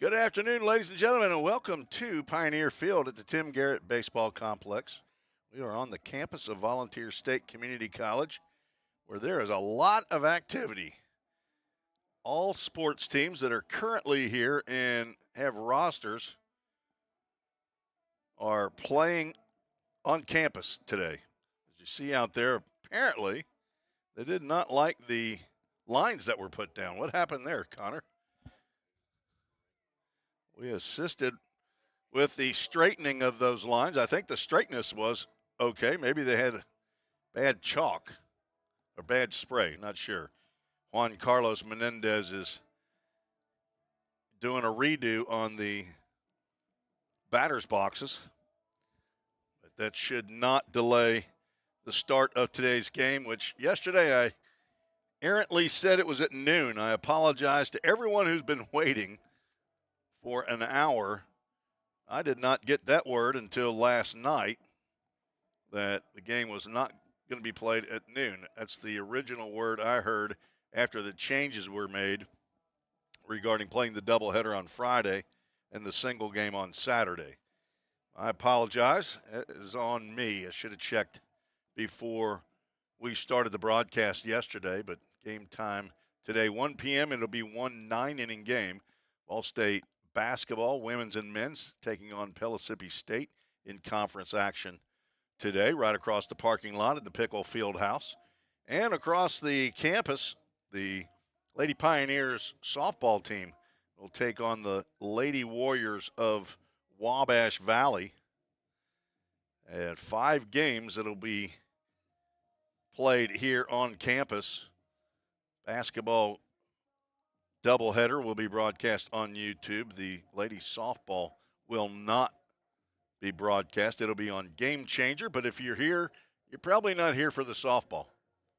Good afternoon, ladies and gentlemen, and welcome to Pioneer Field at the Tim Garrett Baseball Complex. We are on the campus of Volunteer State Community College, where there is a lot of activity. All sports teams that are currently here and have rosters are playing on campus today. As you see out there, apparently they did not like the lines that were put down. What happened there, Connor? We assisted with the straightening of those lines. I think the straightness was okay. Maybe they had bad chalk or bad spray. Not sure. Juan Carlos Menendez is doing a redo on the batter's boxes. But that should not delay the start of today's game, which yesterday I errantly said it was at noon. I apologize to everyone who's been waiting for an hour. I did not get that word until last night that the game was not going to be played at noon. That's the original word I heard after the changes were made regarding playing the doubleheader on Friday and the single game on Saturday. I apologize. It is on me. I should have checked before we started the broadcast yesterday, but game time today, 1 p.m., it'll be one 9-inning game. Ball State basketball, women's and men's, taking on Pellissippi State in conference action today, right across the parking lot at the Pickle Field House. And across the campus, the Lady Pioneers softball team will take on the Lady Warriors of Wabash Valley. And 5 games that'll be played here on campus. Basketball doubleheader will be broadcast on YouTube. The ladies softball will not be broadcast. It'll be on Game Changer, but if you're here, you're probably not here for the softball.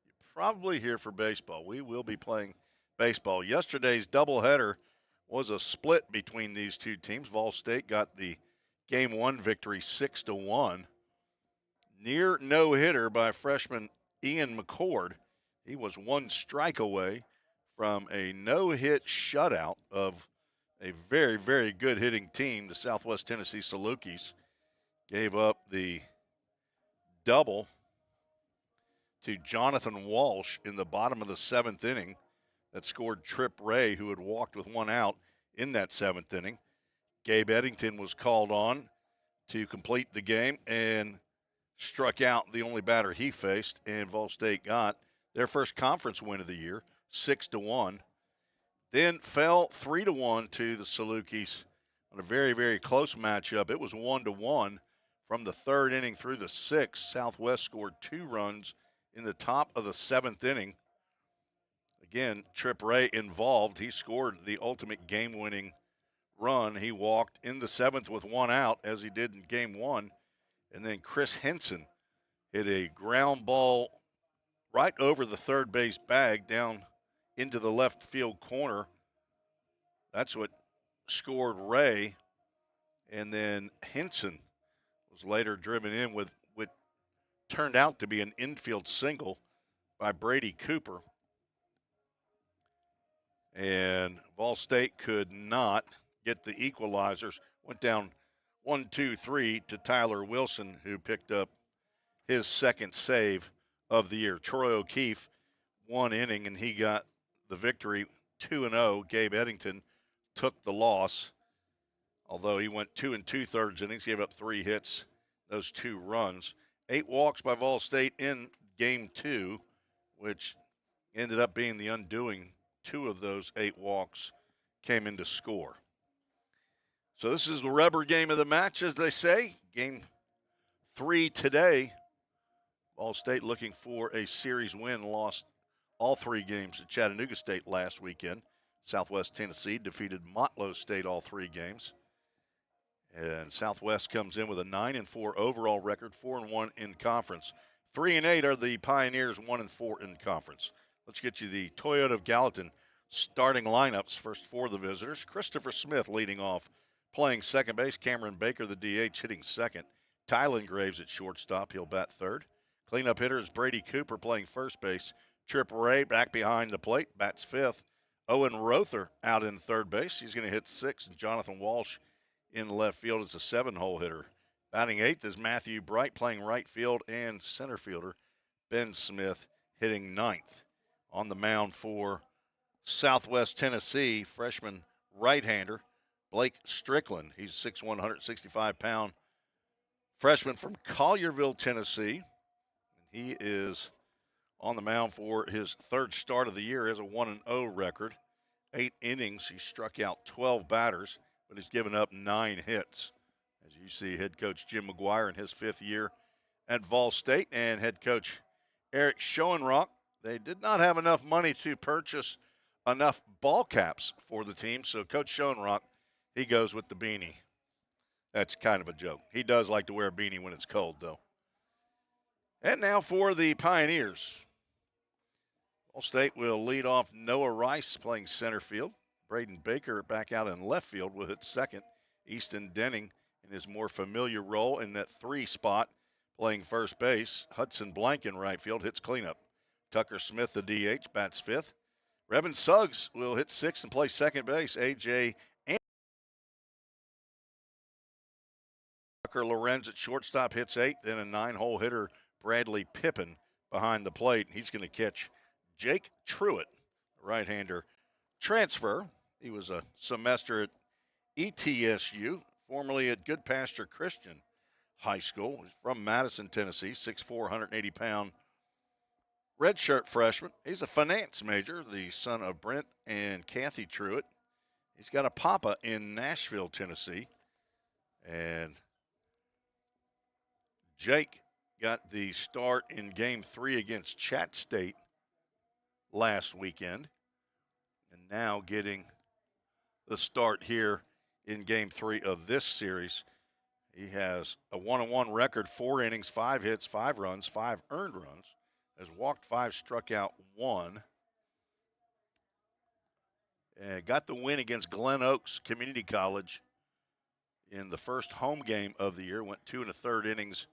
You're probably here for baseball. We will be playing baseball. Yesterday's doubleheader was a split between these two teams. Vol State got the Game 1 victory 6-1. Near no-hitter by freshman Ian McCord. He was one strike away from a no-hit shutout of a very, very good hitting team, the Southwest Tennessee Salukis. Gave up the double to Jonathan Walsh in the bottom of the 7th inning that scored Trip Ray, who had walked with 1 out in that 7th inning. Gabe Eddington was called on to complete the game and struck out the only batter he faced, and Vol State got their first conference win of the year, 6-1. Then fell 3-1 to the Salukis on a very, very close matchup. It was 1-1 from the 3rd inning through the 6th. Southwest scored 2 runs in the top of the 7th inning. Again, Trip Ray involved. He scored the ultimate game-winning run. He walked in the 7th with 1 out, as he did in Game 1. And then Chris Henson hit a ground ball right over the third base bag down into the left field corner. That's what scored Ray. And then Henson was later driven in with what turned out to be an infield single by Brady Cooper. And Vol State could not get the equalizers. Went down 1-2-3 to Tyler Wilson, who picked up his second save of the year. Troy O'Keefe, 1 inning, and he got the victory, 2-0. Gabe Eddington took the loss, although he went 2 2/3 innings, gave up 3 hits, those 2 runs. 8 walks by Vol State in Game 2, which ended up being the undoing. 2 of those 8 walks came into score. So this is the rubber game of the match, as they say. Game 3 today. Vol State looking for a series win, lost all 3 games at Chattanooga State last weekend. Southwest Tennessee defeated Motlow State all 3 games. And Southwest comes in with a 9-4 overall record, 4-1 in conference. 3-8 are the Pioneers, 1-4 in conference. Let's get you the Toyota of Gallatin starting lineups. First for the visitors, Christopher Smith leading off, playing second base. Cameron Baker, the DH, hitting second. Tylen Graves at shortstop. He'll bat third. Cleanup hitter is Brady Cooper playing first base. Trip Ray back behind the plate, bats fifth. Owen Rother out in third base. He's going to hit 6, and Jonathan Walsh in left field is a 7-hole hitter. Batting 8th is Matthew Bright, playing right field, and center fielder Ben Smith hitting 9th. On the mound for Southwest Tennessee, freshman right-hander Blake Strickland. He's 6'1", 165-pound freshman from Collierville, Tennessee. He is on the mound for his third start of the year. He has a 1-0 record. 8 innings. He struck out 12 batters, but he's given up 9 hits. As you see, head coach Jim McGuire in his 5th year at Vol State, and head coach Eric Schoenrock. They did not have enough money to purchase enough ball caps for the team, so Coach Schoenrock, he goes with the beanie. That's kind of a joke. He does like to wear a beanie when it's cold, though. And now for the Pioneers. Vol State will lead off Noah Rice playing center field. Braden Baker back out in left field will hit second. Easton Denning in his more familiar role in that 3 spot playing first base. Hudson Blank in right field hits cleanup. Tucker Smith, the DH, bats 5th. Revin Suggs will hit 6th and play second base. A.J. Tucker Lorenz at shortstop hits 8th. Then a 9-hole hitter, Bradley Pippin, behind the plate. He's going to catch Jake Truitt, right-hander transfer. He was a semester at ETSU, formerly at Goodpasture Christian High School. He's from Madison, Tennessee, 6'4", 180-pound redshirt freshman. He's a finance major, the son of Brent and Kathy Truitt. He's got a papa in Nashville, Tennessee. And Jake got the start in Game 3 against Chat State last weekend, and now getting the start here in Game 3 of this series. He has a 1-1 record, 4 innings, 5 hits, 5 runs, 5 earned runs, has walked 5, struck out 1, and got the win against Glen Oaks Community College in the first home game of the year. Went 2 1/3 innings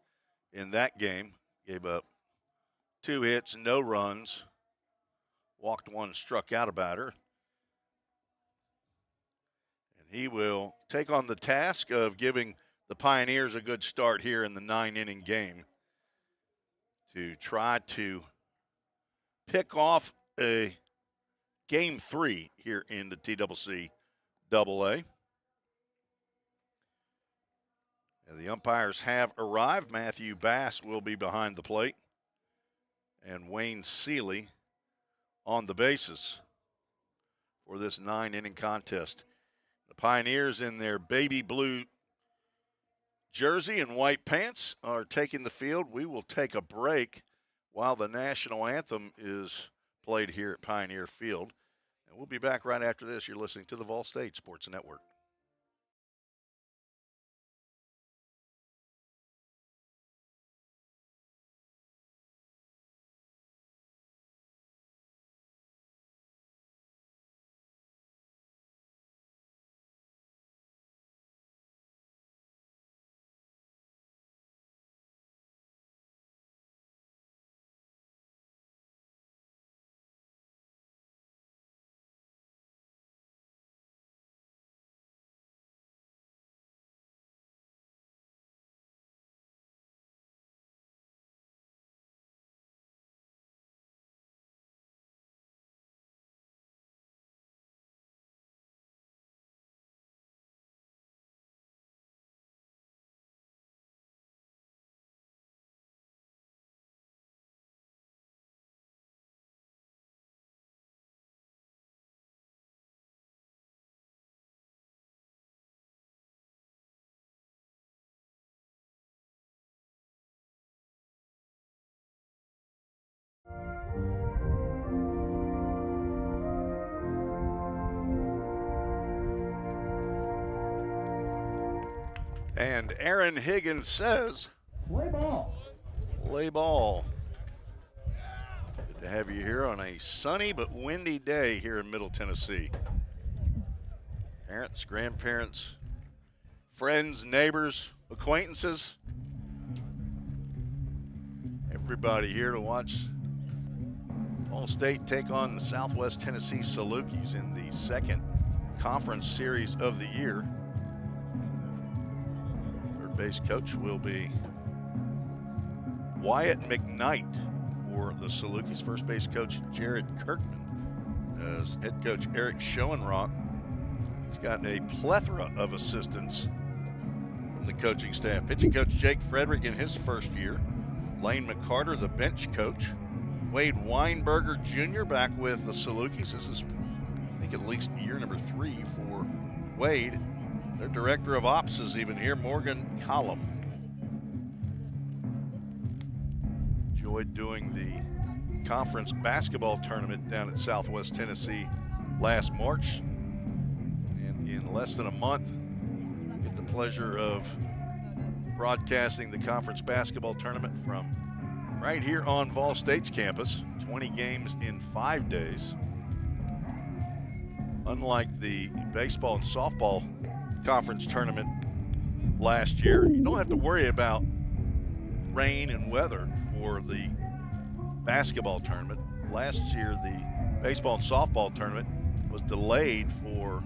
in that game, gave up 2 hits, no runs, walked 1, struck out a batter. And he will take on the task of giving the Pioneers a good start here in the 9-inning game to try to pick off a Game 3 here in the TCC AA. And the umpires have arrived. Matthew Bass will be behind the plate, and Wayne Seeley on the bases for this 9-inning contest. The Pioneers in their baby blue jersey and white pants are taking the field. We will take a break while the national anthem is played here at Pioneer Field. And we'll be back right after this. You're listening to the Vol State Sports Network. And Aaron Higgins says, play ball. Play ball. Good to have you here on a sunny but windy day here in Middle Tennessee. Parents, grandparents, friends, neighbors, acquaintances, everybody here to watch Ball State take on the Southwest Tennessee Salukis in the second conference series of the year. Third base coach will be Wyatt McKnight for the Salukis. First base coach Jared Kirkman. As head coach Eric Schoenrock, he's got a plethora of assistants from the coaching staff. Pitching coach Jake Frederick in his first year. Lane McCarter, the bench coach. Wade Weinberger Jr. back with the Salukis. This is, I think, at least year number 3 for Wade. Their director of ops is even here, Morgan Collum. Enjoyed doing the conference basketball tournament down at Southwest Tennessee last March. And in less than a month, get the pleasure of broadcasting the conference basketball tournament from right here on Vol State's campus. 20 games in 5 days. Unlike the baseball and softball conference tournament last year, you don't have to worry about rain and weather for the basketball tournament. Last year, the baseball and softball tournament was delayed for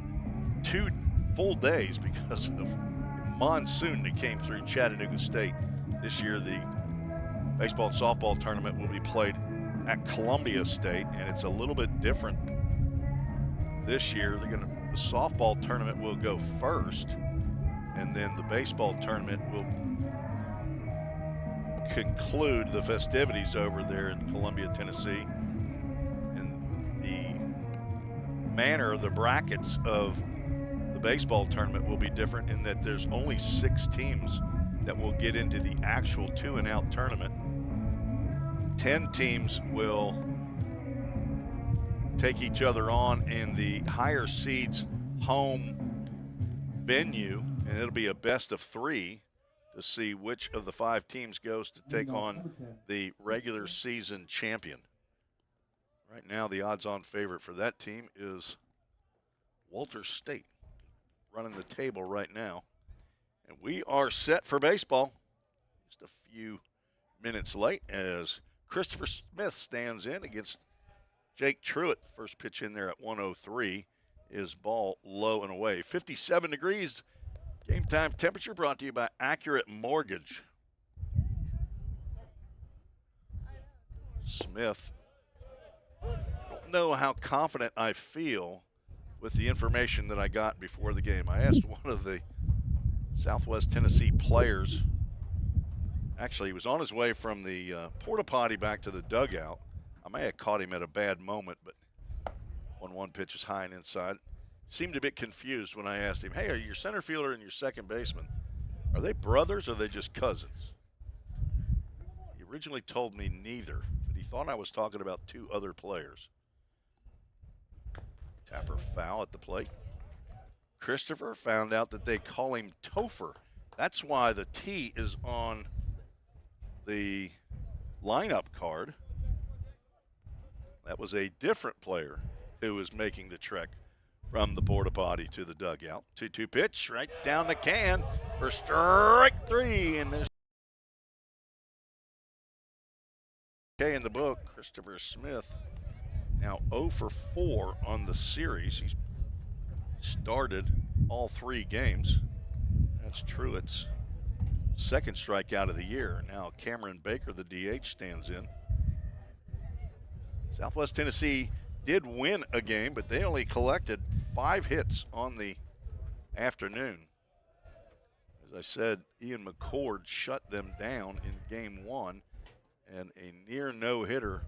2 full days because of monsoon that came through Chattanooga State. This year, the baseball and softball tournament will be played at Columbia State, and it's a little bit different this year. The softball tournament will go first, and then the baseball tournament will conclude the festivities over there in Columbia, Tennessee. And the manner of the brackets of the baseball tournament will be different in that there's only 6 teams that will get into the actual 2-and-out tournament. 10 teams will take each other on in the higher seeds home venue, and it'll be a best of 3 to see which of the 5 teams goes to take on the regular season champion. Right now, the odds-on favorite for that team is Walters State, running the table right now. And we are set for baseball. Just a few minutes late as Christopher Smith stands in against Jake Truitt. First pitch in there at 103 is ball low and away. 57 degrees. Game time temperature brought to you by Accurate Mortgage. Smith. Don't know how confident I feel with the information that I got before the game. I asked one of the Southwest Tennessee players. Actually, he was on his way from the porta potty back to the dugout. I may have caught him at a bad moment, but 1-1 pitch is high and inside. Seemed a bit confused when I asked him, hey, are your center fielder and your second baseman, are they brothers or are they just cousins? He originally told me neither, but he thought I was talking about 2 other players. Tapper foul at the plate. Christopher found out that they call him Topher. That's why the T is on the lineup card. That was a different player who was making the trek from the porta potty to the dugout. 2-2 pitch right down the can for strike 3. And there's K in the book. Christopher Smith now 0 for 4 on the series. He's started all 3 games. That's Truitt's second strikeout of the year. Now Cameron Baker, the DH, stands in. Southwest Tennessee did win a game, but they only collected 5 hits on the afternoon. As I said, Ian McCord shut them down in game 1, and a near no-hitter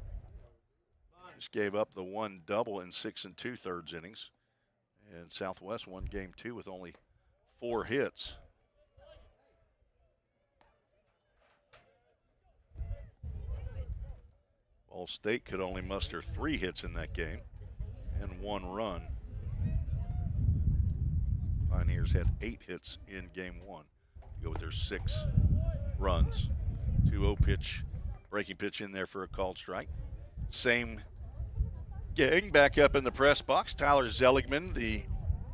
just gave up the 1 double in 6 2/3 innings. And Southwest won game 2 with only 4 hits. Ball State could only muster 3 hits in that game and 1 run. Pioneers had 8 hits in game 1 to go with their 6 runs. 2-0 pitch, breaking pitch in there for a called strike. Same gang back up in the press box. Tyler Zeligman,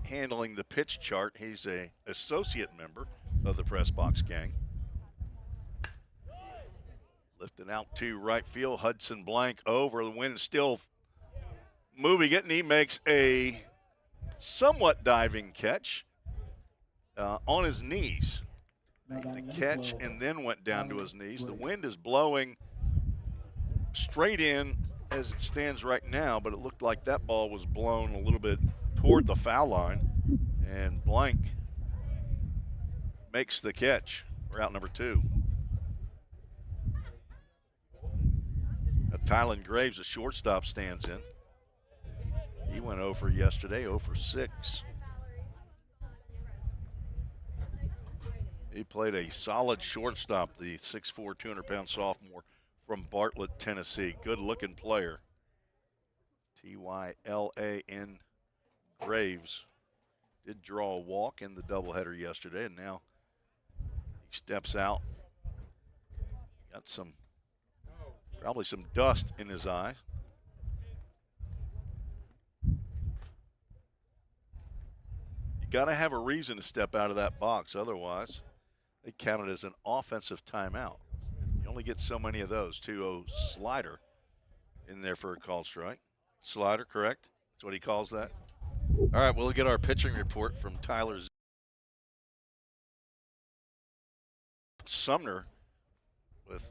handling the pitch chart. He's a associate member of the press box gang. Lifted out to right field. Hudson Blank over. The wind is still moving it, and he makes a somewhat diving catch on his knees. Made the catch and then went down to his knees. The wind is blowing straight in as it stands right now, but it looked like that ball was blown a little bit toward the foul line, and Blank makes the catch for out number 2. Now, Tylen Graves, the shortstop, stands in. He went 0 for yesterday, 0 for 6. He played a solid shortstop, the 6'4", 200-pound sophomore from Bartlett, Tennessee. Good-looking player. Tylan Graves did draw a walk in the doubleheader yesterday, and now he steps out. Got probably some dust in his eyes. You got to have a reason to step out of that box, otherwise they count it as an offensive timeout. You only get so many of those. 2-0 slider in there for a called strike. Slider, correct? That's what he calls that. All right, we'll get our pitching report from Tyler Sumner with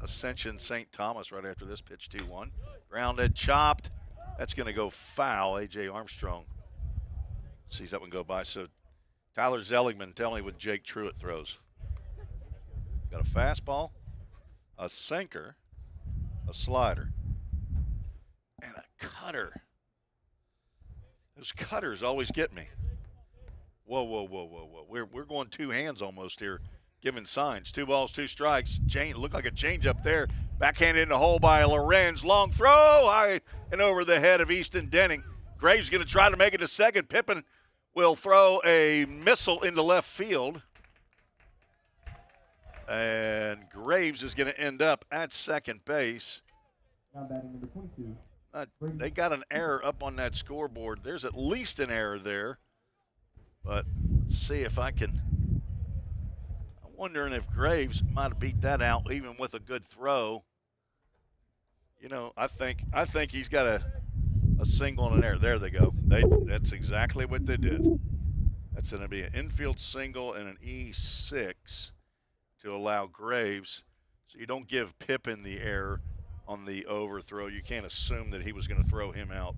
Ascension St. Thomas right after this pitch. 2-1. Grounded, chopped. That's going to go foul. A.J. Armstrong sees that one go by. So Tyler Zeligman, tell me what Jake Truitt throws. Got a fastball, a sinker, a slider, and a cutter. Those cutters always get me. Whoa, whoa, whoa, whoa, whoa. We're going 2 hands almost here, giving signs. 2 balls, 2 strikes. Looked like a change up there. Backhanded in the hole by Lorenz. Long throw, high and over the head of Easton Denning. Graves going to try to make it to second. Pippin will throw a missile into left field. And Graves is going to end up at second base. They got an error up on that scoreboard. There's at least an error there. But let's see if I can. I'm wondering if Graves might have beat that out even with a good throw. You know, I think he's got a single and an error. There they go. That's exactly what they did. That's going to be an infield single and an E6 to allow Graves. So you don't give Pippin the error on the overthrow. You can't assume that he was going to throw him out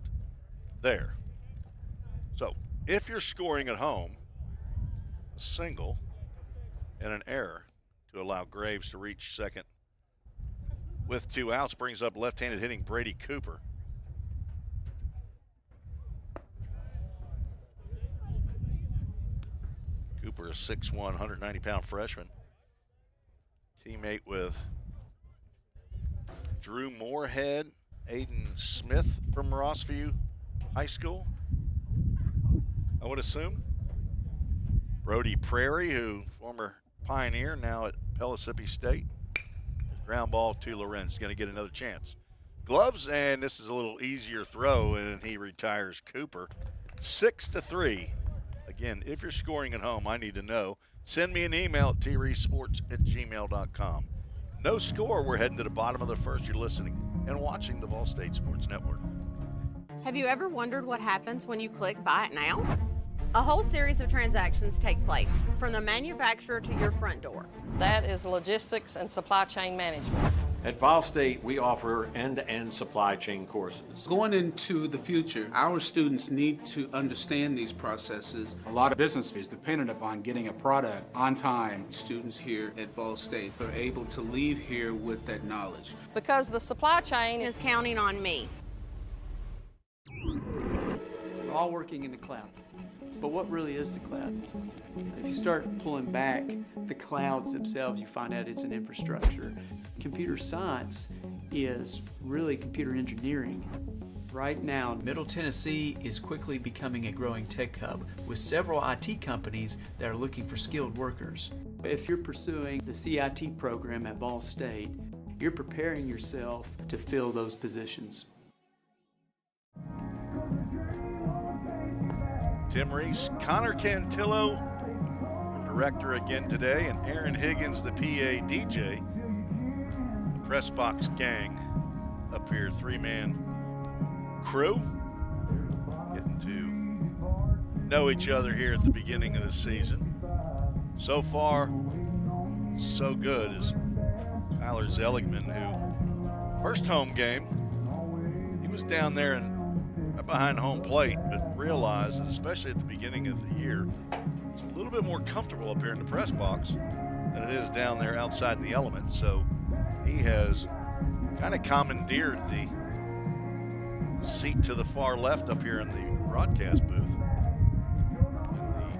there. So if you're scoring at home, a single and an error to allow Graves to reach second with 2 outs brings up left-handed hitting Brady Cooper. Cooper is 6'1", 190-pound freshman. Teammate with Drew Moorhead, Aiden Smith from Rossview High School, I would assume. Brody Prairie, who former Pioneer, now at Pellissippi State. Ground ball to Lorenz, going to get another chance. Gloves, and this is a little easier throw, and he retires Cooper. 6-3. Again, if you're scoring at home, I need to know. Send me an email at treesports@gmail.com. No score. We're heading to the bottom of the first. You're listening and watching the Vol State Sports Network. Have you ever wondered what happens when you click Buy It Now? A whole series of transactions take place, from the manufacturer to your front door. That is logistics and supply chain management. At Vol State, we offer end-to-end supply chain courses. Going into the future, our students need to understand these processes. A lot of business is dependent upon getting a product on time. Students here at Vol State are able to leave here with that knowledge. Because the supply chain Is counting on me. We're all working in the cloud. But what really is the cloud? If you start pulling back the clouds themselves, you find out it's an infrastructure. Computer science is really computer engineering. Right now, Middle Tennessee is quickly becoming a growing tech hub with several IT companies that are looking for skilled workers. if you're pursuing the CIT program at Ball State, you're preparing yourself to fill those positions. Tim Reese, Connor Cantillo, the director again today, and Aaron Higgins, the PA DJ. The press box gang up here, three-man crew, getting to know each other here at the beginning of the season. So far, so good is Tyler Zeligman, who first home game, he was down there and right behind home plate, but realized that especially at the beginning of the year, it's a little bit more comfortable up here in the press box than it is down there outside in the element. So he has kind of commandeered the seat to the far left up here in the broadcast booth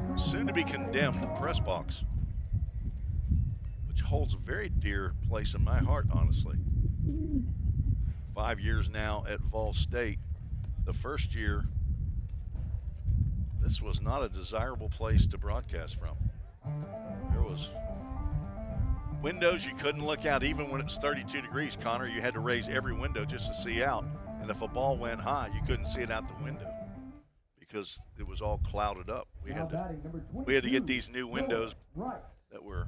in the soon-to-be condemned press box, which holds a very dear place in my heart, honestly. 5 years now at Vol State. The first year, this was not a desirable place to broadcast from. There was windows you couldn't look out even when it's 32 degrees, Connor. You had to raise every window just to see out. And if a ball went high, you couldn't see it out the window because it was all clouded up. We had to get these new windows that were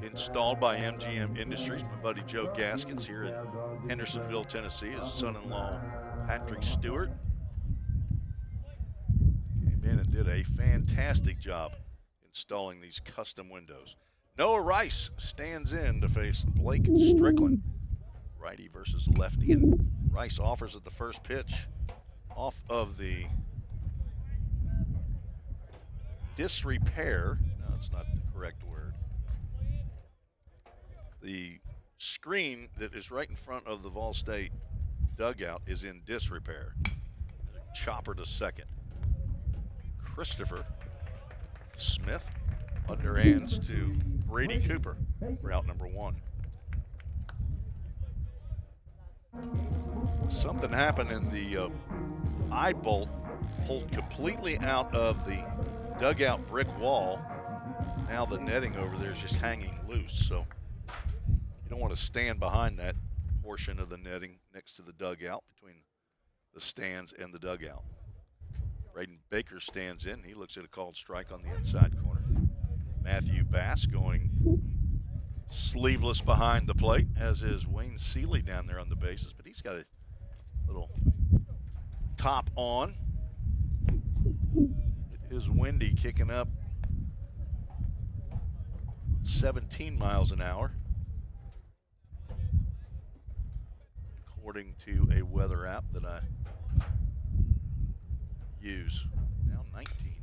installed by MGM Industries. My buddy Joe Gaskins here in Hendersonville, Tennessee. His son-in-law, Patrick Stewart, came in and did a fantastic job installing these custom windows. Noah Rice stands in to face Blake Strickland. Righty versus lefty, and Rice offers at the first pitch off of the disrepair. No, it's not the correct word. The screen that is right in front of the Vol State dugout is in disrepair. Chopper to second. Christopher Smith underhands to Brady Cooper for out number one. Something happened in the eye bolt pulled completely out of the dugout brick wall. Now the netting over there is just hanging loose, so you don't want to stand behind that portion of the netting next to the dugout between the stands and the dugout. Braden Baker stands in. He looks at a called strike on the inside corner. Matthew Bass going sleeveless behind the plate, as is Wayne Seeley down there on the bases, but he's got a little top on. It is windy, kicking up 17 miles an hour, according to a weather app that I use. Now 19.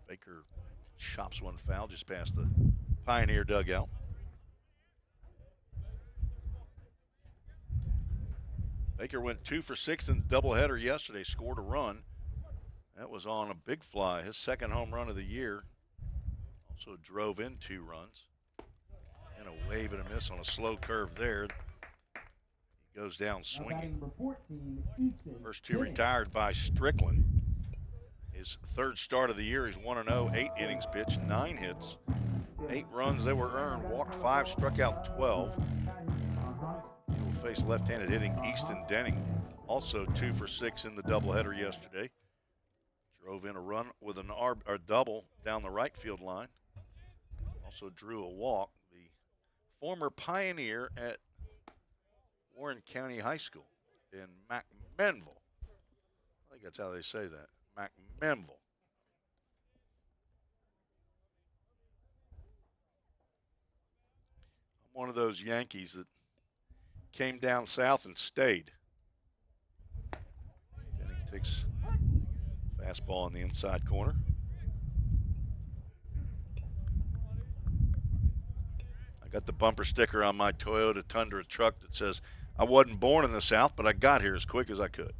Baker chops one foul just past the Pioneer dugout. Baker went 2 for 6 in the doubleheader yesterday, scored a run. That was on a big fly, his second home run of the year. Also drove in 2 runs. And a wave and a miss on a slow curve there. He goes down swinging. First 2 retired by Strickland. His third start of the year, he's 1-0, 8 innings pitched, 9 hits, 8 runs that were earned, walked 5, struck out 12. He will face left-handed hitting Easton Denning, also 2 for 6 in the doubleheader yesterday. Drove in a run with a double down the right field line. Also drew a walk. The former Pioneer at Warren County High School in McMinnville. I think that's how they say that. McMinnville. I'm one of those Yankees that came down south and stayed. Denning takes fastball in the inside corner. I got the bumper sticker on my Toyota Tundra truck that says, I wasn't born in the South, but I got here as quick as I could.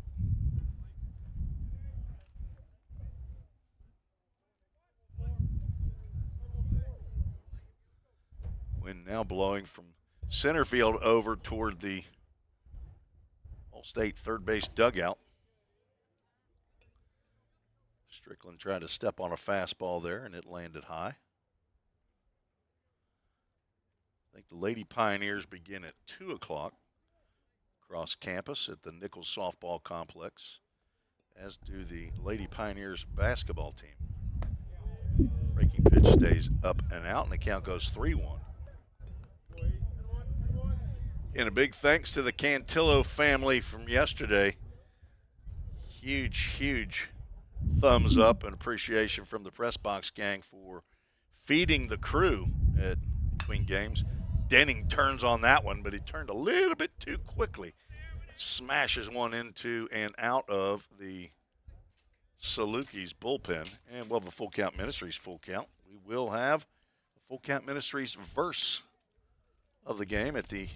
Wind now blowing from center field over toward the All-State third base dugout. Strickland tried to step on a fastball there, and it landed high. I think the Lady Pioneers begin at 2 o'clock across campus at the Nichols Softball Complex, as do the Lady Pioneers basketball team. Breaking pitch stays up and out, and the count goes 3-1. And a big thanks to the Cantillo family from yesterday. Huge thumbs up and appreciation from the Press Box gang for feeding the crew at between games. Denning turns on that one, but he turned a little bit too quickly. Smashes one into and out of the Salukis bullpen. And we'll have a Full Count Ministries full count. We will have a Full Count Ministries verse of the game at the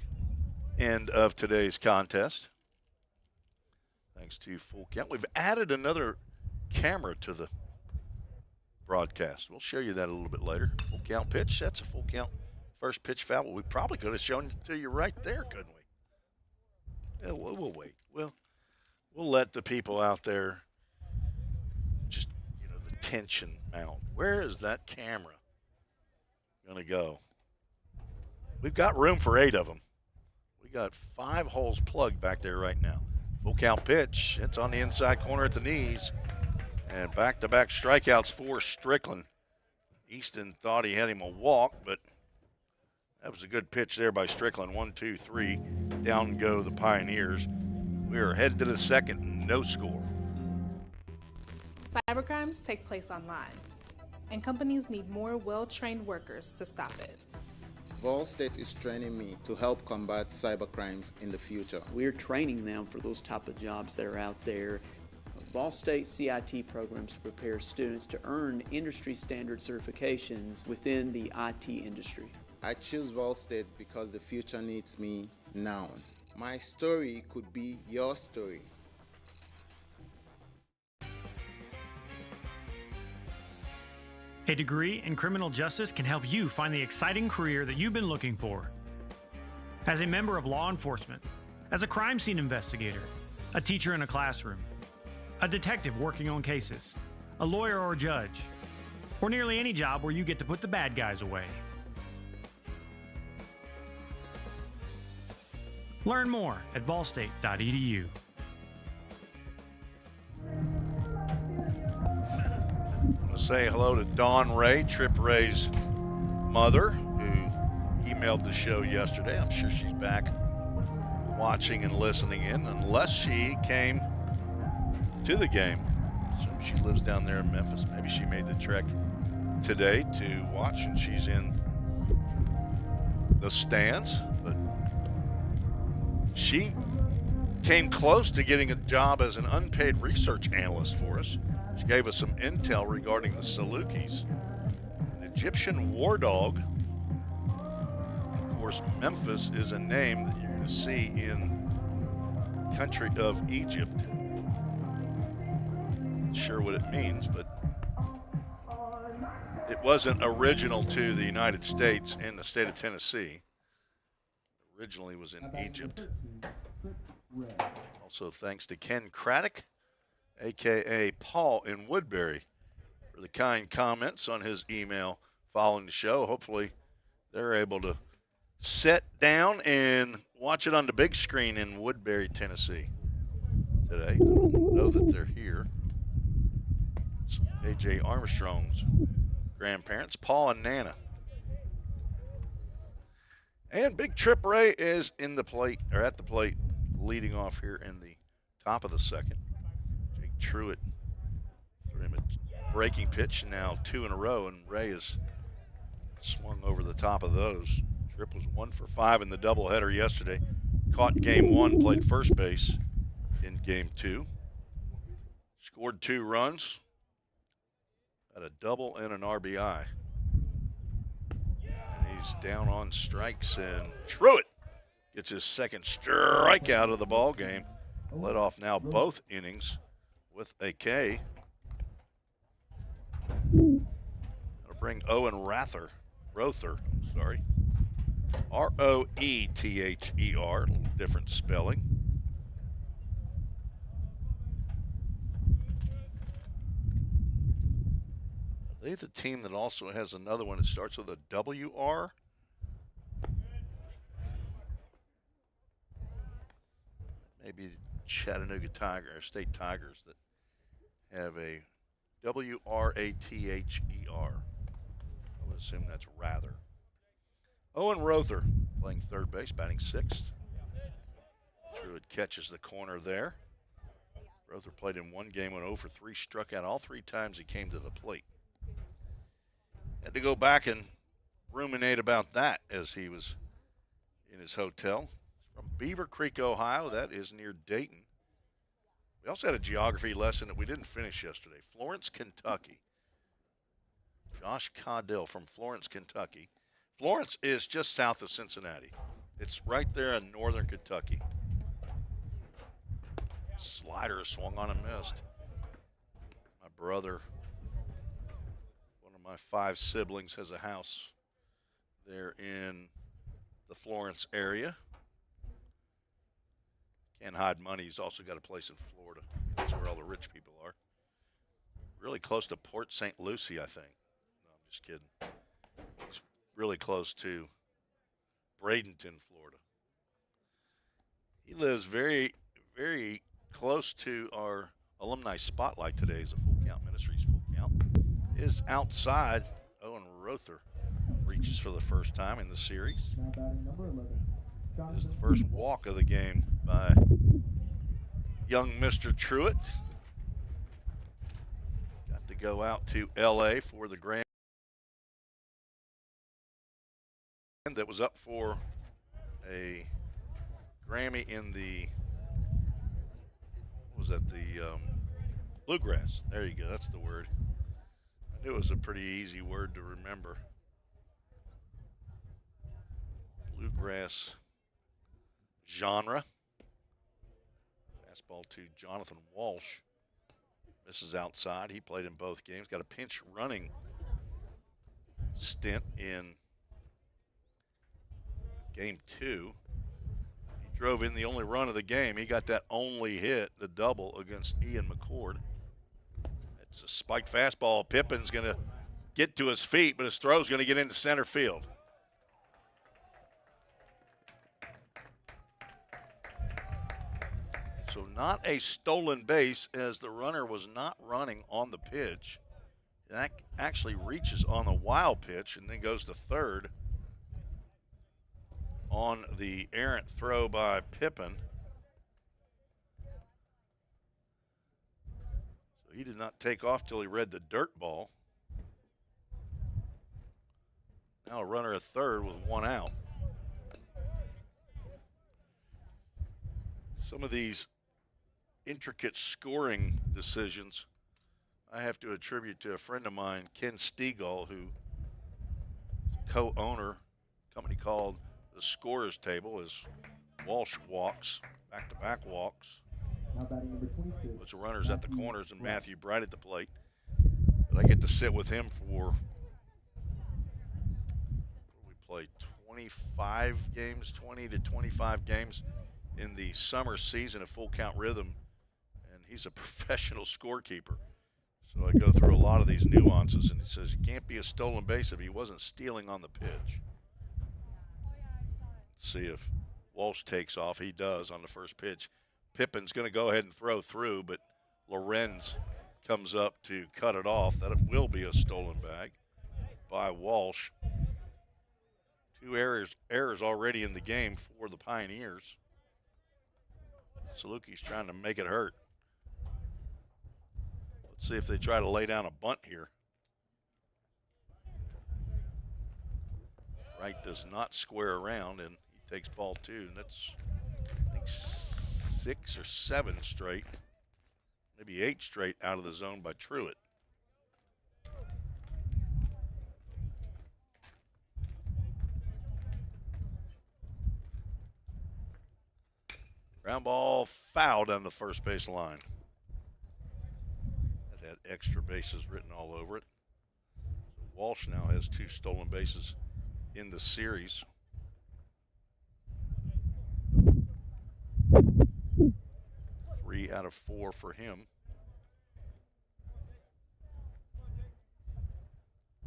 end of today's contest. Thanks to Full Count. We've added another camera to the broadcast. We'll show you that a little bit later. Full count pitch. That's a full count first pitch foul. We probably could have shown it to you right there, couldn't we? Yeah, we'll wait. We'll let the people out there just, the tension mount. Where is that camera going to go? We've got room for 8 of them. We got 5 holes plugged back there right now. Full count pitch. It's on the inside corner at the knees. And back-to-back strikeouts for Strickland. Easton thought he had him a walk, but that was a good pitch there by Strickland. 1, 2, 3. Down go the Pioneers. We are headed to the second. No score. Cybercrimes take place online, and companies need more well-trained workers to stop it. Vol State is training me to help combat cybercrimes in the future. We're training them for those type of jobs that are out there. Vol State CIT programs prepare students to earn industry standard certifications within the IT industry. I choose Vol State because the future needs me now. My story could be your story. A degree in criminal justice can help you find the exciting career that you've been looking for. As a member of law enforcement, as a crime scene investigator, a teacher in a classroom, a detective working on cases, a lawyer or judge, or nearly any job where you get to put the bad guys away. Learn more at volstate.edu. I want to say hello to Dawn Ray, Trip Ray's mother, who emailed the show yesterday. I'm sure she's back watching and listening in, unless she came to the game. Assume she lives down there in Memphis. Maybe she made the trek today to watch, and she's in the stands. But she came close to getting a job as an unpaid research analyst for us. She gave us some intel regarding the Salukis, an Egyptian war dog. Of course, Memphis is a name that you're going to see in the country of Egypt. Not sure what it means, but it wasn't original to the United States in the state of Tennessee. Originally was in Egypt. Also thanks to Ken Craddock, a.k.a. Paul in Woodbury, for the kind comments on his email following the show. Hopefully they're able to sit down and watch it on the big screen in Woodbury, Tennessee today. They don't know that they're here. It's A.J. Armstrong's grandparents, Paul and Nana. And Big Trip Ray is at the plate, leading off here in the top of the second. Jake Truitt threw him a breaking pitch, now 2 in a row, and Ray has swung over the top of those. Tripp was 1 for 5 in the doubleheader yesterday. Caught game 1, played first base in game 2. Scored 2 runs, had a double and an RBI. He's down on strikes, and Truitt gets his second strikeout of the ball game. Led off now both innings with a K. That'll bring Owen Rother, R-O-E-T-H-E-R, a little different spelling. Are they the team that also has another one that starts with a W-R? Maybe Chattanooga State Tigers that have a W-R-A-T-H-E-R. I would assume that's Rather. Owen Rother playing third base, batting 6th. Truitt catches the corner there. Rother played in one game, went 0 for 3, struck out all 3 times he came to the plate. Had to go back and ruminate about that as he was in his hotel. From Beaver Creek, Ohio, that is near Dayton. We also had a geography lesson that we didn't finish yesterday. Florence, Kentucky. Josh Caudill from Florence, Kentucky. Florence is just south of Cincinnati. It's right there in northern Kentucky. Slider swung on and missed. My brother, one of my 5 siblings, has a house there in the Florence area. Can't hide money. He's also got a place in Florida. That's where all the rich people are. Really close to Port St. Lucie, I think. No, I'm just kidding. He's really close to Bradenton, Florida. He lives very, very close to our alumni spotlight today as a Full Count Ministries Full Count. Is outside. Owen Rother reaches for the first time in the series. This is the first walk of the game by young Mr. Truitt. Got to go out to L.A. for the Grand that was up for a Grammy in the, what was that, the bluegrass. There you go, that's the word. I knew it was a pretty easy word to remember. Bluegrass genre. Fastball to Jonathan Walsh. Misses outside. He played in both games. Got a pinch running stint in game 2. He drove in the only run of the game. He got that only hit, the double against Ian McCord. It's a spiked fastball. Pippin's going to get to his feet, but his throw's going to get into center field. So not a stolen base, as the runner was not running on the pitch. That actually reaches on the wild pitch and then goes to third on the errant throw by Pippin. So he did not take off till he read the dirt ball. Now a runner at third with 1 out. Some of these intricate scoring decisions I have to attribute to a friend of mine, Ken Stegall, who is co-owner, a company called The Scorers Table, as Walsh walks, back-to-back walks. Puts the runners at the corners and Matthew Bright at the plate. But I get to sit with him for, we played 25 games, 20 to 25 games in the summer season of Full Count Rhythm. He's a professional scorekeeper. So I go through a lot of these nuances, and he says you can't be a stolen base if he wasn't stealing on the pitch. Let's see if Walsh takes off. He does on the first pitch. Pippin's going to go ahead and throw through, but Lorenz comes up to cut it off. That will be a stolen bag by Walsh. 2 errors already in the game for the Pioneers. Saluki's trying to make it hurt. Let's see if they try to lay down a bunt here. Wright does not square around, and he takes ball 2. And that's, I think, 6 or 7 straight, maybe 8 straight out of the zone by Truitt. Ground ball foul down the first base line. Had extra bases written all over it. So Walsh now has 2 stolen bases in the series. Three out of 4 for him.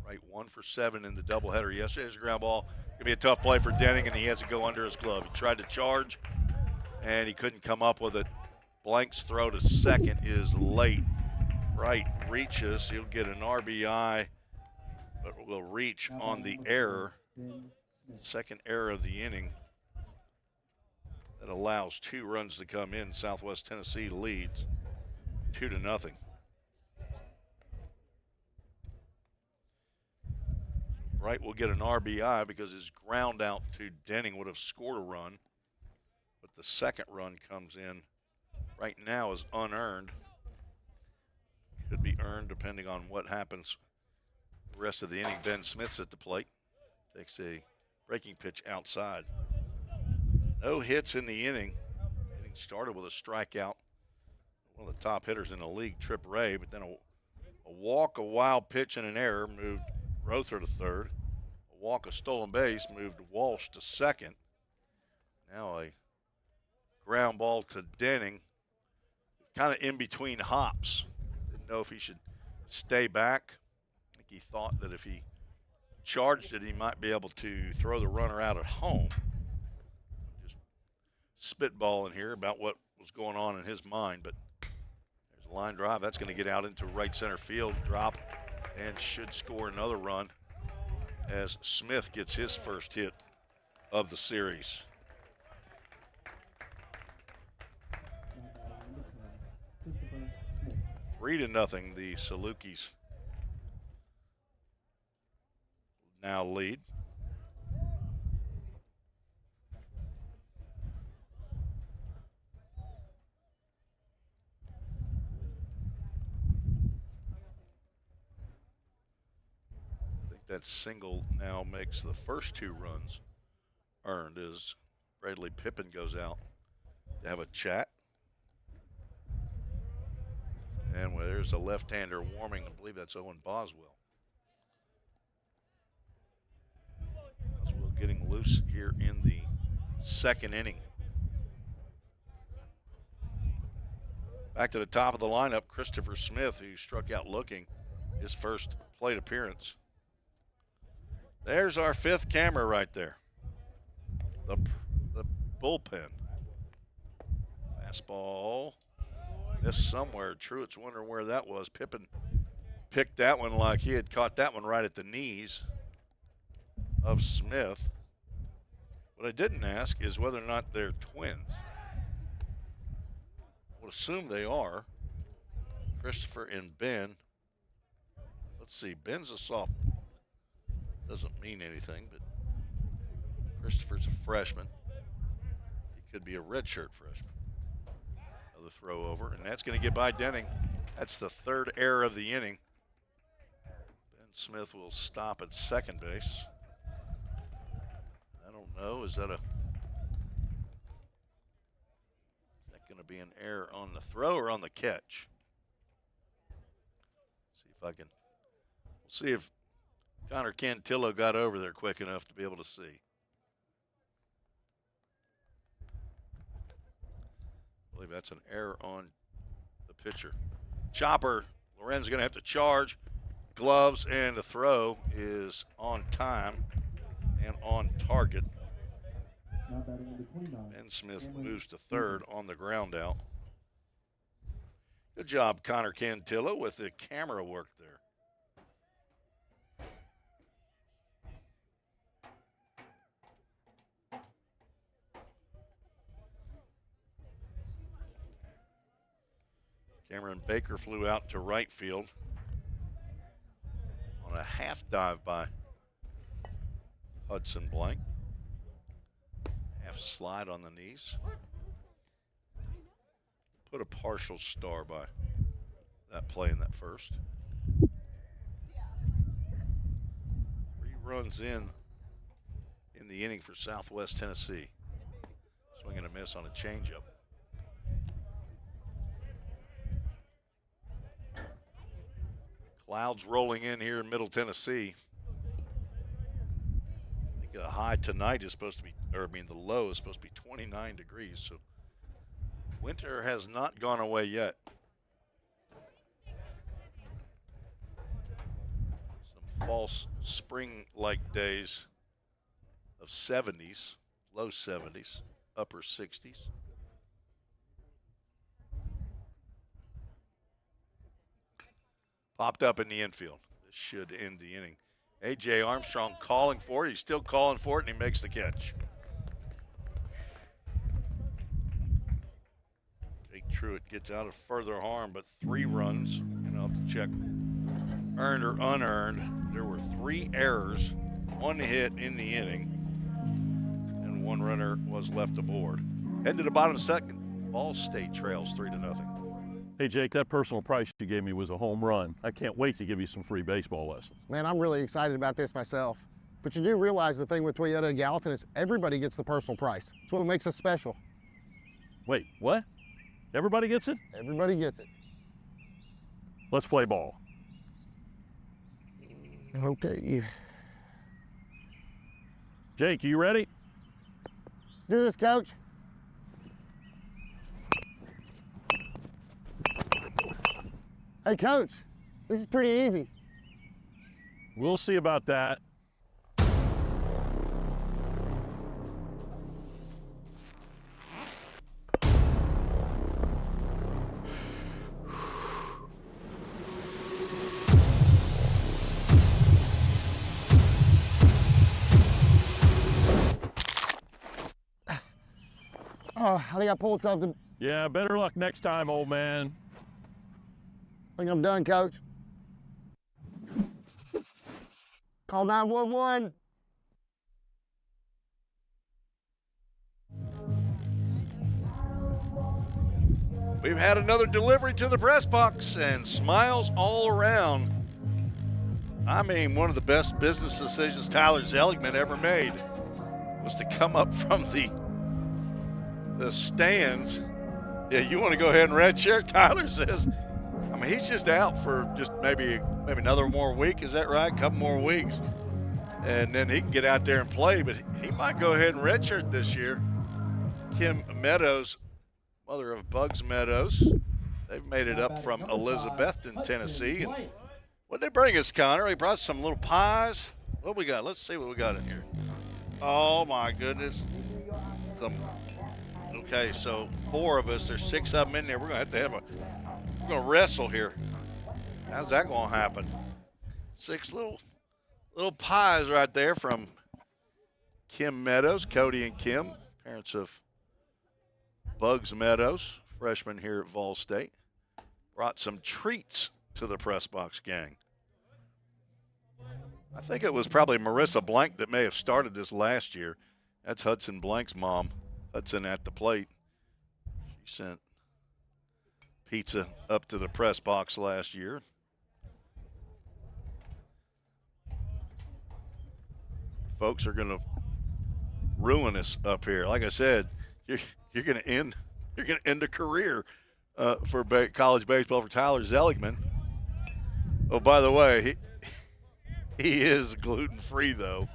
Right, 1 for 7 in the doubleheader yesterday's ground ball. Gonna be a tough play for Denning, and he has to go under his glove. He tried to charge, and he couldn't come up with it. Blank's throw to second is late. Wright reaches, he'll get an RBI, but will reach on the error. Second error of the inning. that allows 2 runs to come in. Southwest Tennessee leads 2-0. Wright will get an RBI because his ground out to Denning would have scored a run. But the second run comes in right now is unearned. Could be earned depending on what happens the rest of the inning. Ben Smith's at the plate. Takes a breaking pitch outside. No hits in the inning. Inning started with a strikeout. One of the top hitters in the league, Trip Ray, but then a walk, a wild pitch, and an error moved Rother to third. A walk, a stolen base moved Walsh to second. Now a ground ball to Denning, kind of in between hops. Didn't know if he should stay back. I think he thought that if he charged it, he might be able to throw the runner out at home. Just spitballing here about what was going on in his mind, but there's a line drive. That's going to get out into right center field, drop, and should score another run as Smith gets his first hit of the series. Three to nothing, the Salukis now lead. That single now makes the first 2 runs earned as Bradley Pippin goes out to have a chat. And there's a left-hander warming. I believe that's Owen Boswell. Boswell getting loose here in the second inning. Back to the top of the lineup, Christopher Smith, who struck out looking his first plate appearance. There's our 5th camera right there. The bullpen. Fastball. Missed somewhere. Truitt's wondering where that was. Pippin picked that one like he had caught that one right at the knees of Smith. What I didn't ask is whether or not they're twins. I would assume they are. Christopher and Ben. Let's see. Ben's a sophomore. Doesn't mean anything, but Christopher's a freshman. He could be a redshirt freshman. Another throw over, and that's going to get by Denning. That's the 3rd error of the inning. Ben Smith will stop at second base. I don't know, is that going to be an error on the throw or on the catch? See if I can, we'll see if Connor Cantillo got over there quick enough to be able to see. I believe that's an error on the pitcher. Chopper, Loren's going to have to charge. Gloves, and the throw is on time and on target. Ben Smith moves to third on the ground out. Good job, Connor Cantillo, with the camera work there. Cameron Baker flew out to right field on a half dive by Hudson Blank. Half slide on the knees. Put a partial star by that play in that first. 3 runs in the inning for Southwest Tennessee. Swing and a miss on a changeup. Clouds rolling in here in Middle Tennessee. I think the high tonight is supposed to be, the low is supposed to be 29 degrees. So winter has not gone away yet. Some false spring-like days of 70s, low 70s, upper 60s. Popped up in the infield. This should end the inning. A.J. Armstrong calling for it. He's still calling for it, and he makes the catch. Truitt gets out of further harm, but 3 runs. And I'll have to check earned or unearned. There were 3 errors, 1 hit in the inning, and 1 runner was left aboard. Head to the bottom of the second. Ball State trails 3-0. Hey, Jake, that personal price you gave me was a home run. I can't wait to give you some free baseball lessons. Man, I'm really excited about this myself. But you do realize the thing with Toyota of Gallatin is everybody gets the personal price. It's what makes us special. Wait, what? Everybody gets it? Everybody gets it. Let's play ball. Okay. Jake, you ready? Let's do this, Coach. Hey, Coach, this is pretty easy. We'll see about that. Oh, I think I pulled something. Yeah, better luck next time, old man. I think I'm done, Coach. Call 911. We've had another delivery to the press box, and smiles all around. I mean, one of the best business decisions Tyler Seligman ever made was to come up from the stands. Yeah, you want to go ahead and redshirt? Tyler says. I mean, he's just out for just maybe another more week. Is that right? A couple more weeks. And then he can get out there and play, but he might go ahead and redshirt this year. Kim Meadows, mother of Bugs Meadows. They've made it up from Elizabethton, Tennessee. And what'd they bring us, Connor? They brought some little pies. What we got? Let's see what we got in here. Oh, my goodness. Okay, so 4 of us. There's 6 of them in there. We're going to have we're going to wrestle here. How's that going to happen? 6 little pies right there from Kim Meadows, Cody and Kim, parents of Bugs Meadows, freshman here at Vol State. Brought some treats to the press box gang. I think it was probably Marissa Blank that may have started this last year. That's Hudson Blank's mom. Hudson at the plate. She sent pizza up to the press box last year. Folks are going to ruin us up here. Like I said, you're going to end a career for college baseball for Tyler Seligman. Oh, by the way, he is gluten-free though,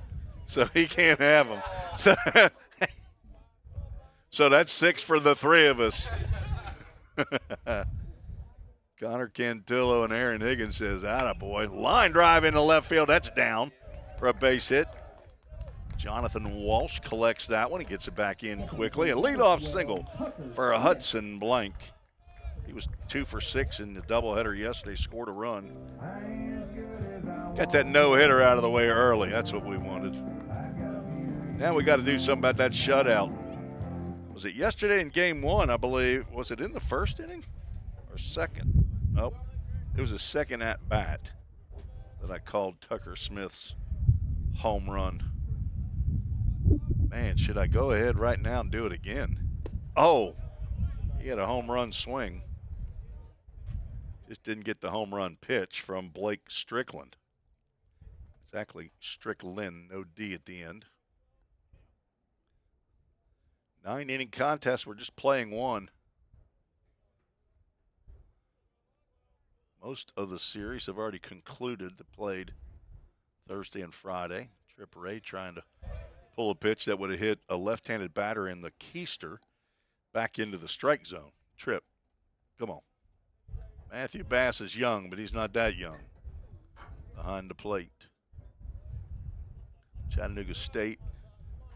so he can't have them. So that's 6 for the 3 of us. Connor Cantillo and Aaron Higgins says, attaboy. Line drive into left field. That's down for a base hit. Jonathan Walsh collects that one. He gets it back in quickly. A leadoff single for a Hudson Blank. He was 2 for 6 in the doubleheader yesterday, scored a run. Got that no-hitter out of the way early. That's what we wanted. Now we got to do something about that shutout. Was it yesterday in game 1, I believe? Was it in the first inning or second? Nope. It was a second at bat that I called Tucker Smith's home run. Man, should I go ahead right now and do it again? Oh, he had a home run swing. Just didn't get the home run pitch from Blake Strickland. It's actually Strickland, no D at the end. 9-inning contest. We're just playing 1. Most of the series have already concluded. They played Thursday and Friday. Trip Ray trying to pull a pitch that would have hit a left-handed batter in the keister back into the strike zone. Trip, come on. Matthew Bass is young, but he's not that young. Behind the plate. Chattanooga State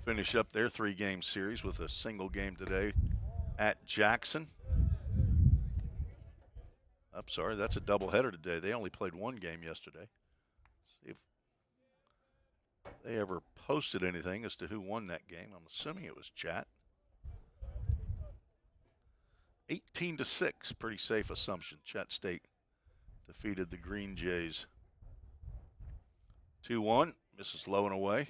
finish up their 3-game series with a single game today at Jackson. I'm sorry, that's a doubleheader today. They only played 1 game yesterday. See if they ever posted anything as to who won that game. I'm assuming it was Chat. 18-6, pretty safe assumption. Chet State defeated the Green Jays. 2-1, misses low and away.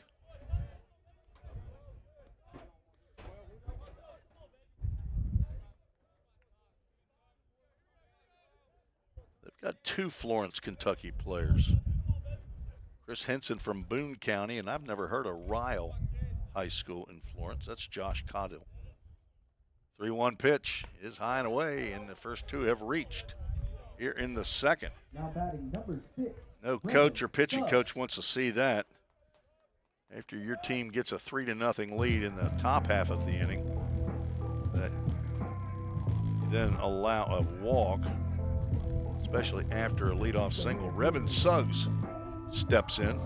They've got two Florence, Kentucky players. Chris Henson from Boone County, and I've never heard of Ryle High School in Florence. That's Josh Caudill. 3-1 pitch is high and away, and the first two have reached here in the second. Now batting number 6. No coach or pitching coach wants to see that. After your team gets a 3-0 lead in the top half of the inning, that you then allow a walk, especially after a leadoff single. Revin Suggs steps in.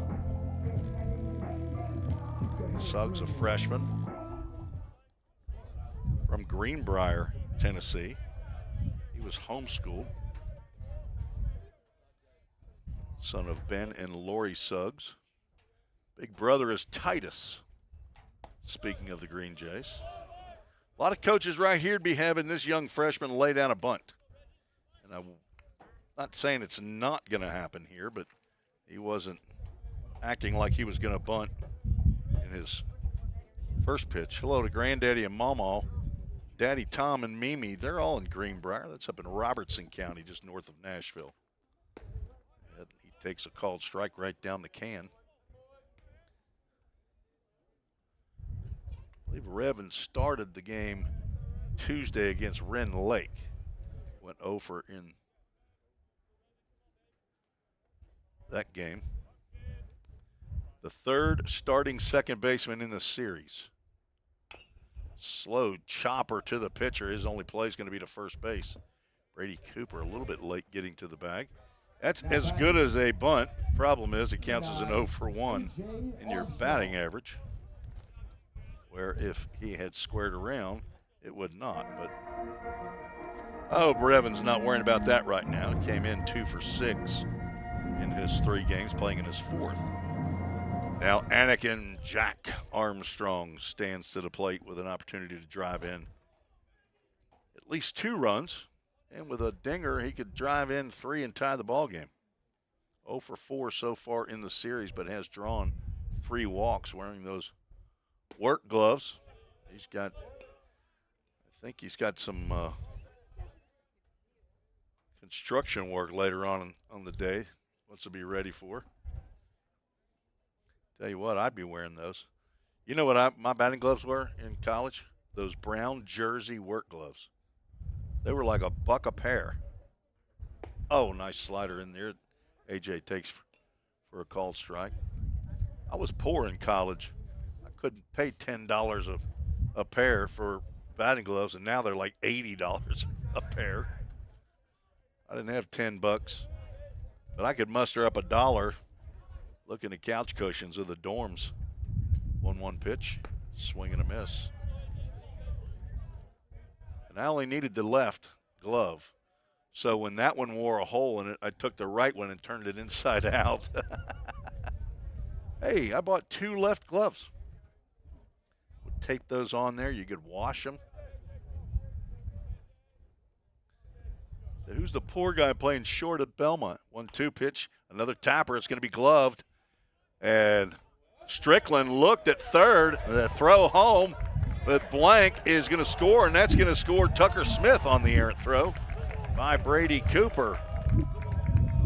Suggs, a freshman from Greenbrier, Tennessee. He was homeschooled. Son of Ben and Lori Suggs. Big brother is Titus, speaking of the Green Jays. A lot of coaches right here would be having this young freshman lay down a bunt. And I'm not saying it's not going to happen here, but he wasn't acting like he was going to bunt in his first pitch. Hello to Granddaddy and Mama. Daddy Tom and Mimi, they're all in Greenbrier. That's up in Robertson County, just north of Nashville. And he takes a called strike right down the can. I believe Revin started the game Tuesday against Wren Lake. Went over in that game. The third starting second baseman in the series. Slow chopper to the pitcher. His only play is going to be to first base. Brady Cooper a little bit late getting to the bag. That's as good as a bunt. Problem is it counts as an 0 for 1 in your batting average, where if he had squared around, it would not. But I hope Revin's not worrying about that right now. He came in 2 for 6 in his 3 games, playing in his 4th. Now Anakin Jack Armstrong stands to the plate with an opportunity to drive in at least 2 runs. And with a dinger, he could drive in 3 and tie the ball game. 0 for 4 so far in the series, but has drawn 3 walks wearing those work gloves. He's got, I think he's got some construction work later on the day. Wants to be ready for. Tell you what, I'd be wearing those. You know what my batting gloves were in college? Those brown jersey work gloves. They were like $1 a pair. Oh, nice slider in there. AJ takes for a called strike. I was poor in college. I couldn't pay $10 a pair for batting gloves, and now they're like $80 a pair. I didn't have $10, but I could muster up $1 looking at couch cushions of the dorms. 1-1 pitch, swing and a miss. And I only needed the left glove. So when that one wore a hole in it, I took the right one and turned it inside out. Hey, I bought 2 left gloves. Would tape those on there. You could wash them. So who's the poor guy playing short at Belmont? 1-2 pitch, another tapper. It's going to be gloved. And Strickland looked at third. The throw home. But Blank is going to score, and that's going to score Tucker Smith on the errant throw by Brady Cooper.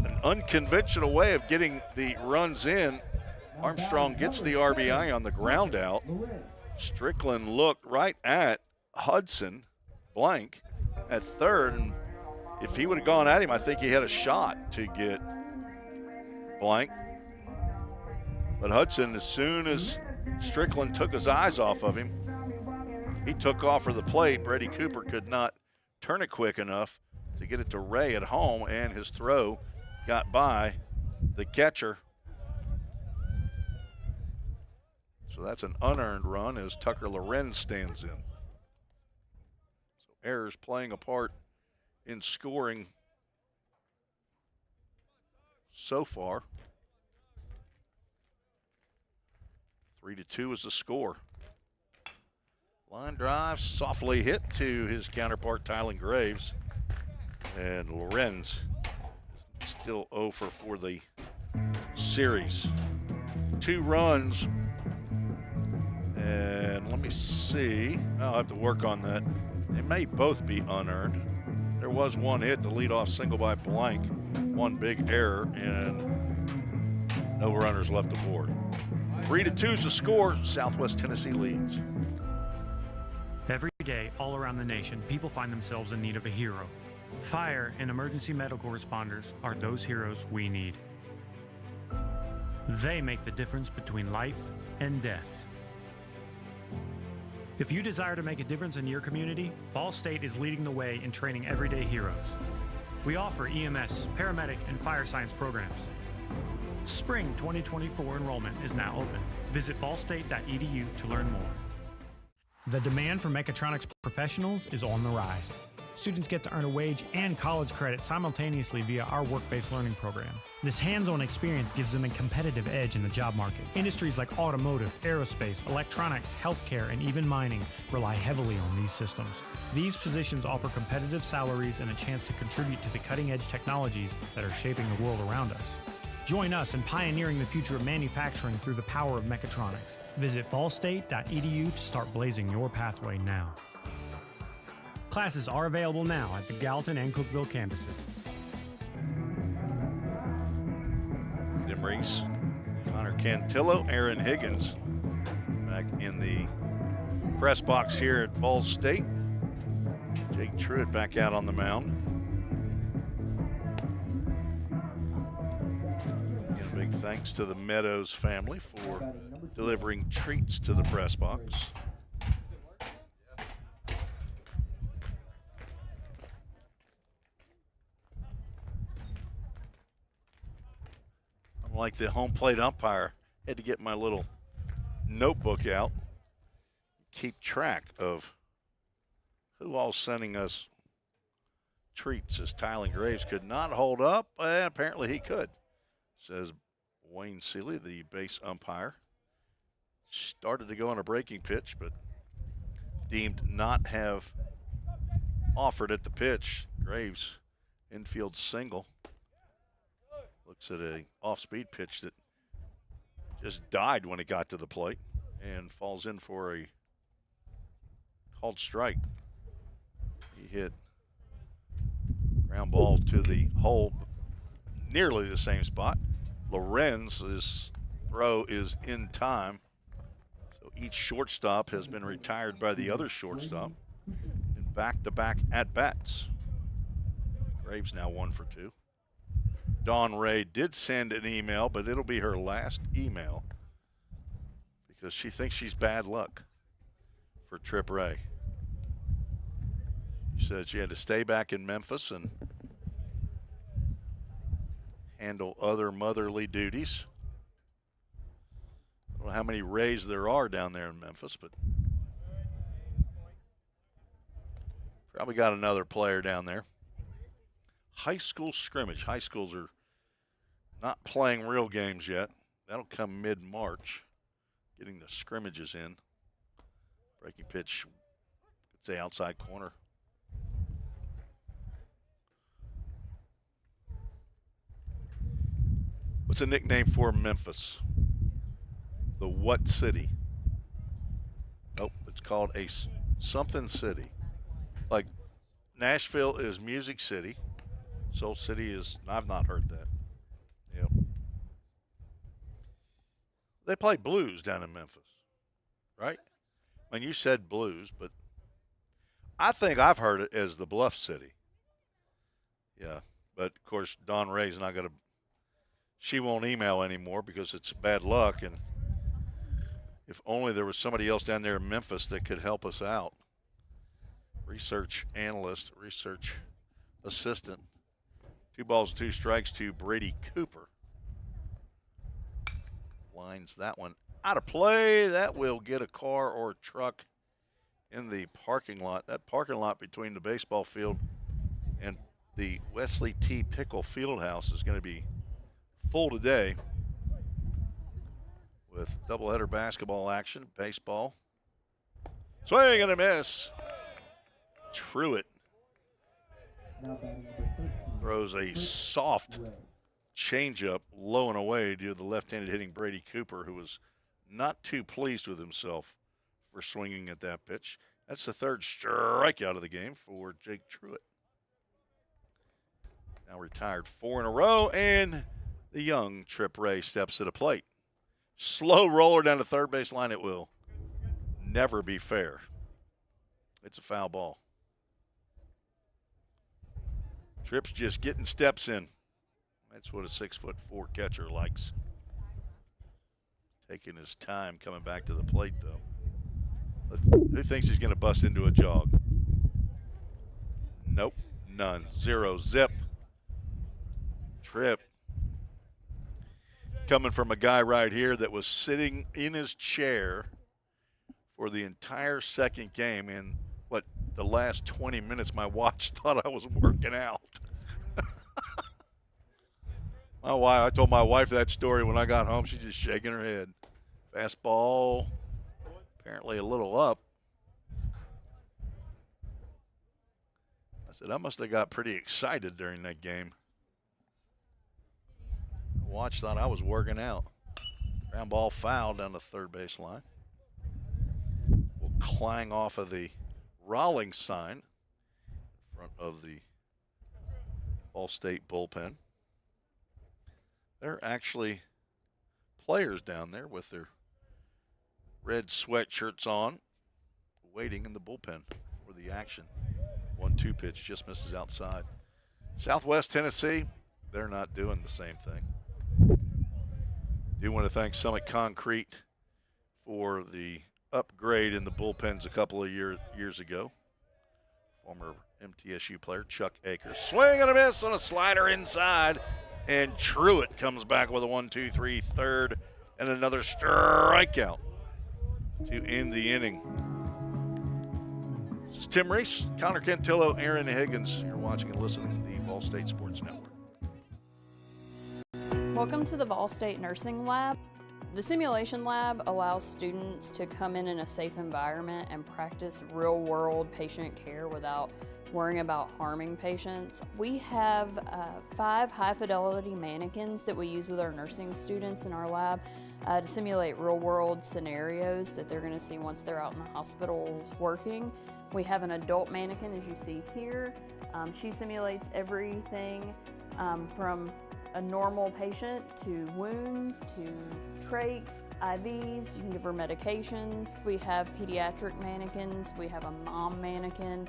An unconventional way of getting the runs in. Armstrong gets the RBI on the ground out. Strickland looked right at Hudson Blank at third, and if he would have gone at him, I think he had a shot to get Blank. But Hudson, as soon as Strickland took his eyes off of him, he took off for the plate. Brady Cooper could not turn it quick enough to get it to Ray at home, and his throw got by the catcher. So that's an unearned run as Tucker Lorenz stands in. So errors playing a part in scoring so far. 3-2 is the score. Line drive, softly hit to his counterpart, Tylen Graves. And Lorenz still 0 for the series. 2 runs. And let me see. I'll have to work on that. They may both be unearned. There was one hit, the leadoff single by Blank. One big error, and no runners left aboard. 3-2 is the score. Southwest Tennessee leads. Every day, all around the nation, people find themselves in need of a hero. Fire and emergency medical responders are those heroes we need. They make the difference between life and death. If you desire to make a difference in your community, Ball State is leading the way in training everyday heroes. We offer EMS, paramedic, and fire science programs. Spring 2024 enrollment is now open. Visit ballstate.edu to learn more. The demand for mechatronics professionals is on the rise. Students get to earn a wage and college credit simultaneously via our work-based learning program. This hands-on experience gives them a competitive edge in the job market. Industries like automotive, aerospace, electronics, healthcare, and even mining rely heavily on these systems. These positions offer competitive salaries and a chance to contribute to the cutting-edge technologies that are shaping the world around us. Join us in pioneering the future of manufacturing through the power of mechatronics. Visit ballstate.edu to start blazing your pathway now. Classes are available now at the Gallatin and Cookeville campuses. Tim Reese, Connor Cantillo, Aaron Higgins back in the press box here at Ball State. Jake Truitt back out on the mound. Again, a big thanks to the Meadows family for delivering treats to the press box. Like the home plate umpire, had to get my little notebook out, keep track of who all's sending us treats, as Tylen Graves could not hold up, and apparently he could, says Wayne Seeley, the base umpire. Started to go on a breaking pitch, but deemed not have offered at the pitch. Graves, infield single. Looks at a off-speed pitch that just died when it got to the plate and falls in for a called strike. He hit ground ball to the hole, nearly the same spot. Lorenz's throw is in time. So each shortstop has been retired by the other shortstop in back-to-back at-bats. Graves now 1 for 2. Dawn Ray did send an email, but it'll be her last email because she thinks she's bad luck for Trip Ray. She said she had to stay back in Memphis and handle other motherly duties. I don't know how many Rays there are down there in Memphis, but probably got another player down there. High school scrimmage. High schools are not playing real games yet. That'll come mid-March, getting the scrimmages in. Breaking pitch, let's say outside corner. What's a nickname for Memphis? The what city? Nope, it's called a something city. Like Nashville is Music City. Soul City is, I've not heard that. Yep. They play blues down in Memphis, right? I mean, you said blues, but I think I've heard it as the Bluff City. Yeah, but of course, Dawn Ray's not going to, she won't email anymore because it's bad luck. And if only there was somebody else down there in Memphis that could help us out. Research analyst, research assistant. 2 balls, 2 strikes to Brady Cooper. Lines that one out of play. That will get a car or truck in the parking lot. That parking lot between the baseball field and the Wesley T. Pickle Fieldhouse is going to be full today with doubleheader basketball action, baseball, Swing and a miss. Truitt throws a soft changeup low and away to the left-handed hitting Brady Cooper, who was not too pleased with himself for swinging at that pitch. That's the third strikeout of the game for Jake Truitt. Now retired 4 in a row, and the young Trip Ray steps to the plate. Slow roller down the third base line. It will never be fair. It's a foul ball. Tripp's just getting steps in. That's what a 6'4" catcher likes. Taking his time coming back to the plate, though. Who thinks he's going to bust into a jog? Nope, none. 0 zip. Tripp coming from a guy right here that was sitting in his chair for the entire second game. And the last 20 minutes, my watch thought I was working out. I told my wife that story when I got home. She's just shaking her head. Fastball, apparently a little up. I said, I must have got pretty excited during that game. Watch thought I was working out. Ground ball foul down the third base line. Will clang off of the Rawlings sign in front of the Ball State bullpen. There are actually players down there with their red sweatshirts on, waiting in the bullpen for the action. 1-2 pitch just misses outside. Southwest Tennessee, they're not doing the same thing. Do want to thank Summit Concrete for the upgrade in the bullpens a couple of years ago. Former MTSU player Chuck Akers. Swing and a miss on a slider inside, and Truitt comes back with a 1-2-3 third and another strikeout to end the inning. This is Tim Reese, Connor Cantillo, Aaron Higgins. You're watching and listening to the Ball State Sports Network. Welcome to the Ball State Nursing Lab. The simulation lab allows students to come in a safe environment and practice real-world patient care without worrying about harming patients. We have 5 high-fidelity mannequins that we use with our nursing students in our lab to simulate real-world scenarios that they're going to see once they're out in the hospitals working. We have an adult mannequin, as you see here. She simulates everything from a normal patient to wounds to trachs, IVs. You can give her medications. We have pediatric mannequins. We have a mom mannequin.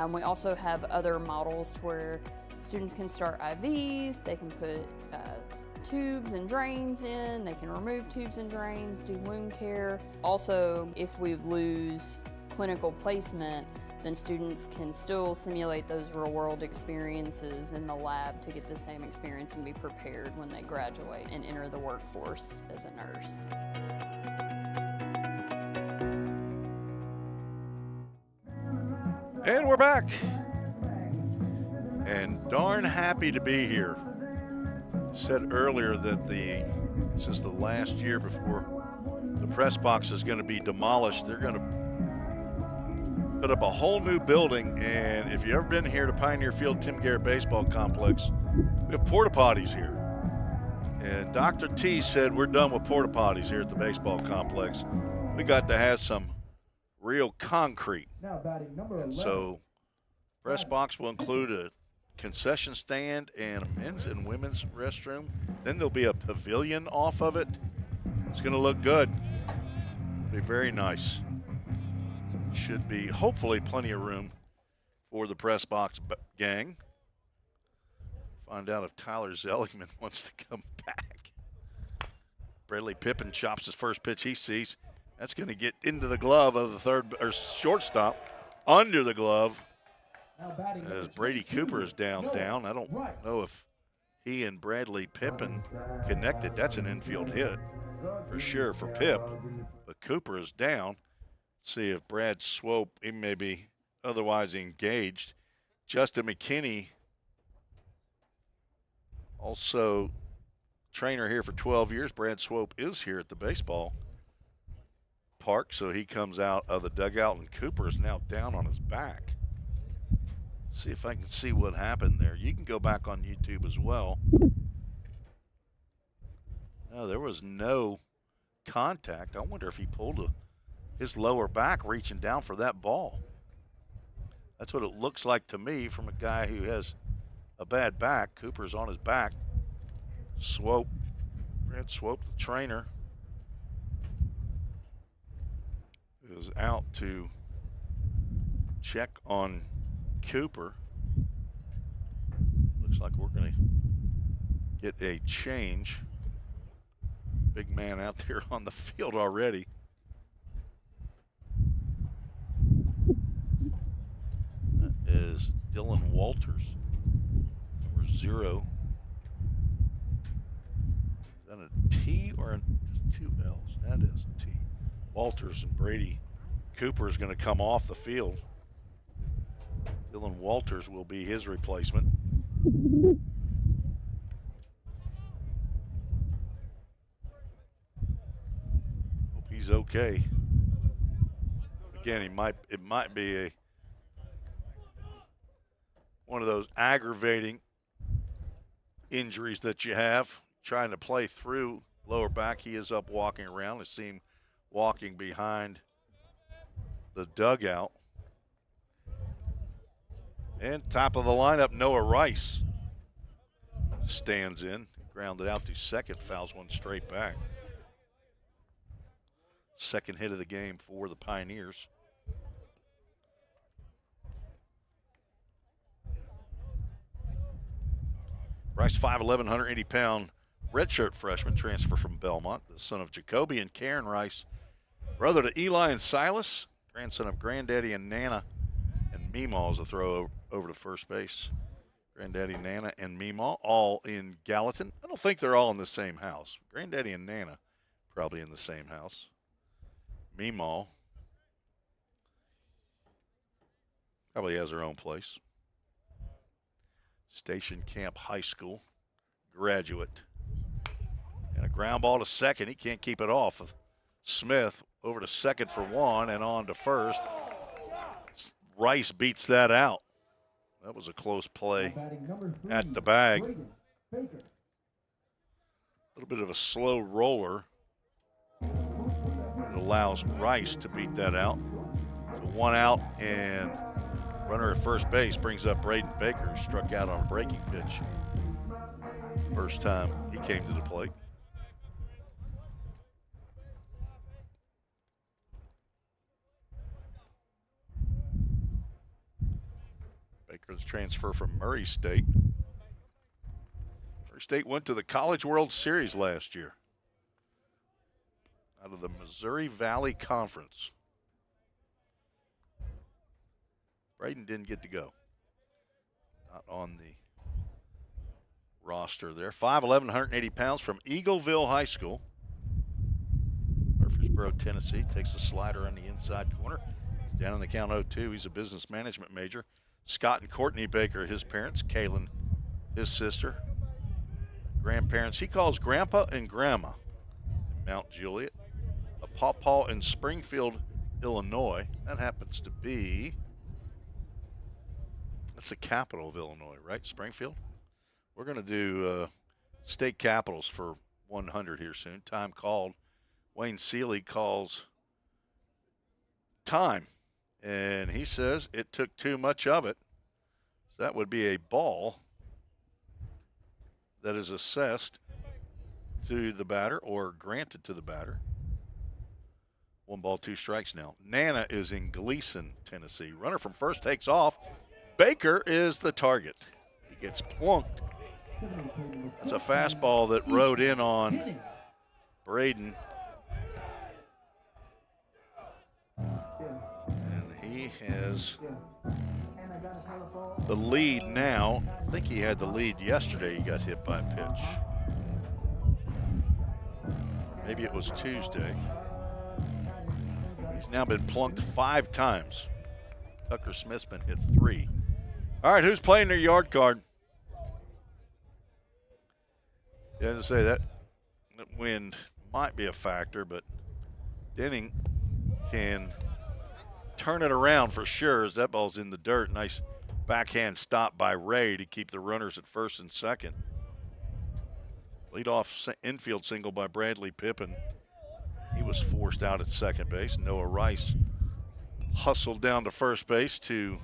We also have other models where students can start IVs. They can put tubes and drains in. They can remove tubes and drains, do wound care. Also, if we lose clinical placement, then students can still simulate those real-world experiences in the lab to get the same experience and be prepared when they graduate and enter the workforce as a nurse. And we're back. And darn happy to be here. Said earlier that this is the last year before the press box is going to be demolished. They're going to put up a whole new building, and if you've ever been here to Pioneer Field Tim Garrett Baseball Complex, we have porta potties here. And Dr. T said we're done with porta potties here at the baseball complex. We got to have some real concrete. And so press box will include a concession stand and a men's and women's restroom. Then there'll be a pavilion off of it. It's going to look good. It'll be very nice. Should be hopefully plenty of room for the press box gang. Find out if Tyler Zeligman wants to come back. Bradley Pippin chops his first pitch he sees. That's going to get into the glove of the third or shortstop, under the glove. As Brady Cooper is down. I don't know if he and Bradley Pippin connected. That's an infield hit for sure for Pip. But Cooper is down. See if Brad Swope, he may be otherwise engaged. Justin McKinney, also trainer here for 12 years. Brad Swope is here at the baseball park, so he comes out of the dugout, and Cooper is now down on his back. See if I can see what happened there. You can go back on YouTube as well. No, there was no contact. I wonder if he pulled his lower back reaching down for that ball. That's what it looks like to me from a guy who has a bad back. Cooper's on his back. Swope, Brad Swope, the trainer, is out to check on Cooper. Looks like we're going to get a change. Big man out there on the field already. That is Dylan Walters, number 0. Is that a T or just 2 L's? That is a T. Walters, and Brady Cooper is going to come off the field. Dylan Walters will be his replacement. Hope he's okay. Again, it might be one of those aggravating injuries that you have trying to play through lower back. He is up walking around. I see him walking behind the dugout. And top of the lineup, Noah Rice stands in. Grounded out to second, fouls one straight back. Second hit of the game for the Pioneers. Rice, 5'11", 180-pound redshirt freshman, transfer from Belmont, the son of Jacoby and Karen Rice, brother to Eli and Silas, grandson of Granddaddy and Nana, and Meemaw is a throw over to first base. Granddaddy, Nana, and Meemaw, all in Gallatin. I don't think they're all in the same house. Granddaddy and Nana probably in the same house. Meemaw probably has her own place. Station Camp High School graduate. And a ground ball to second. He can't keep it off. Smith over to second for one and on to first. Rice beats that out. That was a close play at the bag. A little bit of a slow roller. It allows Rice to beat that out. So one out, and runner at first base brings up Braden Baker, who struck out on a breaking pitch. First time he came to the plate. Baker's transfer from Murray State. Murray State went to the College World Series last year out of the Missouri Valley Conference. Braden didn't get to go. Not on the roster there. 5'11", 180 pounds from Eagleville High School. Murfreesboro, Tennessee. Takes a slider on the inside corner. He's down in the count 0-2. He's a business management major. Scott and Courtney Baker, his parents. Kaylin, his sister. Grandparents, he calls Grandpa and Grandma in Mount Juliet. A pawpaw in Springfield, Illinois. That happens to be, that's the capital of Illinois, right? Springfield? We're going to do state capitals for 100 here soon. Time called. Wayne Seeley calls time. And he says it took too much of it. So that would be a ball that is assessed to the batter or granted to the batter. 1 ball, 2 strikes now. Nana is in Gleason, Tennessee. Runner from first takes off. Baker is the target. He gets plunked. That's a fastball that rode in on Braden. And he has the lead now. I think he had the lead yesterday. He got hit by a pitch. Maybe it was Tuesday. He's now been plunked 5 times. Tucker Smith's been hit 3. All right, who's playing their yard card? Yeah, to say that wind might be a factor, but Denning can turn it around for sure as that ball's in the dirt. Nice backhand stop by Ray to keep the runners at first and second. Leadoff infield single by Bradley Pippin. He was forced out at second base. Noah Rice hustled down to first base to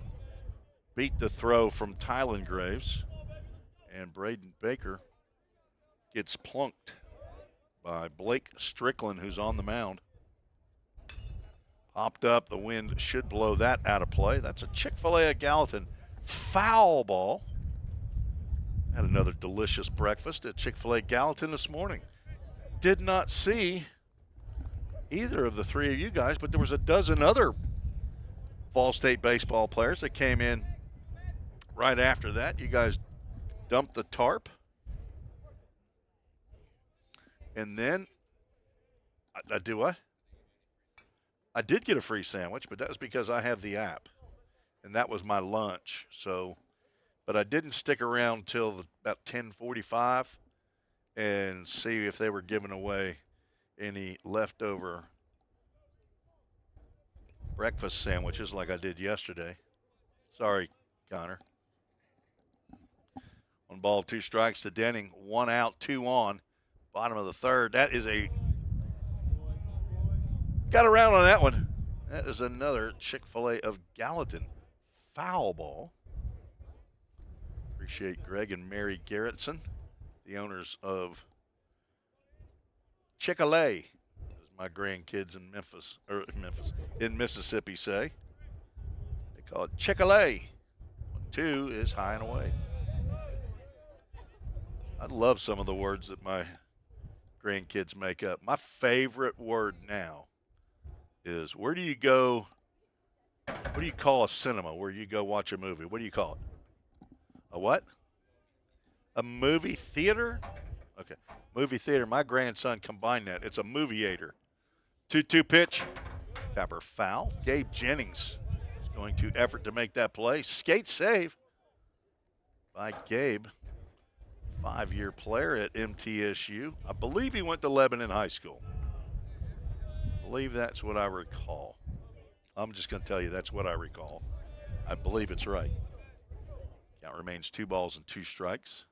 beat the throw from Tylen Graves. And Braden Baker gets plunked by Blake Strickland, who's on the mound. Popped up. The wind should blow that out of play. That's a Chick-fil-A at Gallatin foul ball. Had another delicious breakfast at Chick-fil-A Gallatin this morning. Did not see either of the three of you guys, but there was a dozen other Fall State baseball players that came in right after that. You guys dumped the tarp. And then, I do what? I did get a free sandwich, but that was because I have the app. And that was my lunch. So, but I didn't stick around till about 10:45 and see if they were giving away any leftover breakfast sandwiches like I did yesterday. Sorry, Connor. 1 ball, 2 strikes to Denning. 1 out, 2 on. Bottom of the third. That is got around on that one. That is another Chick-fil-A of Gallatin foul ball. Appreciate Greg and Mary Garrettson, the owners of Chick-fil-A, as my grandkids in Mississippi say. They call it Chick-fil-A. 1-2 is high and away. I love some of the words that my grandkids make up. My favorite word now is, where do you go? What do you call a cinema where you go watch a movie? What do you call it? A what? A movie theater? Okay. Movie theater. My grandson combined that. It's a movie-ator. 2-2 pitch. Tapper foul. Gabe Jennings is going to effort to make that play. Skate save by Gabe. 5-year player at MTSU. I believe he went to Lebanon High School. I believe that's what I recall. I'm just going to tell you that's what I recall. I believe it's right. Count remains 2 balls and 2 strikes.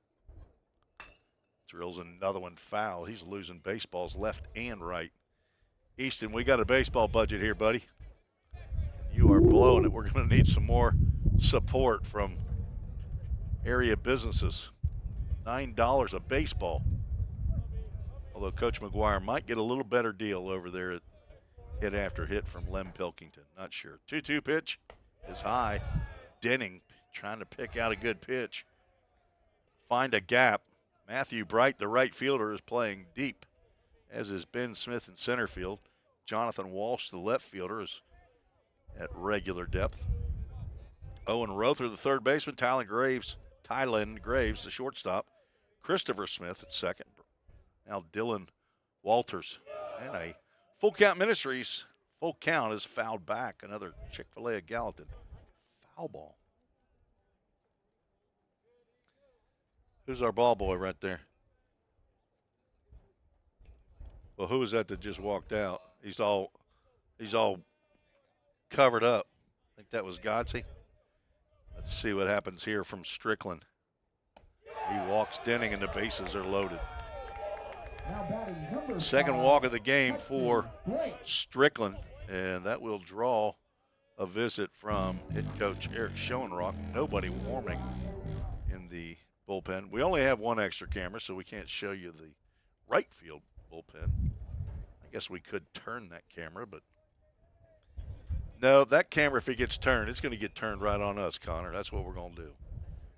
Drills another one foul. He's losing baseballs left and right. Easton, we got a baseball budget here, buddy. You are blowing it. We're going to need some more support from area businesses. $9 a baseball. Although Coach McGuire might get a little better deal over there at hit after hit from Lem Pilkington. Not sure. 2-2 pitch is high. Denning trying to pick out a good pitch. Find a gap. Matthew Bright, the right fielder, is playing deep, as is Ben Smith in center field. Jonathan Walsh, the left fielder, is at regular depth. Owen Rother, the third baseman. Tylen Graves, the shortstop. Christopher Smith at second. Now Dylan Walters. And a Full Count Ministries, full count is fouled back. Another Chick-fil-A at Gallatin foul ball. Who's our ball boy right there? Well, who was that just walked out? He's all covered up. I think that was Godsey. Let's see what happens here from Strickland. He walks Denning and the bases are loaded. Second walk of the game for Strickland, and that will draw a visit from head coach Eric Schoenrock. Nobody warming in the bullpen. We only have one extra camera, so we can't show you the right field bullpen. I guess we could turn that camera, but no, that camera, if it gets turned, it's going to get turned right on us, Connor. That's what we're going to do.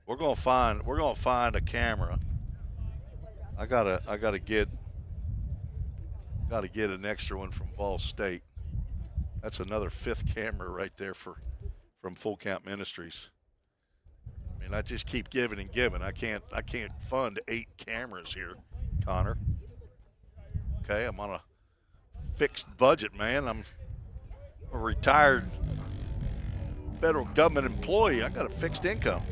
We're going to find a camera. I gotta get an extra one from Vol State. That's another 5th camera right there from Full Count Ministries. I mean, I just keep giving and giving. I can't fund 8 cameras here, Connor. Okay, I'm on a fixed budget, man. I'm a retired federal government employee. I got a fixed income.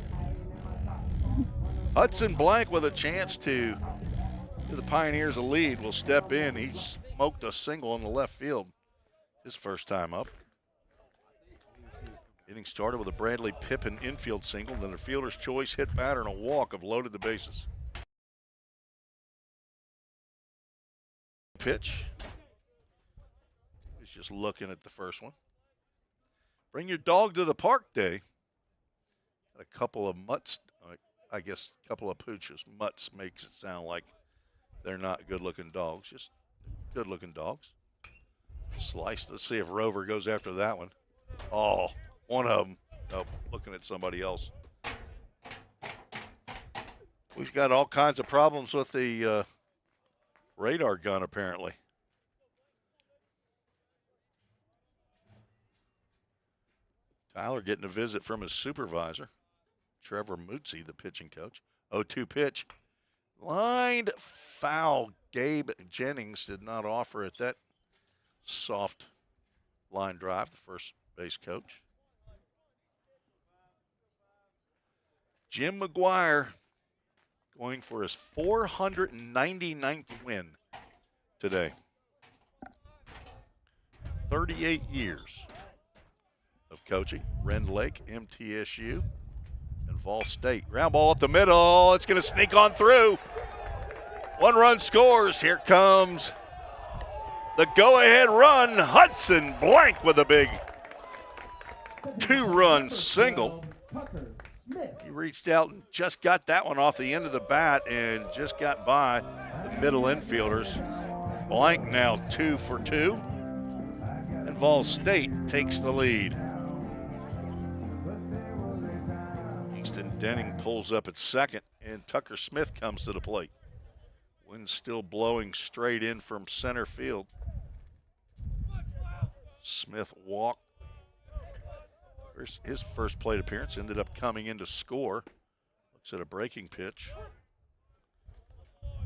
Hudson Blank with a chance to give the Pioneers a lead will step in. He smoked a single in the left field. his first time up. Getting started with a Bradley Pippin infield single, then a fielder's choice hit batter and a walk have loaded the bases. Pitch. He's just looking at the first one. Bring your dog to the park day. A couple of mutts, I guess a couple of pooches. Mutts makes it sound like they're not good-looking dogs, just good-looking dogs. Slice. Let's see if Rover goes after that one. Oh, one of them. Oh, looking at somebody else. We've got all kinds of problems with the radar gun, apparently. Tyler getting a visit from his supervisor, Trevor Mootsie, the pitching coach. 0-2 pitch. Lined foul. Gabe Jennings did not offer it. That soft line drive, the first base coach. Jim McGuire going for his 499th win today. 38 years of coaching. Rend Lake, MTSU, and Vol State. Ground ball up the middle. It's going to sneak on through. One run scores. Here comes the go-ahead run. Hudson Blank with a big two-run single. He reached out and just got that one off the end of the bat and just got by the middle infielders. Blank now 2 for 2. And Vol State takes the lead. Easton Denning pulls up at second, and Tucker Smith comes to the plate. Wind still blowing straight in from center field. Smith walked. His first plate appearance, ended up coming in to score. Looks at a breaking pitch.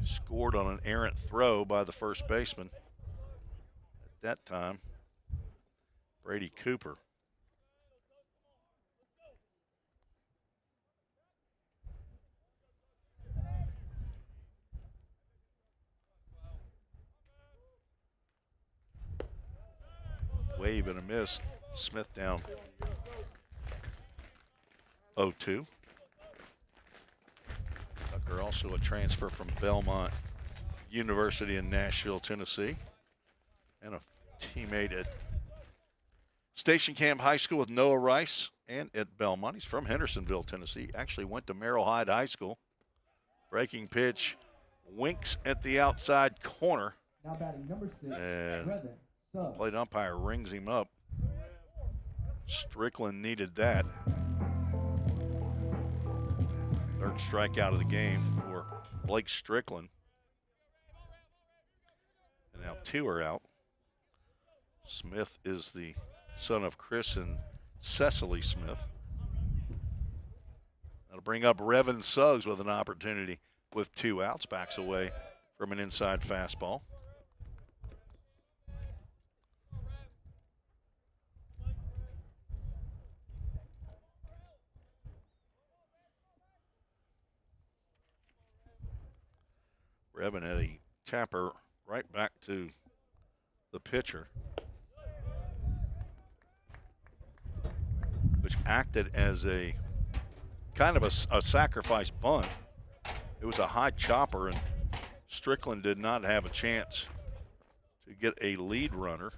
Scored on an errant throw by the first baseman. At that time, Brady Cooper. Wave and a miss. Smith down 0-2. Tucker also a transfer from Belmont University in Nashville, Tennessee, and a teammate at Station Camp High School with Noah Rice and at Belmont. He's from Hendersonville, Tennessee. Actually went to Merrill Hyde High School. Breaking pitch, winks at the outside corner. Now batting number 6, and plate umpire rings him up. Strickland needed that. Third strikeout of the game for Blake Strickland. And now 2 are out. Smith is the son of Chris and Cecily Smith. That'll bring up Revin Suggs with an opportunity with 2 outs. Backs away from an inside fastball. Revin had a tapper right back to the pitcher, which acted as a kind of a sacrifice bunt. It was a high chopper, and Strickland did not have a chance to get a lead runner,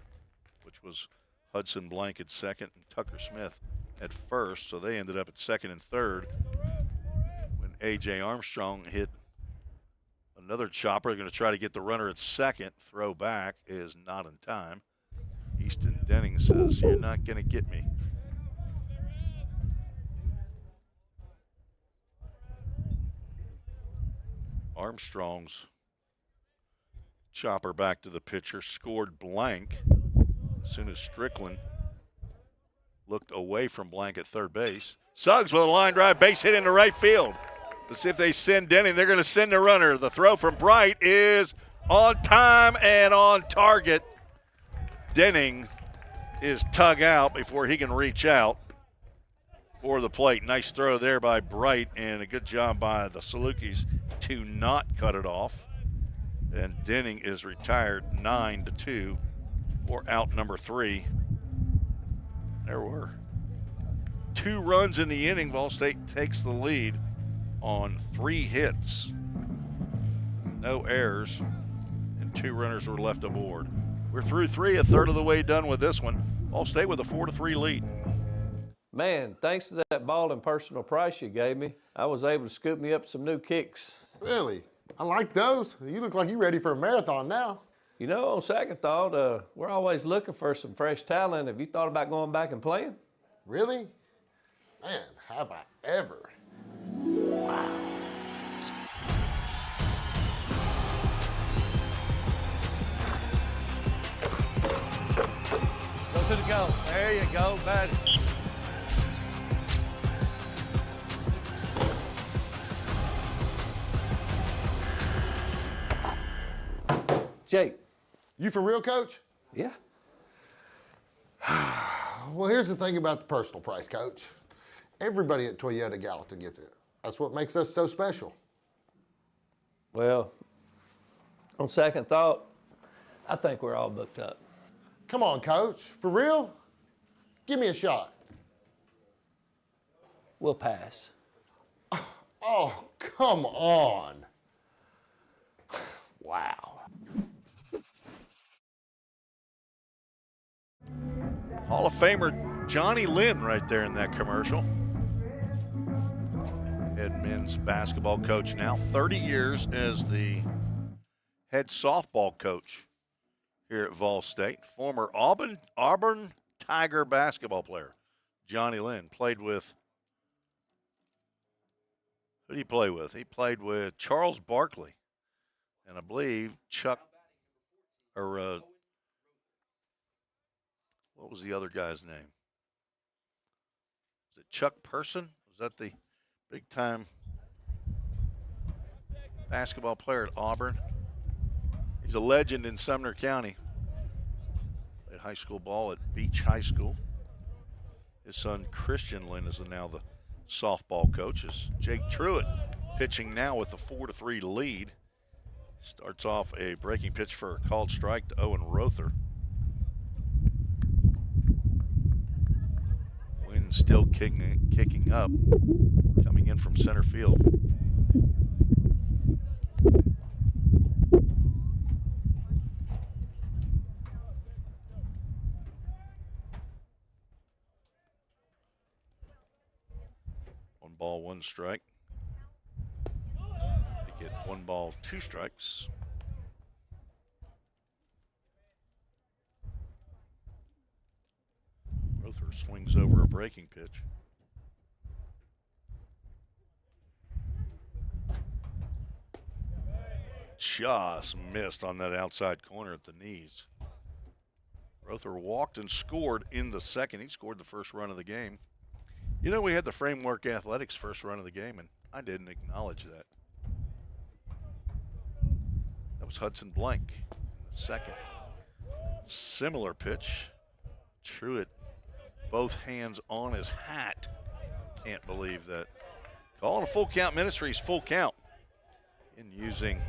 which was Hudson Blank at second and Tucker Smith at first, so they ended up at second and third when A.J. Armstrong hit another chopper. They're going to try to get the runner at second. Throw back is not in time. Easton Denning says, "You're not going to get me." Armstrong's chopper back to the pitcher, scored Blank as soon as Strickland looked away from Blank at third base. Suggs with a line drive, base hit into right field. Let's see if they send Denning. They're going to send the runner. The throw from Bright is on time and on target. Denning is tug out before he can reach out for the plate. Nice throw there by Bright, and a good job by the Salukis to not cut it off. And Denning is retired 9-2 for out number 3. There were 2 runs in the inning. Vol State takes the lead on 3 hits. No errors, and 2 runners were left aboard. We're through 3, a third of the way done with this one. Vol State with a 4-3 lead. Man, thanks to that Baldwin personal price you gave me, I was able to scoop me up some new kicks. Really? I like those. You look like you're ready for a marathon now. You know, on second thought, we're always looking for some fresh talent. Have you thought about going back and playing? Really? Man, have I ever. Wow. Go to the goal. There you go, buddy. Jake. You for real, Coach? Yeah. Well, here's the thing about the personal price, Coach. Everybody at Toyota Gallatin gets it. That's what makes us so special. Well, on second thought, I think we're all booked up. Come on, Coach. For real? Give me a shot. We'll pass. Oh, come on. Wow. Hall of Famer Johnny Lynn right there in that commercial. Head men's basketball coach now, 30 years as the head softball coach here at Vol State. Former Auburn Tiger basketball player, Johnny Lynn. Played with, who did he play with? He played with Charles Barkley, and I believe Chuck, or what was the other guy's name? Was it Chuck Person? Was that the big-time basketball player at Auburn? He's a legend in Sumner County. Played high school ball at Beach High School. His son Christian Lynn is now the softball coach. Is Jake Truitt pitching now with a 4-3 lead. Starts off a breaking pitch for a called strike to Owen Rother. Wind still kicking up, coming in from center field. One ball, one strike. They get 1 ball, 2 strikes. Rother swings over a breaking pitch. Just missed on that outside corner at the knees. Rother walked and scored in the second. He scored the first run of the game. You know, we had the Framework Athletics first run of the game, and I didn't acknowledge that. That was Hudson Blank in the second. Similar pitch. Truitt, both hands on his hat. Can't believe that. Calling a Full Count Ministries full count. In using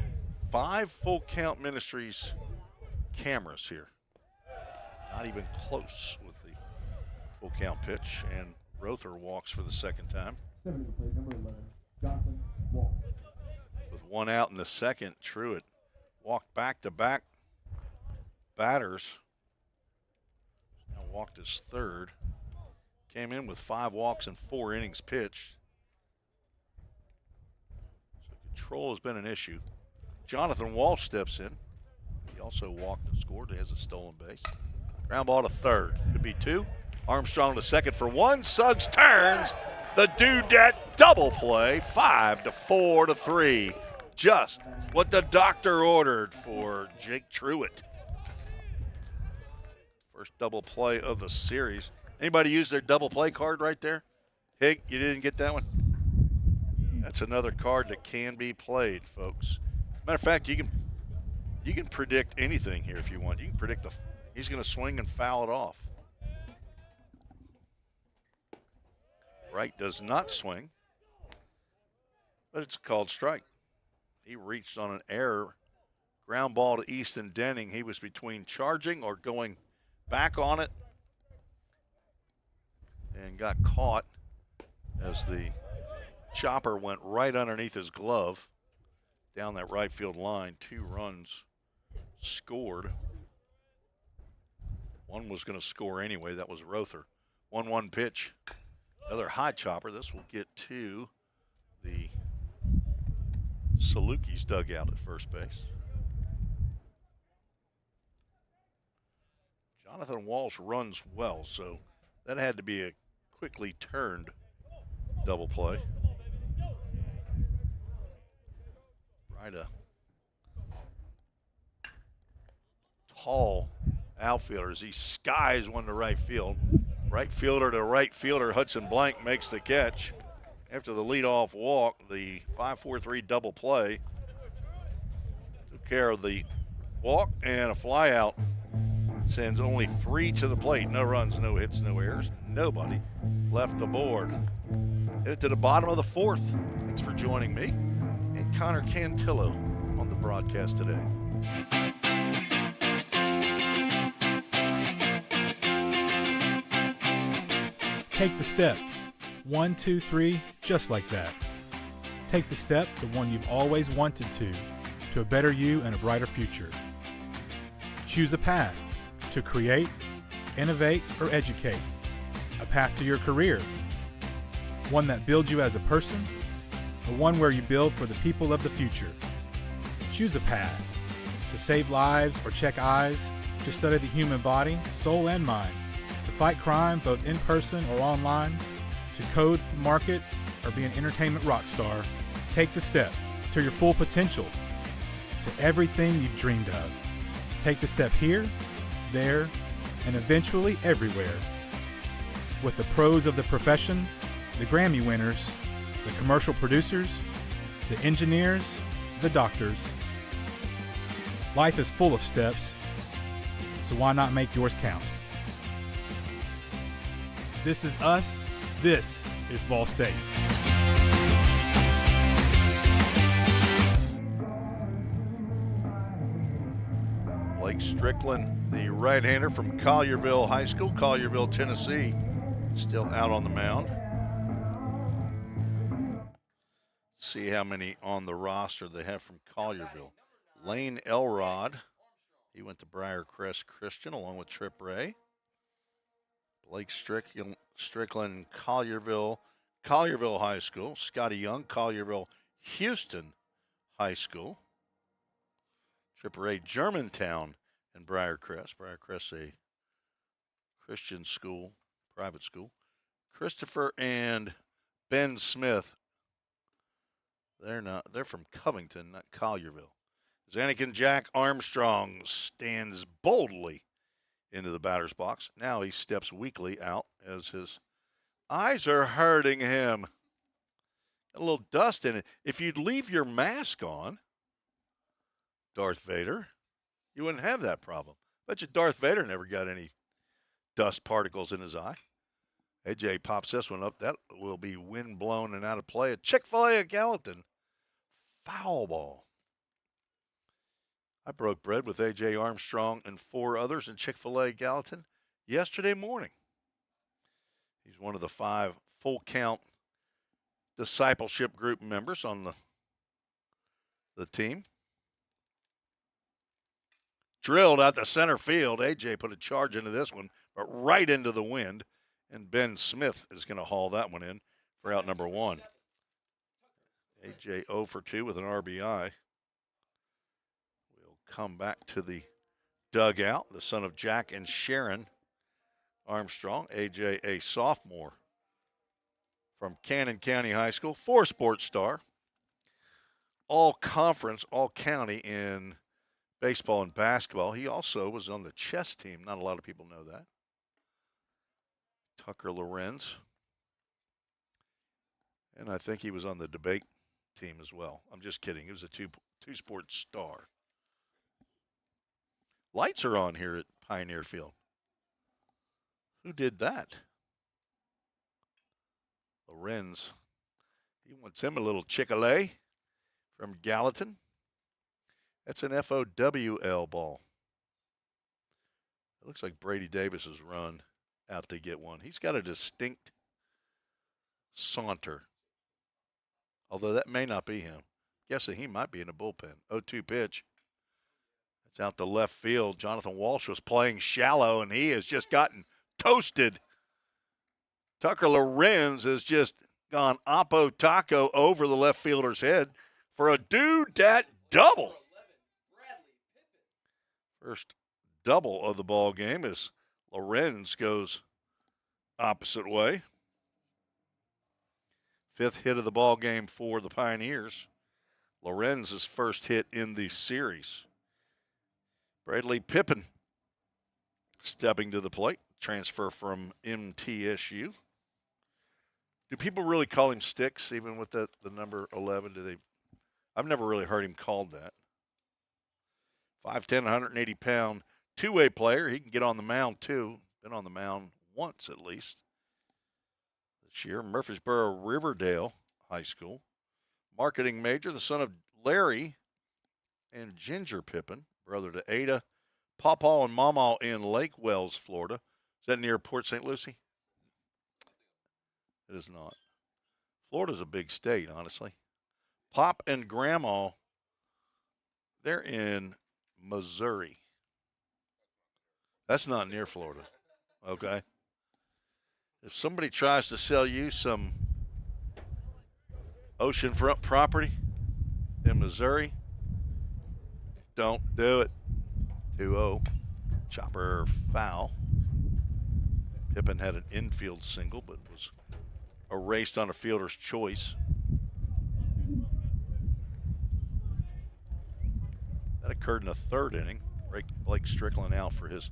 5 Full Count Ministries cameras here. Not even close with the full count pitch, and Rother walks for the second time. With 1 out in the second, Truitt walked back-to-back batters. Now walked his third. Came in with 5 walks and 4 innings pitched. So control has been an issue. Jonathan Walsh steps in. He also walked and scored. He has a stolen base. Ground ball to third. Could be 2. Armstrong to second for 1. Suggs turns. The Dudette double play. 5-4-3. Just what the doctor ordered for Jake Truitt. First double play of the series. Anybody use their double play card right there? Hig, you didn't get that one? That's another card that can be played, folks. Matter of fact, you can predict anything here if you want. You can predict he's going to swing and foul it off. Wright does not swing, but it's a called strike. He reached on an error. Ground ball to Easton Denning. He was between charging or going back on it and got caught as the chopper went right underneath his glove down that right field line. 2 runs scored. One was going to score anyway. That was Rother. 1-1 pitch. Another high chopper. This will get to the Salukis dugout at first base. Jonathan Walsh runs well, so that had to be a quickly turned double play. Right, a tall outfielder as he skies one to right field. Right fielder to right fielder, Hudson Blank makes the catch. After the leadoff walk, the 5-4-3 double play took care of the walk and a fly out. Sends only 3 to the plate. No runs, no hits, no errors. Nobody left the board. Headed to the bottom of the 4th. Thanks for joining me and Connor Cantillo on the broadcast today. Take the step. 1, 2, 3, just like that. Take the step, the one you've always wanted to a better you and a brighter future. Choose a path to create, innovate, or educate. A path to your career. One that builds you as a person, or one where you build for the people of the future. Choose a path to save lives or check eyes, to study the human body, soul, and mind, to fight crime both in person or online, to code, market, or be an entertainment rock star. Take the step to your full potential, to everything you've dreamed of. Take the step here, there, and eventually everywhere. With the pros of the profession, the Grammy winners, the commercial producers, the engineers, the doctors. Life is full of steps, so why not make yours count? This is us. This is Ball State. Blake Strickland, the right-hander from Collierville High School, Collierville, Tennessee, still out on the mound. See how many on the roster they have from Collierville. Lane Elrod, he went to Briarcrest Christian along with Trip Ray. Blake Strickland, Collierville High School. Scotty Young, Collierville Houston High School. Trip Ray, Germantown and Briarcrest. Briarcrest, a Christian school, private school. Christopher and Ben Smith, they're from Covington, not Collierville. Zanikin Jack Armstrong stands boldly into the batter's box. Now he steps weakly out as his eyes are hurting him. A little dust in it. If you'd leave your mask on, Darth Vader, you wouldn't have that problem. Bet you Darth Vader never got any dust particles in his eye. AJ pops this one up. That will be wind blown and out of play. A Chick-fil-A at Gallatin. Foul ball. I broke bread with A.J. Armstrong and 4 others in Chick-fil-A Gallatin yesterday morning. He's one of the 5 full-count discipleship group members on the team. Drilled out to center field. A.J. put a charge into this one, but right into the wind, and Ben Smith is going to haul that one in for out number 1. A.J. 0 for 2 with an RBI. Come back to the dugout, the son of Jack and Sharon Armstrong. AJ, a sophomore from Cannon County High School, 4 sports star, all conference, all county in baseball and basketball. He also was on the chess team. Not a lot of people know that. Tucker Lorenz. And I think he was on the debate team as well. I'm just kidding. He was a two sports star. Lights are on here at Pioneer Field. Who did that? Lorenz. He wants him a little Chick-fil-A from Gallatin. That's an FOWL ball. It looks like Brady Davis has run out to get one. He's got a distinct saunter, although that may not be him. Guessing he might be in the bullpen. 0-2 pitch. It's out to left field. Jonathan Walsh was playing shallow, and he has just gotten toasted. Tucker Lorenz has just gone oppo taco over the left fielder's head for a do-dat double. First double of the ball game as Lorenz goes opposite way. 5th hit of the ball game for the Pioneers. Lorenz's first hit in the series. Bradley Pippin stepping to the plate. Transfer from MTSU. Do people really call him Sticks, even with the number 11? Do they? I've never really heard him called that. 5'10", 180-pound two-way player. He can get on the mound, too. Been on the mound once, at least. This year, Murfreesboro Riverdale High School. Marketing major, the son of Larry and Ginger Pippin, brother to Ada, Pawpaw, and Mamaw in Lake Wells, Florida. Is that near Port St. Lucie? It is not. Florida's a big state, honestly. Pop and Grandma, they're in Missouri. That's not near Florida. Okay. If somebody tries to sell you some oceanfront property in Missouri, don't do it. 2-0. Chopper foul. Pippin had an infield single, but was erased on a fielder's choice. That occurred in the 3rd inning. Blake Strickland out for his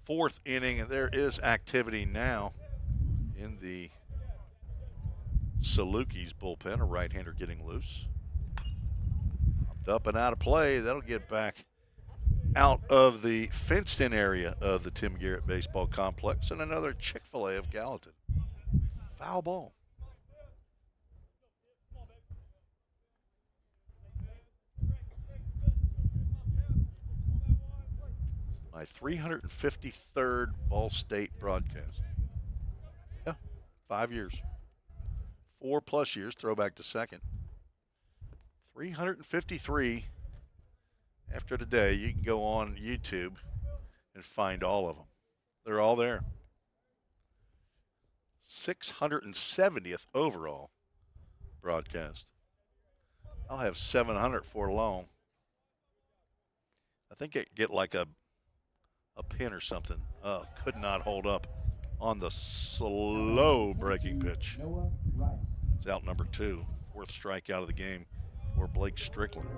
4th inning, and there is activity now in the Salukis bullpen. A right-hander getting loose. Popped up and out of play. That'll get back out of the fenced-in area of the Tim Garrett Baseball Complex, and another Chick-fil-A of Gallatin. Foul ball. My 353rd Ball State broadcast. Yeah, 5 years. 4+ years, throwback to second. 353. After today, you can go on YouTube and find all of them. They're all there. 670th overall broadcast. I'll have 700 for long. I think I get like a pin or something. Could not hold up on the slow breaking pitch. It's out number 2. 4th strikeout of the game for Blake Strickland.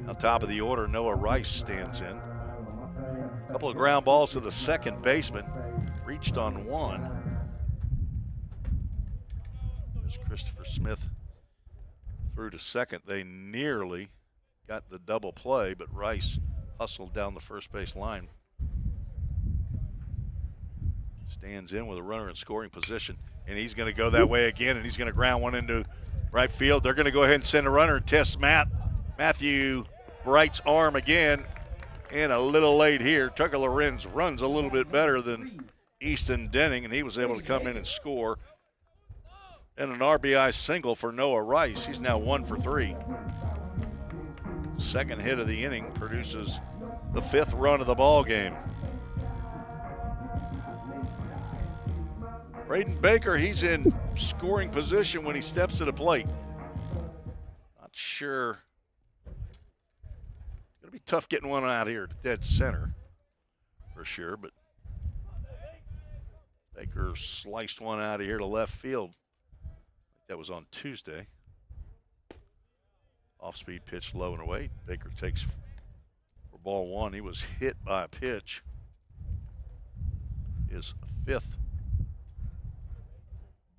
On top of the order, Noah Rice stands in. A couple of ground balls to the second baseman. Reached on one. As Christopher Smith threw to second, they nearly got the double play, but Rice hustled down the first base line. Stands in with a runner in scoring position, and he's going to go that way again, and he's going to ground one into right field. They're going to go ahead and send a runner and test Matthew Bright's arm again, and a little late here. Tucker Lorenz runs a little bit better than Easton Denning, and he was able to come in and score. And an RBI single for Noah Rice. He's now 1 for 3. Second hit of the inning produces the 5th run of the ball game. Braden Baker, he's in scoring position when he steps to the plate. Not sure. It's going to be tough getting one out here at dead center for sure, but Baker sliced one out of here to left field. That was on Tuesday. Off-speed pitch low and away. Baker takes for ball 1. He was hit by a pitch. His 5th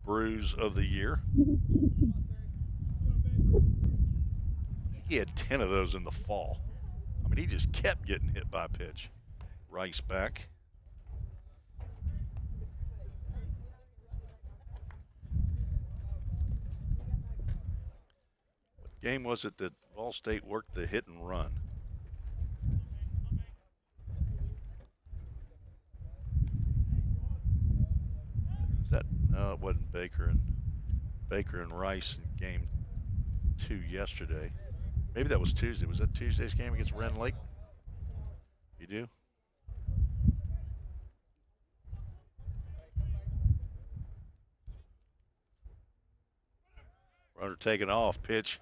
bruise of the year. He had 10 of those in the fall. I mean, he just kept getting hit by a pitch. Rice back. What game was it that Ball State worked the hit and run? Was that? No, it wasn't Baker and Rice in game 2 yesterday. Maybe that was Tuesday. Was that Tuesday's game against Ren Lake? You do? Runner taken off. Pitch.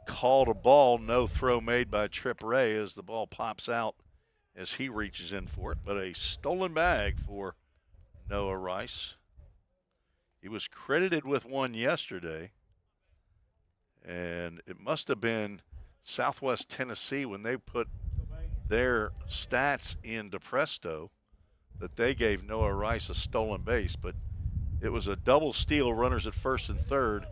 Called a ball. No throw made by Trip Ray as the ball pops out as he reaches in for it. But a stolen bag for Noah Rice. He was credited with one yesterday. And it must have been Southwest Tennessee when they put their stats into Presto that they gave Noah Rice a stolen base. But it was a double steal, runners at first and third.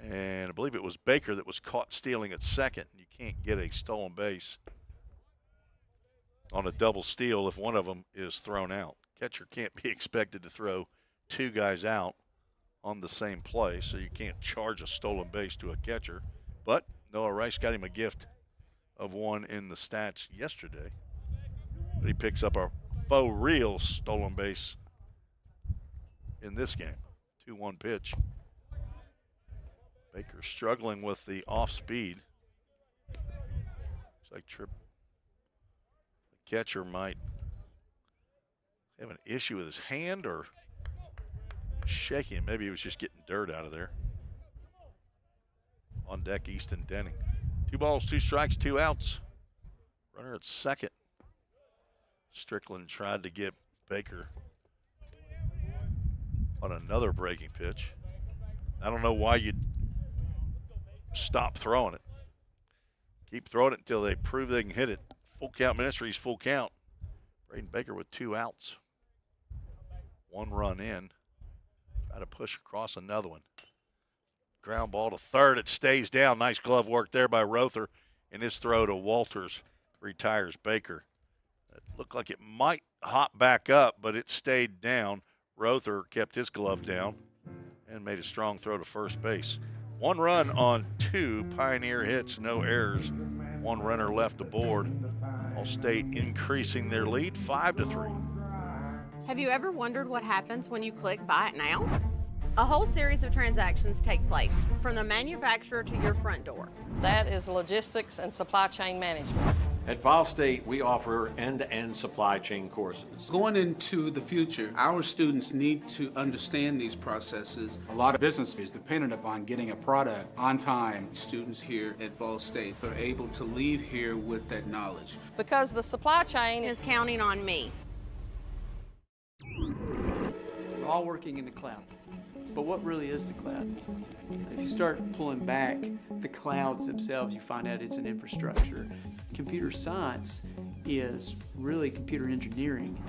And I believe it was Baker that was caught stealing at second. You can't get a stolen base on a double steal if one of them is thrown out. Catcher can't be expected to throw two guys out on the same play, so you can't charge a stolen base to a catcher. But Noah Rice got him a gift of one in the stats yesterday. But he picks up a faux real stolen base in this game. 2-1 pitch. Baker struggling with the off speed. Looks like the catcher might have an issue with his hand or shaking him. Maybe he was just getting dirt out of there. On deck, Easton Denning. 2 balls, 2 strikes, 2 outs. Runner at second. Strickland tried to get Baker on another breaking pitch. I don't know why you'd stop throwing it. Keep throwing it until they prove they can hit it. Full count Ministries, full count. Braden Baker with 2 outs. 1 run in. Try to push across another one. Ground ball to third. It stays down. Nice glove work there by Rother. And his throw to Walters retires Baker. It looked like it might hop back up, but it stayed down. Rother kept his glove down and made a strong throw to first base. 1 run on 2 Pioneer hits, no errors. 1 runner left aboard. All-State increasing their lead 5-3. Have you ever wondered what happens when you click Buy It Now? A whole series of transactions take place, from the manufacturer to your front door. That is logistics and supply chain management. At Vol State, we offer end-to-end supply chain courses. Going into the future, our students need to understand these processes. A lot of business is dependent upon getting a product on time. Students here at Vol State are able to leave here with that knowledge. Because the supply chain Is counting on me. We're all working in the cloud. But what really is the cloud? If you start pulling back the clouds themselves, you find out it's an infrastructure. Computer science is really computer engineering.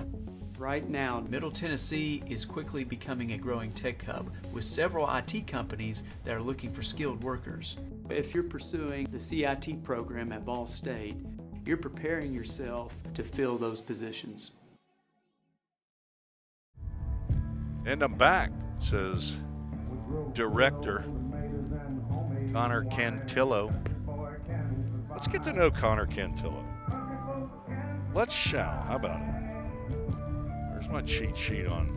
Right now, Middle Tennessee is quickly becoming a growing tech hub with several IT companies that are looking for skilled workers. if you're pursuing the CIT program at Vol State, you're preparing yourself to fill those positions. And I'm back, says director Connor Cantillo. Let's get to know Connor Cantillo. Let's shall. How about it? Where's my cheat sheet on?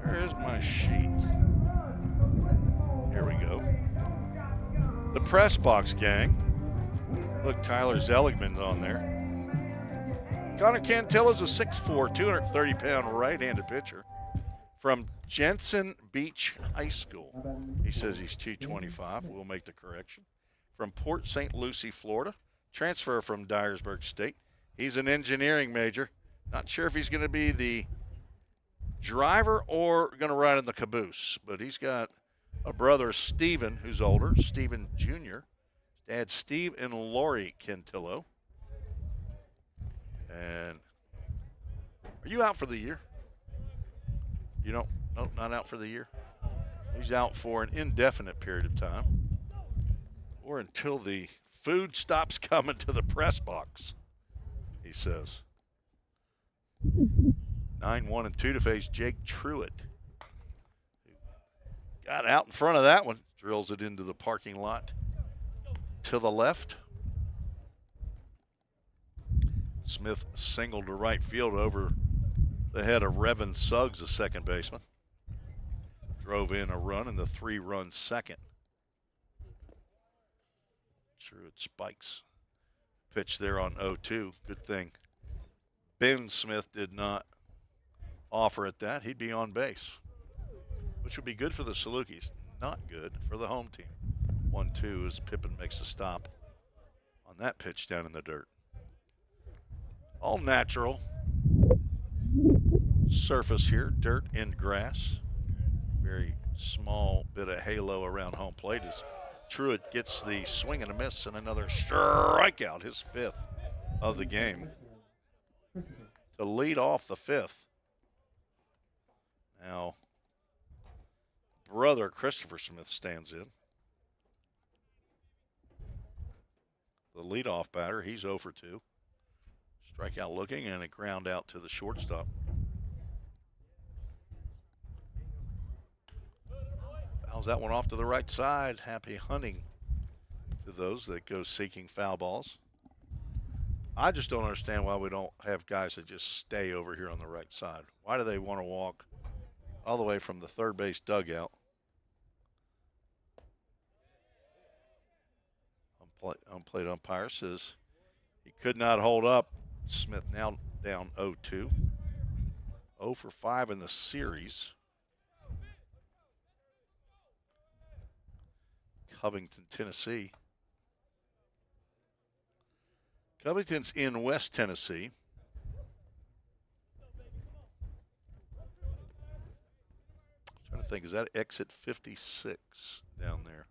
Where is my sheet? Here we go. The press box gang. Look, Tyler Zeligman's on there. Connor Cantillo's a 6'4", 230-pound right-handed pitcher from Jensen Beach High School. He says he's 225. We'll make the correction. From Port St. Lucie, Florida. Transfer from Dyersburg State. He's an engineering major. Not sure if he's going to be the driver or going to ride in the caboose, but he's got a brother, Steven, who's older, Steven Jr. Dad, Steve and Lori Cantillo. And are you out for the year? You don't? No, not out for the year. He's out for an indefinite period of time, or until the food stops coming to the press box, he says. 9-1-2 to face Jake Truitt. Got out in front of that one. Drills it into the parking lot to the left. Smith singled to right field over ahead of Revin Suggs, the second baseman. Drove in a run in the 3-run second. Truitt spikes. Pitch there on 0-2. Good thing Ben Smith did not offer at that. He'd be on base, which would be good for the Salukis. Not good for the home team. 1-2 as Pippin makes a stop on that pitch down in the dirt. All natural surface here, dirt and grass. Very small bit of halo around home plate as Truitt gets the swing and a miss and another strikeout, his 5th of the game, to lead off the 5th. Now, brother Christopher Smith stands in. The leadoff batter, he's 0 for 2. Strikeout looking and a ground out to the shortstop. Fouls that one off to the right side. Happy hunting to those that go seeking foul balls. I just don't understand why we don't have guys that just stay over here on the right side. Why do they want to walk all the way from the third base dugout? Unplayed umpire says he could not hold up. Smith now down 0-2. 0 for 5 in the series. Covington, Tennessee. Covington's in West Tennessee. I'm trying to think, is that exit 56 down there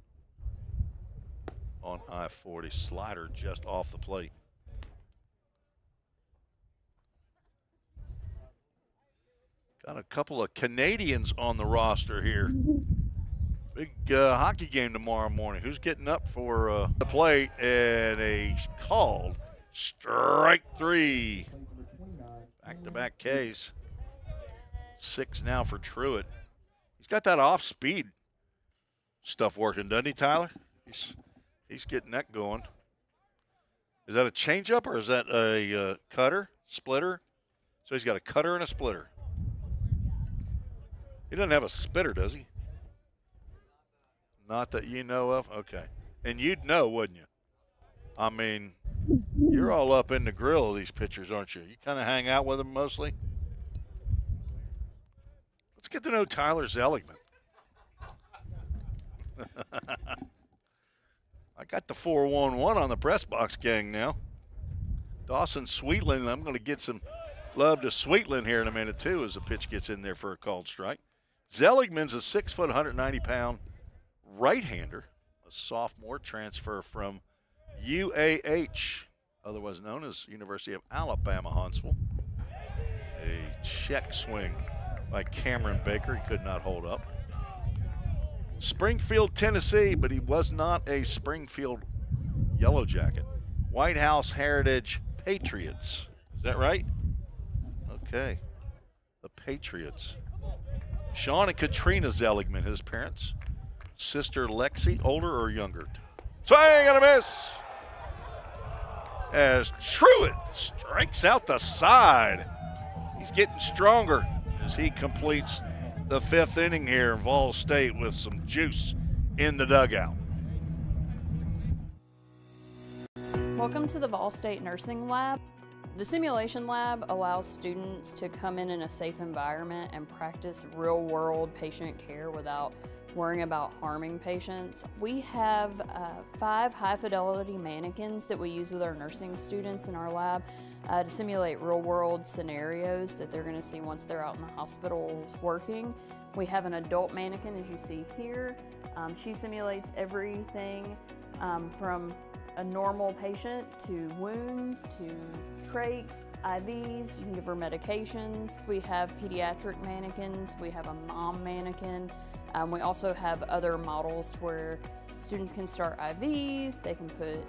on I-40? Slider just off the plate. Got a couple of Canadians on the roster here. Big hockey game tomorrow morning. Who's getting up for the plate? And a called strike 3. Back-to-back Ks. 6 now for Truitt. He's got that off-speed stuff working, doesn't he, Tyler? He's getting that going. Is that a changeup or is that a cutter, splitter? So he's got a cutter and a splitter. He doesn't have a spitter, does he? Not that you know of? Okay. And you'd know, wouldn't you? I mean, you're all up in the grill of these pitchers, aren't you? You kind of hang out with them mostly? Let's get to know Tyler Zeligman. I got the 411 on the press box gang now. Dawson Sweetland, I'm going to get some love to Sweetland here in a minute, too, as the pitch gets in there for a called strike. Zeligman's a 6-foot, 190-pound right-hander, a sophomore transfer from UAH, otherwise known as University of Alabama, Huntsville. A check swing by Cameron Baker. He could not hold up. Springfield, Tennessee, but he was not a Springfield Yellow Jacket. White House Heritage Patriots. Is that right? Okay. The Patriots. Sean and Katrina Zeligman, his parents. Sister Lexi, older or younger? Swing and a miss. As Truitt strikes out the side. He's getting stronger as he completes the 5th inning here in Vol State with some juice in the dugout. Welcome to the Vol State Nursing Lab. The simulation lab allows students to come in a safe environment and practice real-world patient care without worrying about harming patients. We have 5 high-fidelity mannequins that we use with our nursing students in our lab to simulate real-world scenarios that they're going to see once they're out in the hospitals working. We have an adult mannequin, as you see here. She simulates everything from a normal patient to wounds to trachs, IVs. You can give her medications. We have pediatric mannequins. We have a mom mannequin. We also have other models where students can start IVs. They can put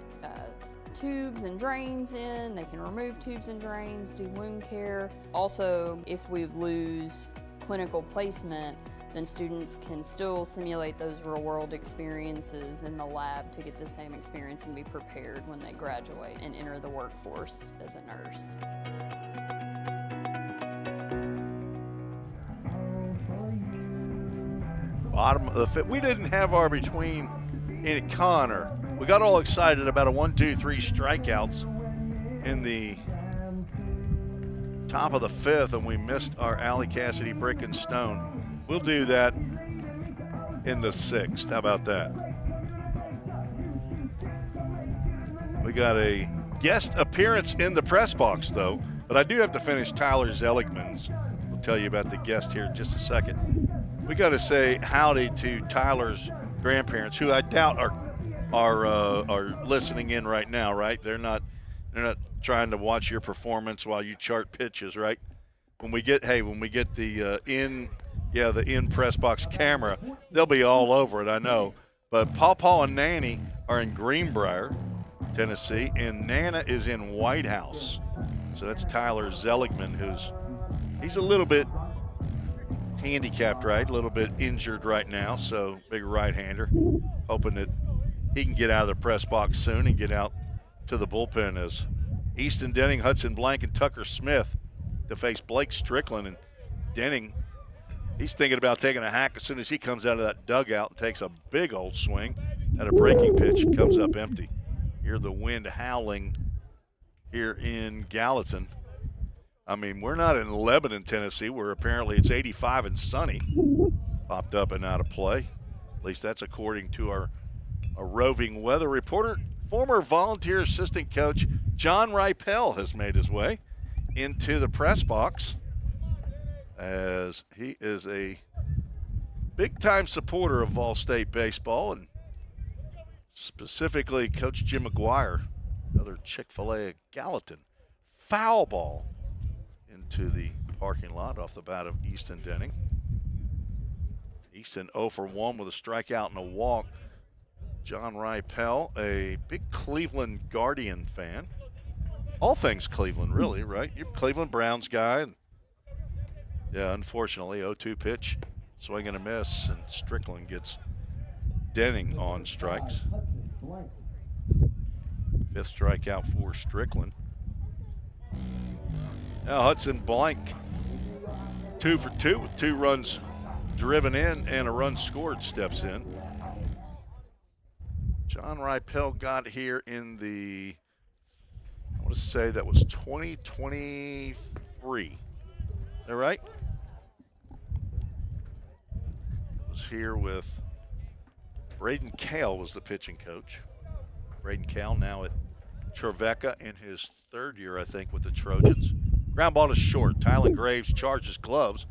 tubes and drains in. They can remove tubes and drains, do wound care. Also, if we lose clinical placement, then students can still simulate those real-world experiences in the lab to get the same experience and be prepared when they graduate and enter the workforce as a nurse. Bottom of the fifth. We didn't have our between any Connor. We got all excited about a 1-2-3 strikeouts in the top of the fifth, and we missed our Allie Cassidy brick and stone. We'll do that in the sixth. How about that? We got a guest appearance in the press box, though, but I do have to finish Tyler Zeligman's. We'll tell you about the guest here in just a second. We got to say howdy to Tyler's grandparents, who I doubt are listening in right now, right? They're not trying to watch your performance while you chart pitches, right? When we get the in press box camera, they'll be all over it, I know. But Paw and Nanny are in Greenbrier, Tennessee, and Nana is in White House. So that's Tyler Zeligman, he's a little bit handicapped, right? A little bit injured right now, so big right-hander. Hoping that he can get out of the press box soon and get out to the bullpen as Easton Denning, Hudson Blank, and Tucker Smith to face Blake Strickland. And Denning, he's thinking about taking a hack as soon as he comes out of that dugout and takes a big old swing at a breaking pitch. Comes up empty. Hear the wind howling here in Gallatin. I mean, we're not in Lebanon, Tennessee, where apparently it's 85 and sunny. Popped up and out of play. At least that's according to our roving weather reporter. Former volunteer assistant coach John Ripel has made his way into the press box, as he is a big-time supporter of Vol State baseball, and specifically Coach Jim McGuire, another Chick-fil-A at Gallatin. Foul ball into the parking lot off the bat of Easton Denning. Easton 0 for 1 with a strikeout and a walk. John Ripel, a big Cleveland Guardian fan. All things Cleveland, really, right? You're a Cleveland Browns guy. Yeah, unfortunately, 0-2 pitch, swing and a miss, and Strickland gets Denning on strikes. Fifth strikeout for Strickland. Now Hudson Blank, 2 for 2 with 2 runs driven in and a run scored, steps in. John Ripel got here in the, I want to say that was 2023. Is that right? Was here with Braden Kale was the pitching coach. Braden Kale now at Trevecca in his 3rd year, I think, with the Trojans. Ground ball is short. Tylen Graves charges gloves,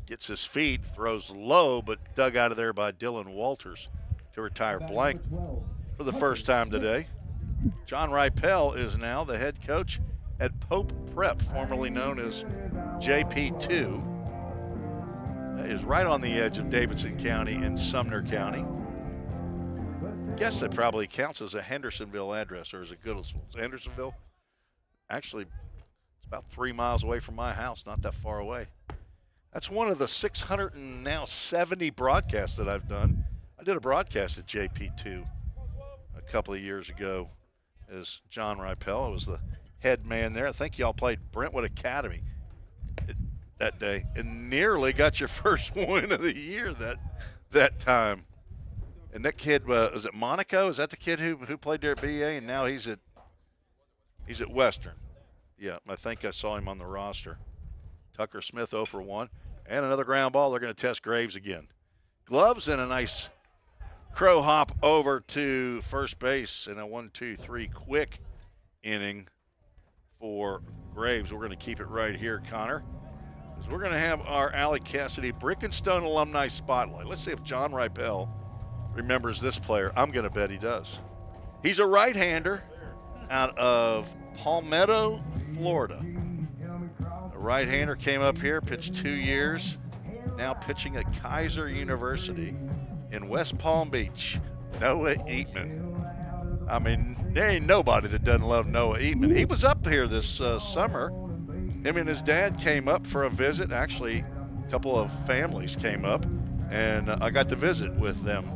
gets his feet, throws low, but dug out of there by Dylan Walters to retire Blank for the first time today. John Ripel is now the head coach at Pope Prep, formerly known as JP2. That is right on the edge of Davidson County and Sumner County. Guess that probably counts as a Hendersonville address, or is it Goodlettsville? It's Hendersonville. Actually, it's about 3 miles away from my house, not that far away. That's one of the 670 broadcasts that I've done. I did a broadcast at JP2 a couple of years ago as John Ripel. I was the head man there. I think y'all played Brentwood Academy that day and nearly got your first win of the year that time. And that kid, was it Monaco? Is that the kid who played there at BA, and now he's at Western? Yeah, I think I saw him on the roster. Tucker Smith 0 for 1. And another ground ball. They're going to test Graves again. Gloves and a nice crow hop over to first base in a 1-2-3 quick inning for Graves. We're going to keep it right here, Connor, because we're going to have our Allie Cassidy Brick and Stone Alumni Spotlight. Let's see if John Ripel remembers this player. I'm going to bet he does. He's a right-hander out of Palmetto, Florida. A right-hander came up here, pitched 2 years, now pitching at Kaiser University in West Palm Beach. Noah Eatman. I mean, there ain't nobody that doesn't love Noah Eatman. He was up here this summer. Him and his dad came up for a visit. Actually, a couple of families came up, and I got to visit with them.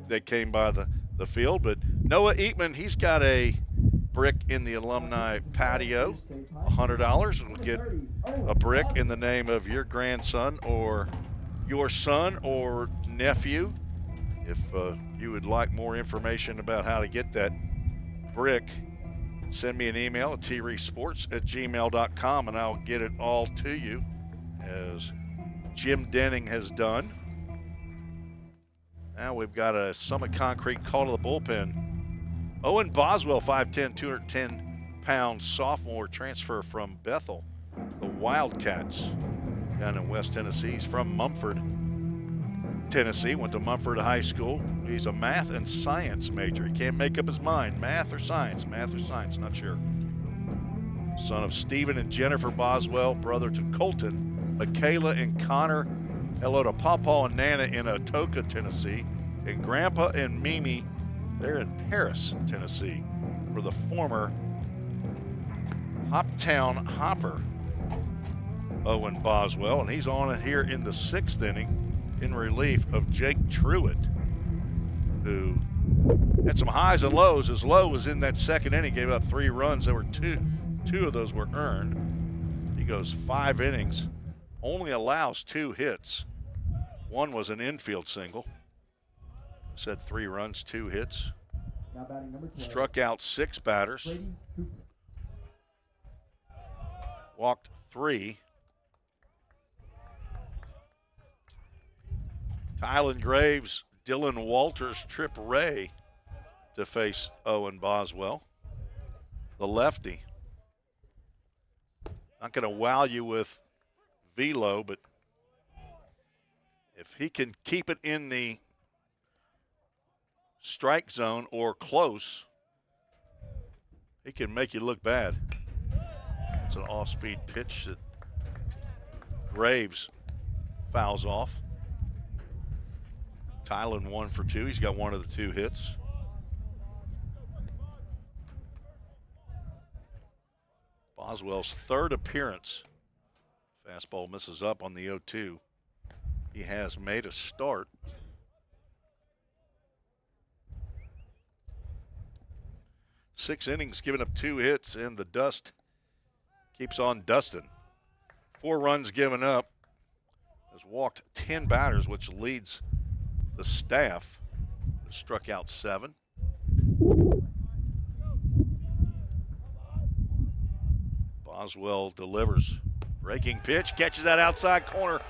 They came by the field. But Noah Eatman, he's got a brick in the alumni patio, $100. We'll get a brick in the name of your grandson or your son or nephew. If you would like more information about how to get that brick, send me an email at treesports@gmail.com and I'll get it all to you, as Jim Denning has done. Now we've got a Summit Concrete call to the bullpen. Owen Boswell, 5'10", 210 pounds, sophomore, transfer from Bethel, the Wildcats down in West Tennessee. He's from Mumford, Tennessee, went to Mumford High School. He's a math and science major. He can't make up his mind, math or science, not sure. Son of Stephen and Jennifer Boswell, brother to Colton, Michaela and Connor. Hello to Pawpaw and Nana in Atoka, Tennessee. And Grandpa and Mimi, they're in Paris, Tennessee, for the former Hoptown Hopper, Owen Boswell. And he's on it here in the 6th inning in relief of Jake Truitt, who had some highs and lows. His low was in that 2nd inning, gave up 3 runs. There were two of those were earned. He goes 5 innings, only allows 2 hits. 1 was an infield single. Said 3 runs, 2 hits. Struck out 6 batters. Walked 3. Tylen Graves, Dylan Walters, Trip Ray to face Owen Boswell, the lefty. Not going to wow you with velo, but if he can keep it in the strike zone or close, he can make you look bad. It's an off-speed pitch that Graves fouls off. Tylen 1 for 2. He's got 1 of the 2 hits. Boswell's 3rd appearance. Fastball misses up on the 0-2. He has made a start. Six innings, giving up 2 hits, and the dust keeps on dusting. 4 runs given up. Has walked 10 batters, which leads the staff. Struck out 7. Boswell delivers. Breaking pitch, catches that outside corner.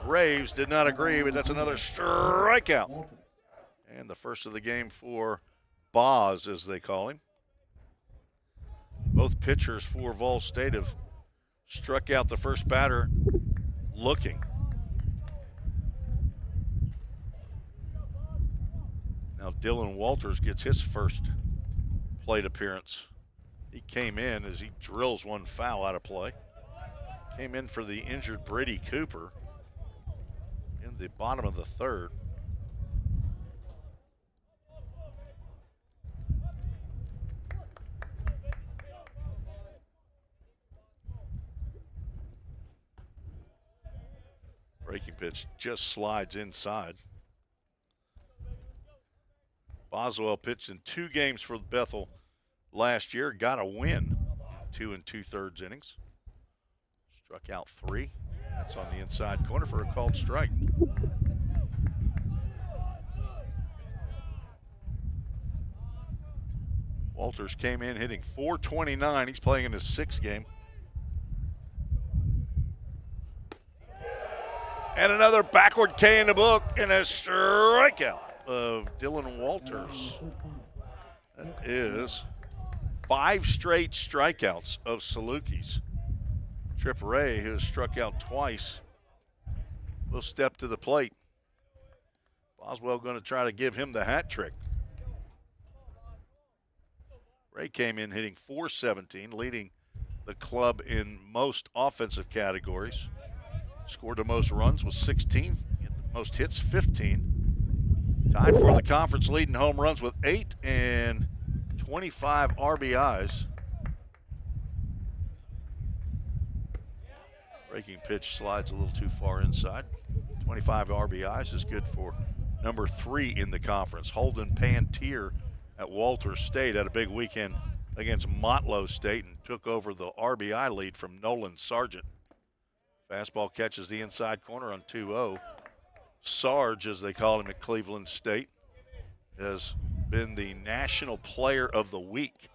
Graves did not agree, but that's another strikeout. And the first of the game for Boz, as they call him. Both pitchers for Vol State have struck out the first batter looking. Now Dylan Walters gets his first plate appearance. He came in as he drills 1 foul out of play. Came in for the injured Brady Cooper in the bottom of the 3rd. Breaking pitch just slides inside. Boswell pitched in 2 games for Bethel last year, got a win in 2 2/3 innings. Struck out 3. That's on the inside corner for a called strike. Walters came in hitting .429. He's playing in his 6th game. And another backward K in the book and a strikeout of Dylan Walters. That is 5 straight strikeouts of Salukis. Trip Ray, who has struck out twice, will step to the plate. Boswell going to try to give him the hat trick. Ray came in hitting .417, leading the club in most offensive categories. Scored the most runs with 16, most hits 15. Tied for the conference lead in home runs with 8 and 25 RBIs. Breaking pitch slides a little too far inside. 25 RBIs is good for number 3 in the conference. Holden Pantier at Walters State had a big weekend against Motlow State and took over the RBI lead from Nolan Sargent. Fastball catches the inside corner on 2-0. Sarge, as they call him at Cleveland State, has been the National Player of the Week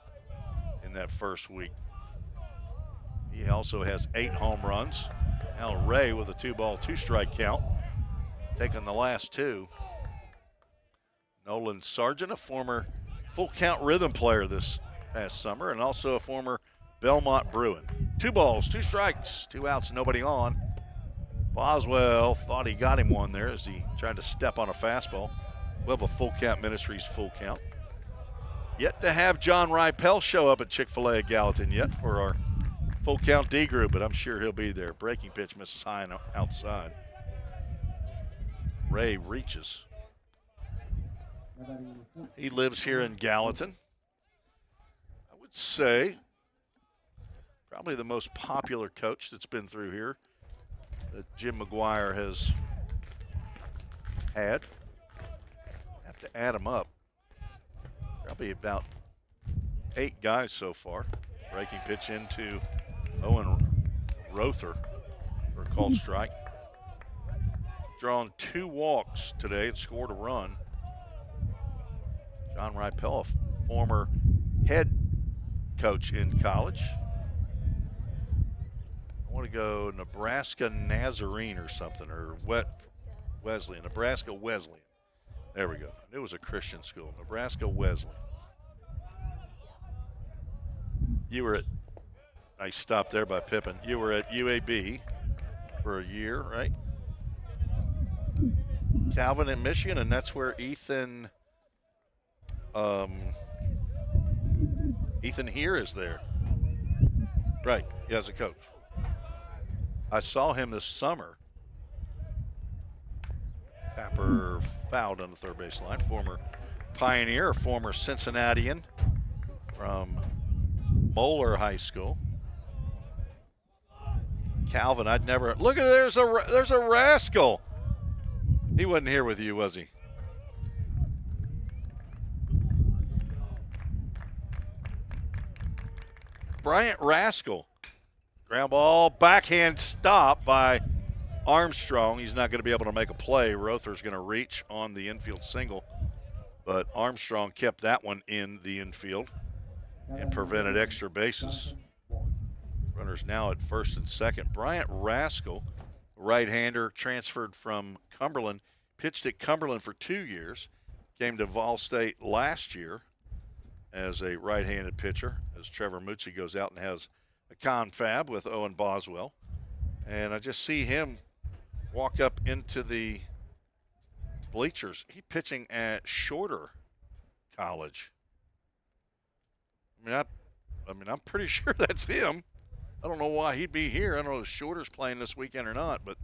in that first week. He also has 8 home runs. Now Ray with a 2-ball, 2-strike count, taking the last 2. Nolan Sargent, a former full count rhythm player this past summer, and also a former Belmont Bruin. 2 balls, 2 strikes, 2 outs, nobody on. Boswell thought he got him one there as he tried to step on a fastball. We'll have a full count, Ministries full count. Yet to have John Ripel show up at Chick-fil-A at Gallatin yet for our full count D group, but I'm sure he'll be there. Breaking pitch misses high and outside. Ray reaches. He lives here in Gallatin. I would say probably the most popular coach that's been through here that Jim McGuire has had. Have to add them up. Probably about 8 guys so far. Breaking pitch into Owen Rother for a called strike. Drawn 2 walks today and scored a run. John Ripel, a former head coach in college. I want to go Nebraska Nazarene or something, or Wesleyan, Nebraska Wesleyan. There we go. I knew it was a Christian school, Nebraska Wesleyan. You were at, I stopped there by Pippin. You were at UAB for a year, right? Calvin in Michigan, and that's where Ethan here is there. Right, yeah, as a coach. I saw him this summer. Tapper fouled on the third base line. Former Pioneer, former Cincinnatian from Moeller High School. Calvin, I'd never look at there's a rascal. He wasn't here with you, was he? Bryant Rascal. Ground ball, backhand stop by Armstrong. He's not going to be able to make a play. Rother's going to reach on the infield single, but Armstrong kept that one in the infield and prevented extra bases. Runners now at first and second. Bryant Rascal, right-hander, transferred from Cumberland, pitched at Cumberland for 2 years, came to Vol State last year as a right-handed pitcher, as Trevor Mucci goes out and has a confab with Owen Boswell. And I just see him walk up into the bleachers. He's pitching at Shorter College. I mean, I'm pretty sure that's him. I don't know why he'd be here. I don't know if Shorter's playing this weekend or not, but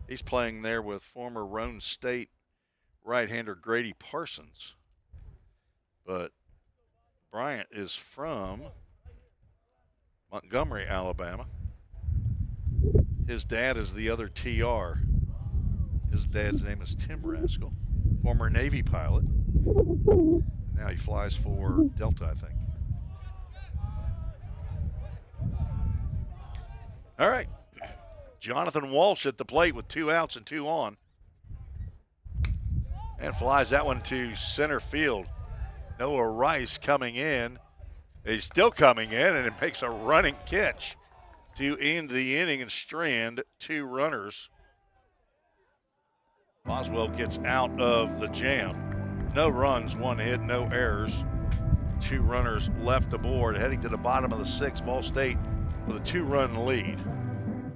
he's playing there with former Roane State right-hander Grady Parsons. But Bryant is from Montgomery, Alabama. His dad is the other TR. His dad's name is Tim Rascal, former Navy pilot. Now he flies for Delta, I think. All right. Jonathan Walsh at the plate with 2 outs and 2 on. And flies that one to center field. Noah Rice coming in. He's still coming in, and it makes a running catch to end the inning and strand 2 runners. Boswell gets out of the jam. No runs, 1 hit, no errors. 2 runners left aboard, heading to the bottom of the 6th. Ball State with a 2-run lead.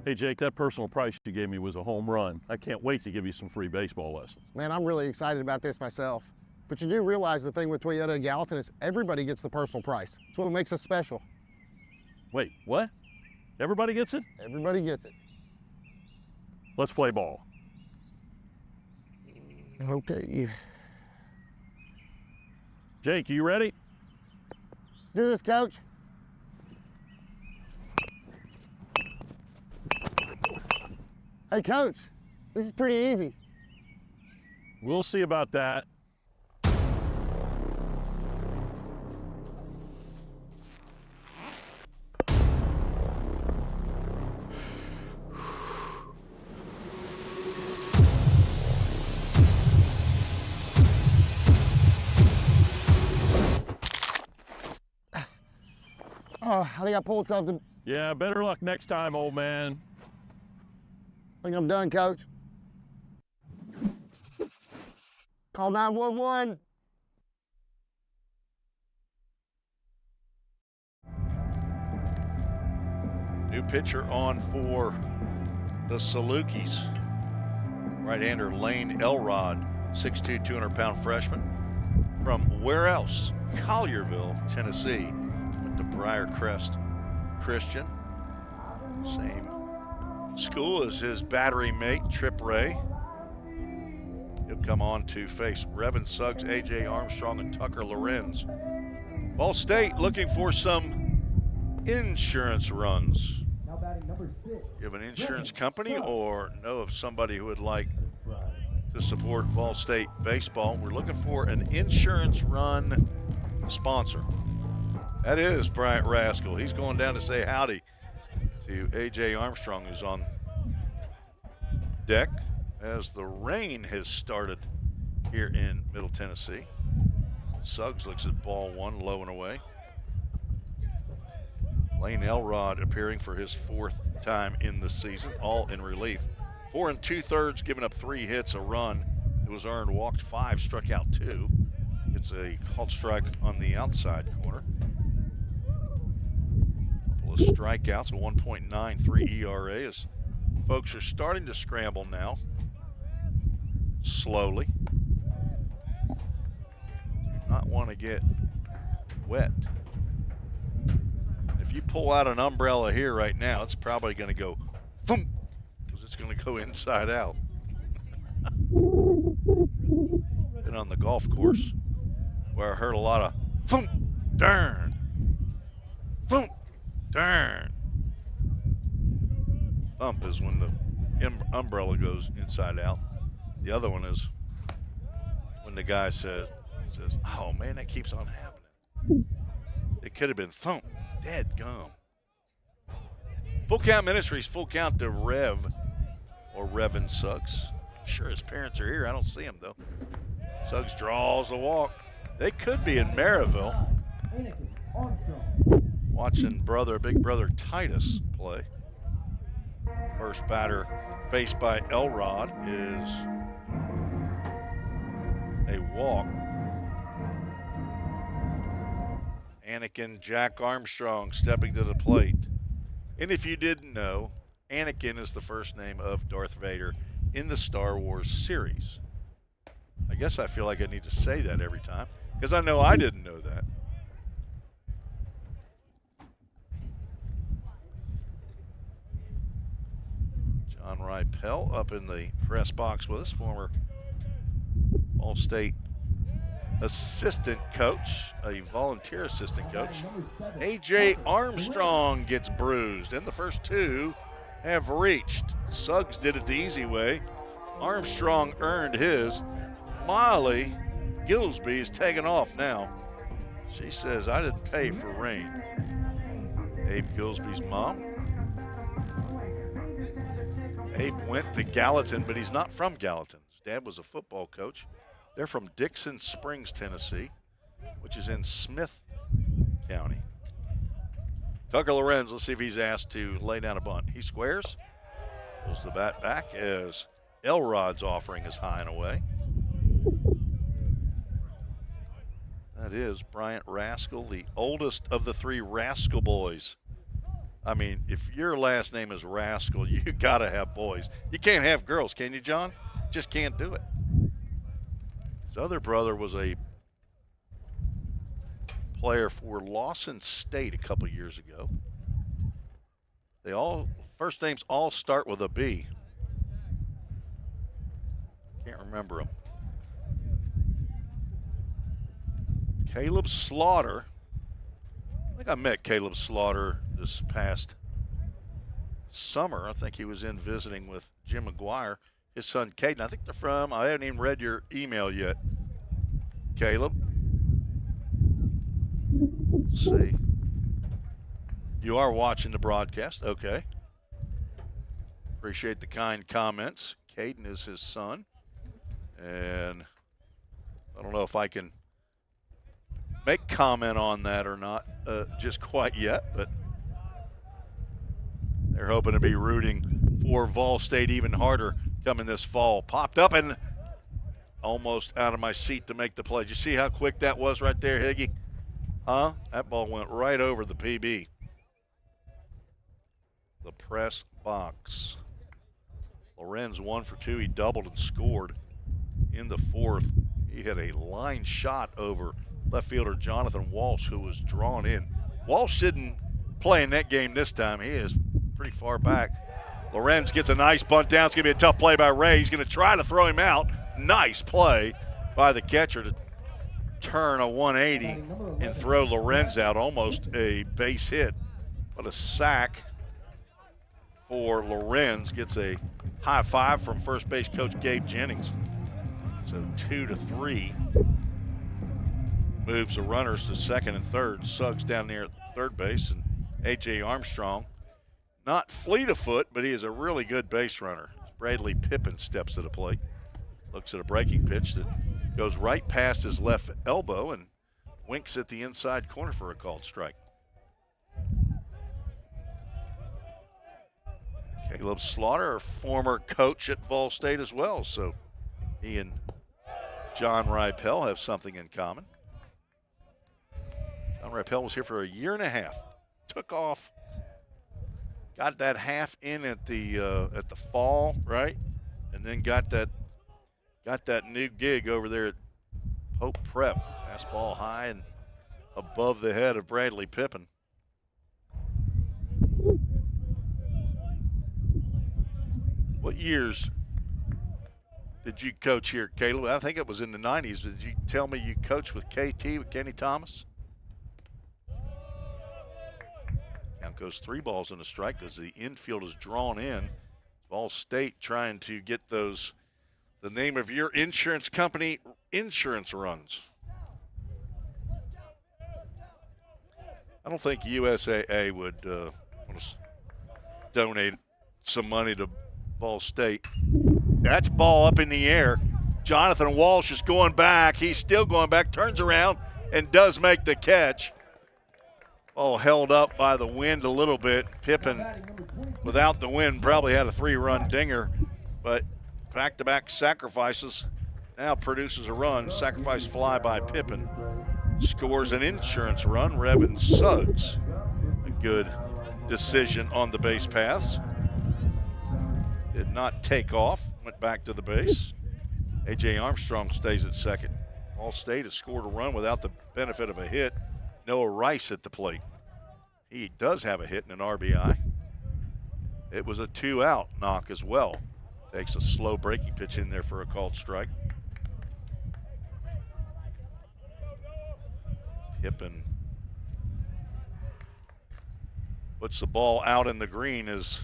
Hey, Jake, that personal price you gave me was a home run. I can't wait to give you some free baseball lessons. Man, I'm really excited about this myself. But you do realize the thing with Toyota of Gallatin is everybody gets the personal price. That's what makes us special. Wait, what? Everybody gets it? Everybody gets it. Let's play ball. Okay. Jake, you ready? Let's do this, Coach. Hey, Coach, this is pretty easy. We'll see about that. I think I pulled something. Yeah, better luck next time, old man. I think I'm done, Coach. Call 911. New pitcher on for the Salukis. Right-hander Lane Elrod, 6'2", 200-pound freshman. From where else? Collierville, Tennessee. Went to Briarcrest Christian. Same school as his battery mate, Trip Ray. He'll come on to face Revan Suggs, A.J. Armstrong, and Tucker Lorenz. Ball State looking for some insurance runs. You have an insurance company or know of somebody who would like to support Ball State baseball? We're looking for an insurance run sponsor. That is Bryant Rascal. He's going down to say howdy to A.J. Armstrong, who's on deck as the rain has started here in Middle Tennessee. Suggs looks at ball one, low and away. Lane Elrod appearing for his 4th time in the season, all in relief. 4 2/3, giving up 3 hits, a run. It was earned, walked 5, struck out 2. It's a called strike on the outside corner. Couple of strikeouts, a 1.93 ERA as folks are starting to scramble now, slowly. Do not want to get wet. If you pull out an umbrella here right now, it's probably going to go boom, because it's going to go inside out. Been on the golf course where I heard a lot of boom, darn, boom, darn. Thump is when the umbrella goes inside out. The other one is when the guy says, oh man, that keeps on happening. It could have been thump. Dead gum. Full Count Ministries, full count to Rev or Revan Suggs. I'm sure his parents are here. I don't see him though. Suggs draws the walk. They could be in Maryville. Watching big brother Titus play. First batter faced by Elrod is a walk. Anakin Jack Armstrong stepping to the plate. And if you didn't know, Anakin is the first name of Darth Vader in the Star Wars series. I guess I feel like I need to say that every time, because I know I didn't know that. John Ripel up in the press box with us, former Ball State assistant coach, a volunteer assistant coach. A.J. Armstrong gets bruised, and the first 2 have reached. Suggs did it the easy way. Armstrong earned his. Molly Gillsby is taking off now. She says, I didn't pay for rain. Abe Gillsby's mom. Abe went to Gallatin, but he's not from Gallatin. His dad was a football coach. They're from Dixon Springs, Tennessee, which is in Smith County. Tucker Lorenz, let's see if he's asked to lay down a bunt. He squares, pulls the bat back as Elrod's offering is high and away. That is Bryant Rascal, the oldest of the 3 Rascal boys. I mean, if your last name is Rascal, you gotta have boys. You can't have girls, can you, John? Just can't do it. His other brother was a player for Lawson State a couple years ago. They all, first names all start with a B. Can't remember them. Caleb Slaughter. I think I met Caleb Slaughter this past summer. I think he was in visiting with Jim McGuire. His son, Caden. I think they're from, I haven't even read your email yet, Caleb. Let's see. You are watching the broadcast. Okay. Appreciate the kind comments. Caden is his son. And I don't know if I can make comment on that or not just quite yet, but they're hoping to be rooting for Vol State even harder coming this fall. Popped up and almost out of my seat to make the play. Did you see how quick that was right there, Higgy? Huh? That ball went right over the PB. The press box. Lorenz 1 for 2. He doubled and scored in the fourth. He hit a line shot over left fielder Jonathan Walsh, who was drawn in. Walsh didn't play in that game this time. He is pretty far back. Lorenz gets a nice bunt down. It's going to be a tough play by Ray. He's going to try to throw him out. Nice play by the catcher to turn a 180 and throw Lorenz out. Almost a base hit, but a sack for Lorenz. Gets a high five from first base coach Gabe Jennings. So 2-3. Moves the runners to second and third. Suggs down there at third base, and A.J. Armstrong, not fleet of foot, but he is a really good base runner. Bradley Pippin steps to the plate. Looks at a breaking pitch that goes right past his left elbow and winks at the inside corner for a called strike. Caleb Slaughter, a former coach at Vol State as well, so he and John Ripel have something in common. John Ripel was here for a year and a half. Took off, got that half in at the fall, right? And then got that new gig over there at Pope Prep. Fastball high and above the head of Bradley Pippin. What years did you coach here, Caleb? I think it was in the 90s. Did you tell me you coached with KT, with Kenny Thomas? Count goes 3 balls and a strike as the infield is drawn in. Vol State trying to get those, the name of your insurance company, insurance runs. I don't think USAA would want to donate some money to Vol State. That's ball up in the air. Jonathan Walsh is going back. He's still going back, turns around, and does make the catch. Ball held up by the wind a little bit. Pippin, without the wind, probably had a 3-run dinger, but back-to-back sacrifices now produces a run. Sacrifice fly by Pippin. Scores an insurance run. Revin Suggs, a good decision on the base paths. Did not take off, went back to the base. A.J. Armstrong stays at second. Vol State has scored a run without the benefit of a hit. Noah Rice at the plate. He does have a hit and an RBI. It was a 2-out knock as well. Takes a slow breaking pitch in there for a called strike. Pippin puts the ball out in the green as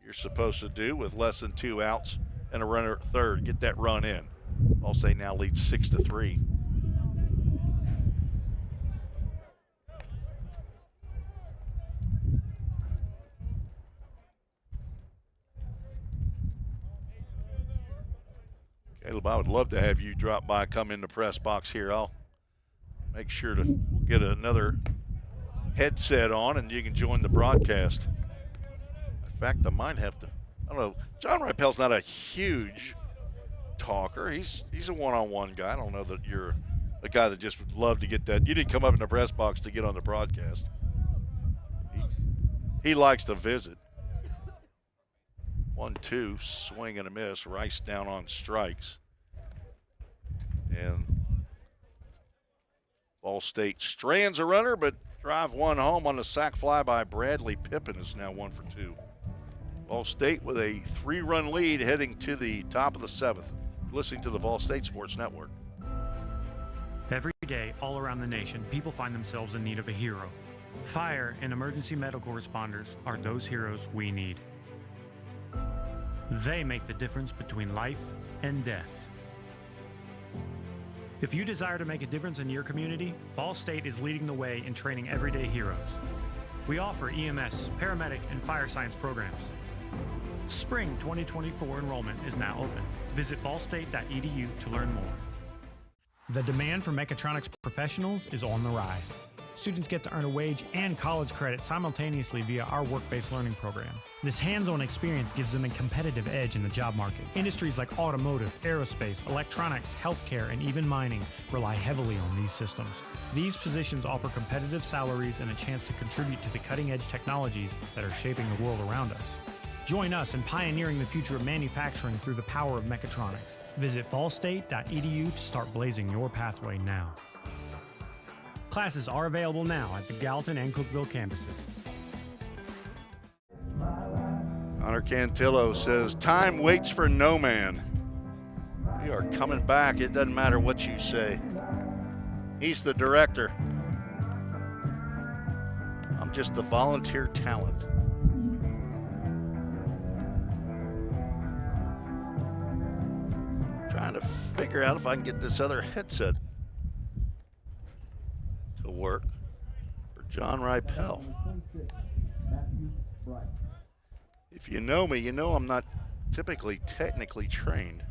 you're supposed to do with less than 2 outs and a runner at third. Get that run in. Vol State now leads 6-3. Caleb, I would love to have you drop by, come in the press box here. I'll make sure to get another headset on and you can join the broadcast. In fact, I might have to, I don't know, John Ripel's not a huge talker. He's a one-on-one guy. I don't know that you're a guy that just would love to get that. You didn't come up in the press box to get on the broadcast. He likes to visit. 1-2, swing and a miss. Rice down on strikes. And Vol State strands a runner, but drive one home on the sac fly by Bradley Pippin is now 1 for 2. Vol State with a 3-run lead heading to the top of the 7th. Listening to the Vol State Sports Network. Every day, all around the nation, people find themselves in need of a hero. Fire and emergency medical responders are those heroes we need. They make the difference between life and death. If you desire to make a difference in your community, Vol State is leading the way in training everyday heroes. We offer EMS, paramedic, and fire science programs. Spring 2024 enrollment is now open. Visit volstate.edu to learn more. The demand for mechatronics professionals is on the rise. Students get to earn a wage and college credit simultaneously via our work-based learning program. This hands-on experience gives them a competitive edge in the job market. Industries like automotive, aerospace, electronics, healthcare, and even mining rely heavily on these systems. These positions offer competitive salaries and a chance to contribute to the cutting-edge technologies that are shaping the world around us. Join us in pioneering the future of manufacturing through the power of mechatronics. Visit fallstate.edu to start blazing your pathway now. Classes are available now at the Gallatin and Cookeville campuses. Connor Cantillo says, time waits for no man. We are coming back. It doesn't matter what you say. He's the director. I'm just the volunteer talent. Trying to figure out if I can get this other headset to work for John Ripel. If you know me, you know I'm not typically technically trained.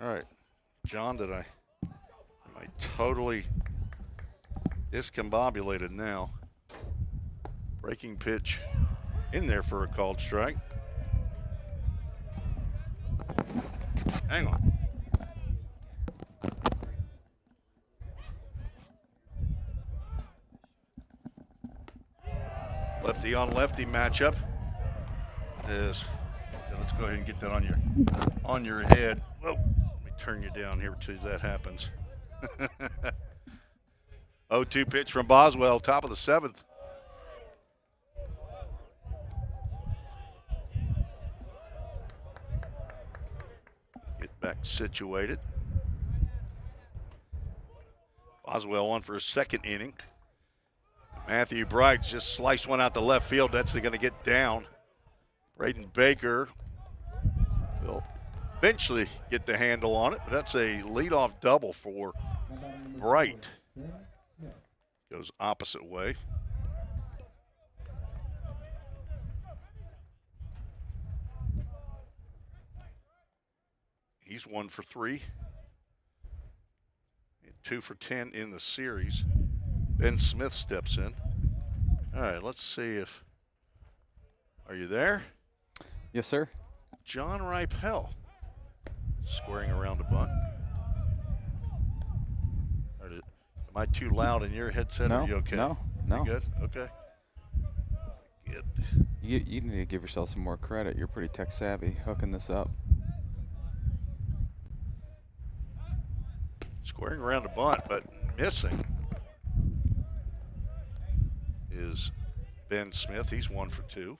All right, John, am I totally discombobulated now? Breaking pitch in there for a called strike. Hang on. Lefty on lefty matchup is. Let's go ahead and get that on your head. Whoa, let me turn you down here till that happens. 0-2 pitch from Boswell, top of the 7th. Get back situated. Boswell on for his second inning. Matthew Bright just sliced one out the left field. That's going to get down. Braden Baker will eventually get the handle on it, but that's a leadoff double for Bright. Goes opposite way. He's 1 for 3. And 2 for 10 in the series. Ben Smith steps in. All right, let's see if, are you there? Yes, sir. John Ripel squaring around a bunt. Am I too loud in your headset? No, Are you okay? no. You good? Okay. Good. You need to give yourself some more credit. You're pretty tech savvy hooking this up. Squaring around a bunt, but missing is Ben Smith. He's 1 for 2.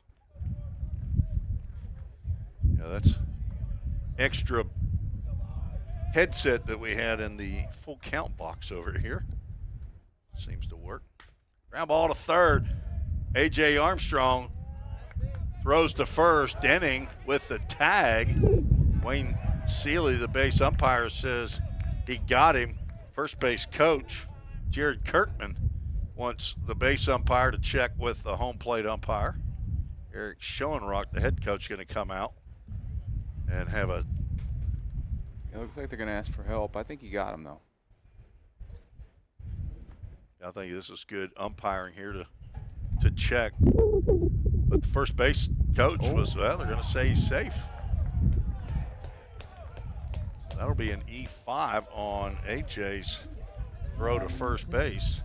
Yeah, that's extra headset that we had in the full count box over here. Seems to work. Ground ball to third. A.J. Armstrong throws to first. Denning with the tag. Wayne Seeley, the base umpire, says he got him. First base coach Jared Kirkman wants the base umpire to check with the home plate umpire. Eric Schoenrock, the head coach, going to come out and have a. It looks like they're going to ask for help. I think you got him, though. I think this is good umpiring here to check. But the first base coach was, well, they're going to say he's safe. So that'll be an E5 on AJ's throw to first base.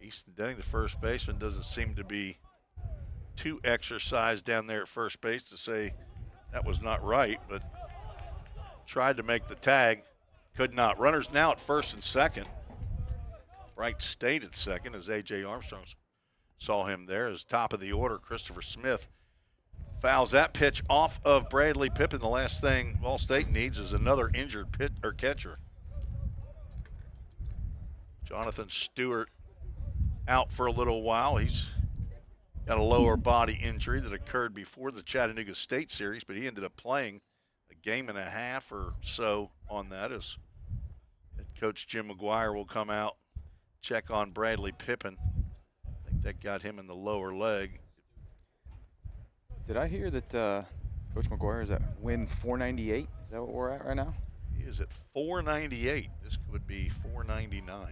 Easton Denning, the first baseman, doesn't seem to be too exercised down there at first base to say that was not right, but tried to make the tag, could not. Runners now at first and second. Bright stayed at second as A.J. Armstrong saw him there as top of the order. Christopher Smith fouls that pitch off of Bradley Pippin. The last thing Ball State needs is another injured catcher. Jonathan Stewart out for a little while. He's got a lower body injury that occurred before the Chattanooga State series, but he ended up playing a game and a half or so on that as Coach Jim McGuire will come out, check on Bradley Pippin. I think that got him in the lower leg. Did I hear that Coach McGuire is at win 498? Is that what we're at right now? He is at 498. This would be 499.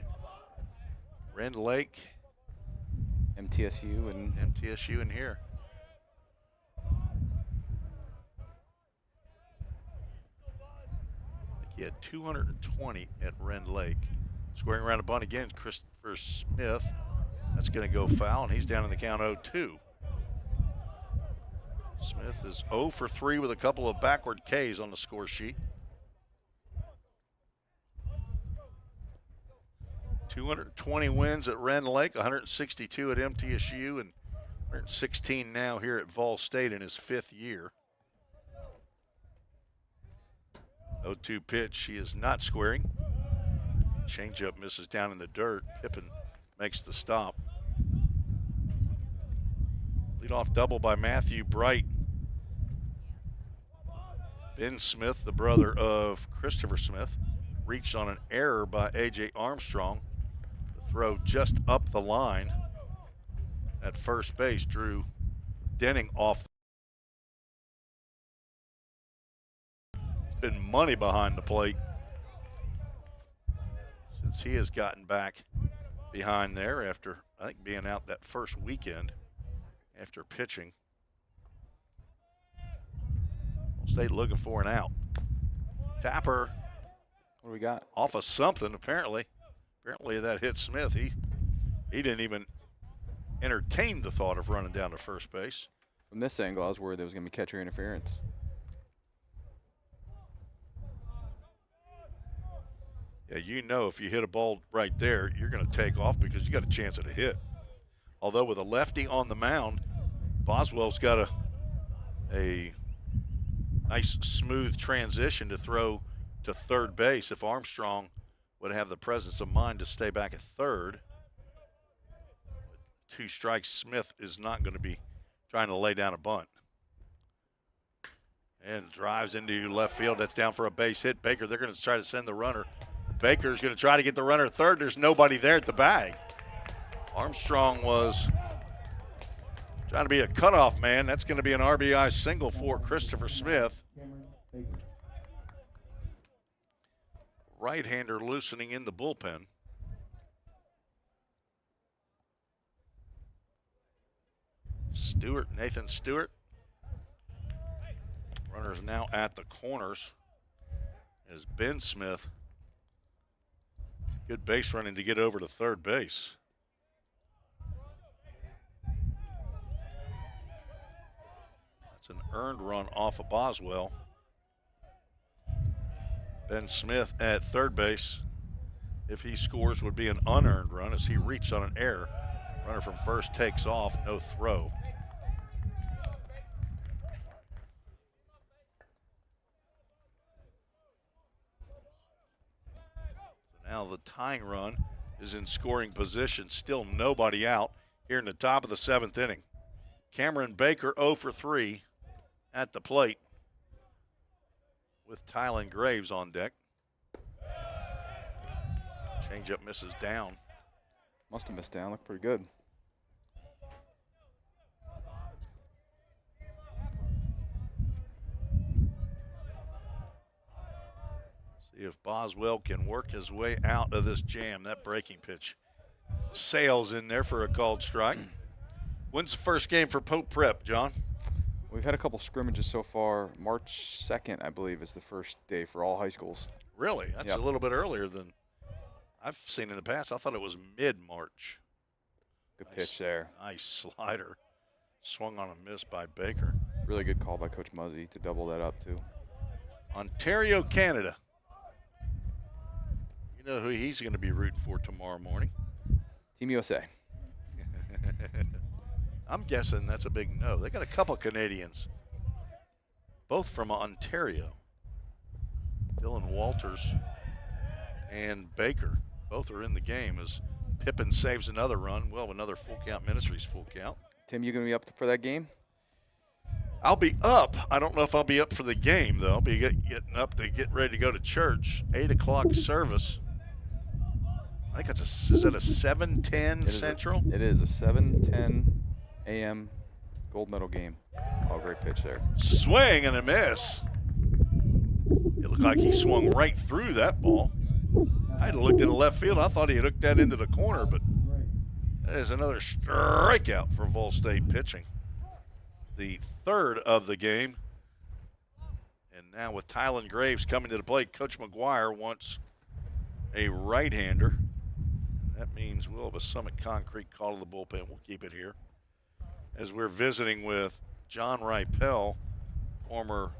Rend Lake. MTSU and MTSU in here. He had 220 at Rend Lake. Squaring around a bunt again, Christopher Smith. That's going to go foul, and he's down in the count 0-2. Smith is 0 for 3 with a couple of backward Ks on the score sheet. 220 wins at Rend Lake, 162 at MTSU, and 116 now here at Vol State in his 5th year. 0-2 pitch, he is not squaring. Changeup misses down in the dirt. Pippin makes the stop. Leadoff double by Matthew Bright. Ben Smith, the brother of Christopher Smith, reached on an error by A.J. Armstrong. The throw just up the line at first base drew Denning off. It's been money behind the plate since he has gotten back behind there after, I think, being out that first weekend after pitching. State looking for an out. Tapper. What do we got? Off of something, apparently. Apparently that hit Smith. He didn't even entertain the thought of running down to first base. From this angle, I was worried there was going to be catcher interference. Yeah, you know if you hit a ball right there, you're going to take off because you got a chance at a hit. Although with a lefty on the mound, Boswell's got a nice smooth transition to throw to third base if Armstrong would have the presence of mind to stay back at third. 2 strikes, Smith is not going to be trying to lay down a bunt. And drives into left field. That's down for a base hit. Baker, they're going to try to send the runner. Baker's going to try to get the runner at third. There's nobody there at the bag. Armstrong was trying to be a cutoff man. That's going to be an RBI single for Christopher Smith. Right-hander loosening in the bullpen. Nathan Stewart. Runners now at the corners as Ben Smith. Good base running to get over to third base. That's an earned run off of Boswell. Ben Smith at third base, if he scores, would be an unearned run as he reached on an error. Runner from first takes off, no throw. Now the tying run is in scoring position. Still nobody out here in the top of the 7th inning. Cameron Baker 0 for 3 at the plate with Tylen Graves on deck. Changeup misses down. Must have missed down. Looked pretty good. See if Boswell can work his way out of this jam. That breaking pitch sails in there for a called strike. When's the first game for Pope Prep, John? We've had a couple scrimmages so far. March 2nd, I believe, is the first day for all high schools. Really? That's a little bit earlier than I've seen in the past. I thought it was mid-March. Good pitch there. Nice slider. Swung on a miss by Baker. Really good call by Coach Muzzy to double that up, too. Ontario, Canada. You know who he's going to be rooting for tomorrow morning? Team USA. I'm guessing that's a big no. They got a couple Canadians, both from Ontario. Dylan Walters and Baker, both are in the game as Pippin saves another run. Well, another full count, Ministries full count. Tim, you going to be up for that game? I'll be up. I don't know if I'll be up for the game, though. I'll be getting up to get ready to go to church. 8 o'clock service. I think is that a 7:10 Central? It is a 7:10 a.m. gold medal game. Oh, great pitch there. Swing and a miss. It looked like he swung right through that ball. I had looked in the left field. I thought he hooked that into the corner, but that is another strikeout for Vol State pitching. The third of the game. And now with Tylen Graves coming to the plate, Coach McGuire wants a right-hander. That means we'll have a Summit Concrete call to the bullpen. We'll keep it here. As we're visiting with John Ripel, former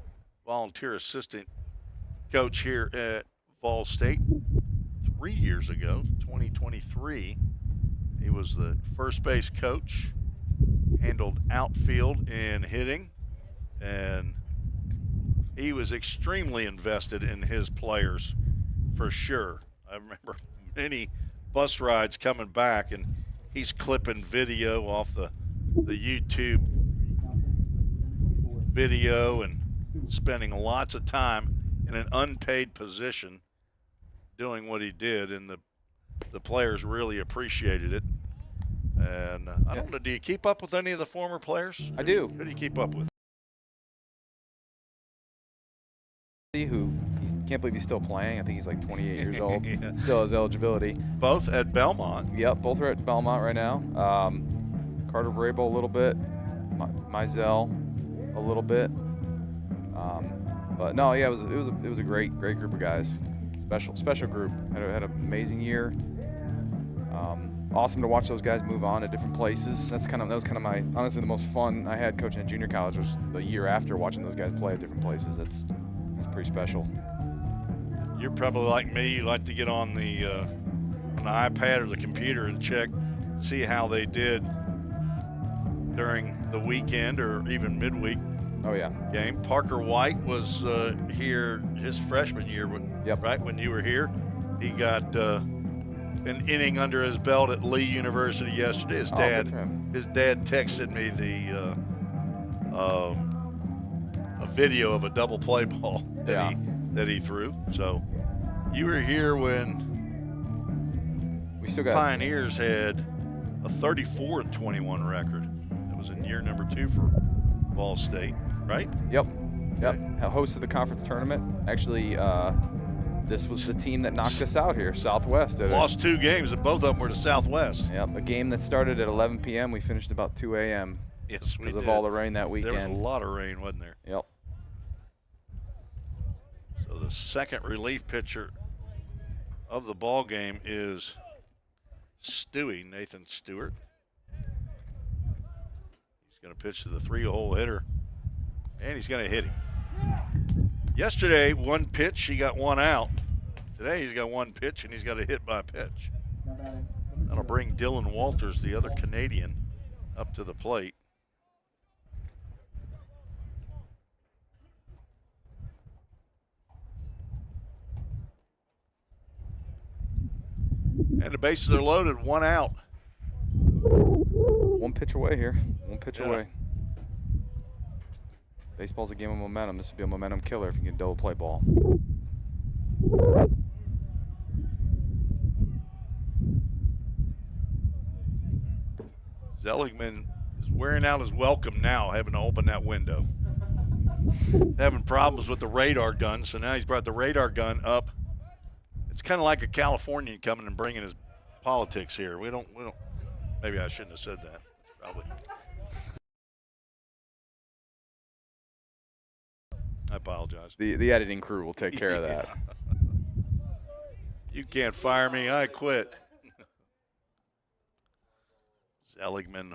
volunteer assistant coach here at Vol State. 3 years ago, 2023, he was the first base coach, handled outfield and hitting, and he was extremely invested in his players for sure. I remember many bus rides coming back, and he's clipping video off the YouTube video and spending lots of time in an unpaid position doing what he did, and the players really appreciated it. And I don't know, do you keep up with any of the former players? I do. Who do you keep up with? Who can't believe he's still playing. I think he's like 28 years old. Yeah. Still has eligibility. Both at Belmont. Yep, both are at Belmont right now. Carter Vrabel a little bit, Mizell a little bit. But no, yeah, it was a great group of guys. Special group. Had an amazing year. Awesome to watch those guys move on to different places. That was kind of my, honestly, the most fun I had coaching at junior college was the year after, watching those guys play at different places. That's pretty special. You're probably like me. You like to get on the iPad or the computer and see how they did during the weekend or even midweek. Oh yeah. Game. Parker White was here his freshman year, right when you were here. He got an inning under his belt at Lee University yesterday. His dad texted me a video of a double play ball that he threw. So you were here when we still got Pioneers had a 34-21 record. That was in year number 2 for Vol State, right? Yep. Hosted the conference tournament. Actually, this was the team that knocked us out here, Southwest. Lost 2 games, and both of them were to Southwest. Yep, a game that started at 11 p.m. We finished about 2 a.m. Yes, we did. Because of all the rain that weekend. There was a lot of rain, wasn't there? Yep. So the second relief pitcher of the ball game is Nathan Stewart. He's going to pitch to the 3-hole hitter, and he's going to hit him. Yesterday, 1 pitch, he got 1 out. Today, he's got 1 pitch, and he's got a hit by pitch. That'll bring Dylan Walters, the other Canadian, up to the plate. And the bases are loaded, 1 out. 1 pitch away here. 1 pitch away. Baseball's a game of momentum. This would be a momentum killer if you can double play ball. Zeligman is wearing out his welcome now, having to open that window. Having problems with the radar gun, so now he's brought the radar gun up. It's kind of like a Californian coming and bringing his politics here. We don't. Maybe I shouldn't have said that. Probably. I apologize. The editing crew will take care of that. You can't fire me. I quit. Zeligman,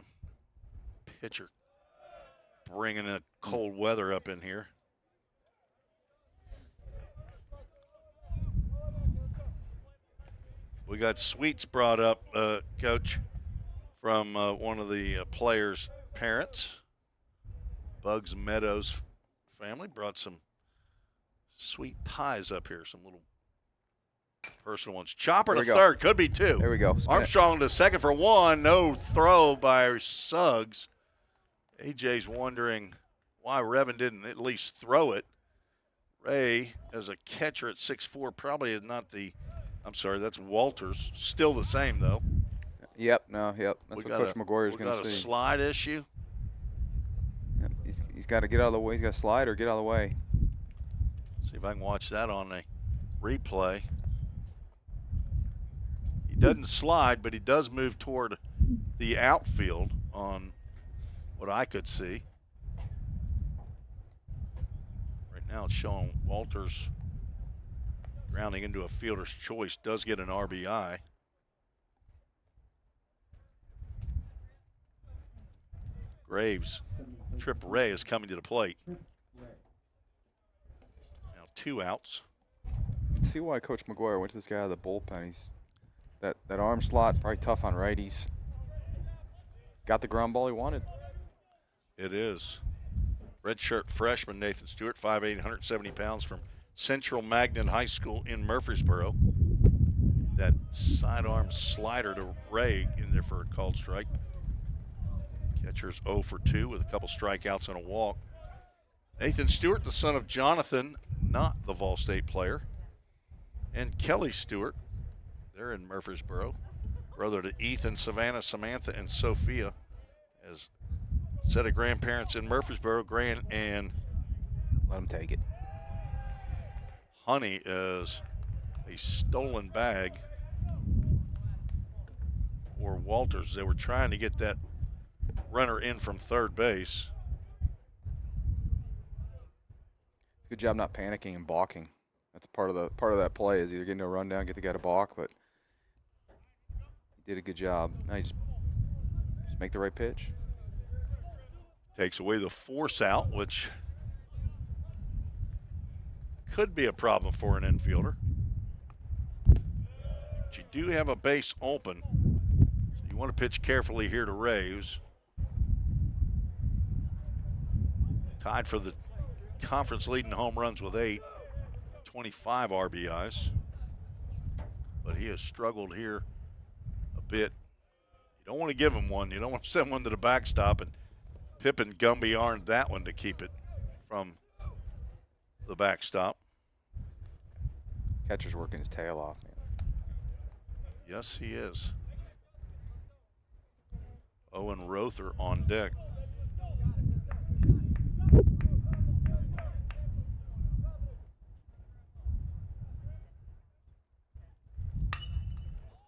pitcher, bringing the cold weather up in here. We got sweets brought up, Coach, from one of the players' parents. Bugs Meadows family brought some sweet pies up here, some little personal ones. Chopper to third, could be 2. There we go. Armstrong to second for 1. No throw by Suggs. AJ's wondering why Revin didn't at least throw it. Ray, as a catcher at 6'4", probably is not the – I'm sorry, that's Walters. Still the same, though. Yep. That's what Coach McGuire is going to see. We got a slide issue. He's got to get out of the way. He's got to slide or get out of the way. See if I can watch that on the replay. He doesn't slide, but he does move toward the outfield on what I could see. Right now it's showing Walters grounding into a fielder's choice, does get an RBI. Graves, Trip Ray is coming to the plate. Now 2 outs. See why Coach McGuire went to this guy out of the bullpen. He's that arm slot, probably tough on righties. Got the ground ball he wanted. It is. Redshirt freshman Nathan Stewart, 5'8", 170 pounds from Central Magnet High School in Murfreesboro. That sidearm slider to Ray in there for a called strike. Catcher's 0 for 2 with a couple strikeouts and a walk. Nathan Stewart, the son of Jonathan, not the Vol State player, and Kelly Stewart. They're in Murfreesboro. Brother to Ethan, Savannah, Samantha, and Sophia. As a set of grandparents in Murfreesboro, Grant and let him take it. Honey is a stolen bag for Walters. They were trying to get that runner in from third base. Good job not panicking and balking. That's part of that play is either getting a run down, get the guy to balk, but he did a good job. Now you just make the right pitch. Takes away the force out, which could be a problem for an infielder. But you do have a base open, so you want to pitch carefully here to Ray, who's tied for the conference lead in home runs with 8, 25 RBIs. But he has struggled here a bit. You don't want to give him one. You don't want to send one to the backstop, and Pip and Gumby aren't that one to keep it from the backstop. Catcher's working his tail off, man. Yes, he is. Owen Rother on deck.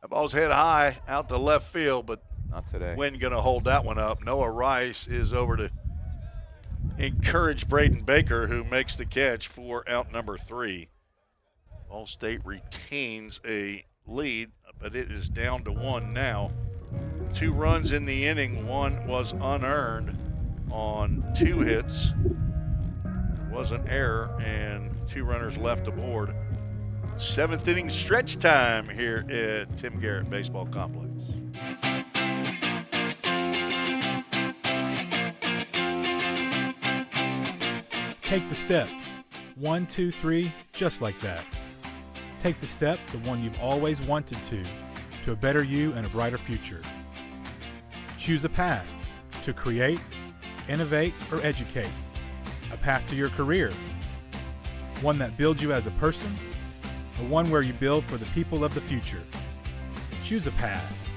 That ball's hit high out to left field, but not today. Wynn going to hold that one up. Noah Rice is over to encourage Braden Baker, who makes the catch for out number 3. Ball State retains a lead, but it is down to 1 now. 2 runs in the inning. 1 was unearned on 2 hits. There was an error, and 2 runners left aboard. 7th inning stretch time here at Tim Garrett Baseball Complex. Take the step. 1, 2, 3, just like that. Take the step, the one you've always wanted to a better you and a brighter future. Choose a path to create, innovate, or educate. A path to your career. One that builds you as a person, or one where you build for the people of the future. Choose a path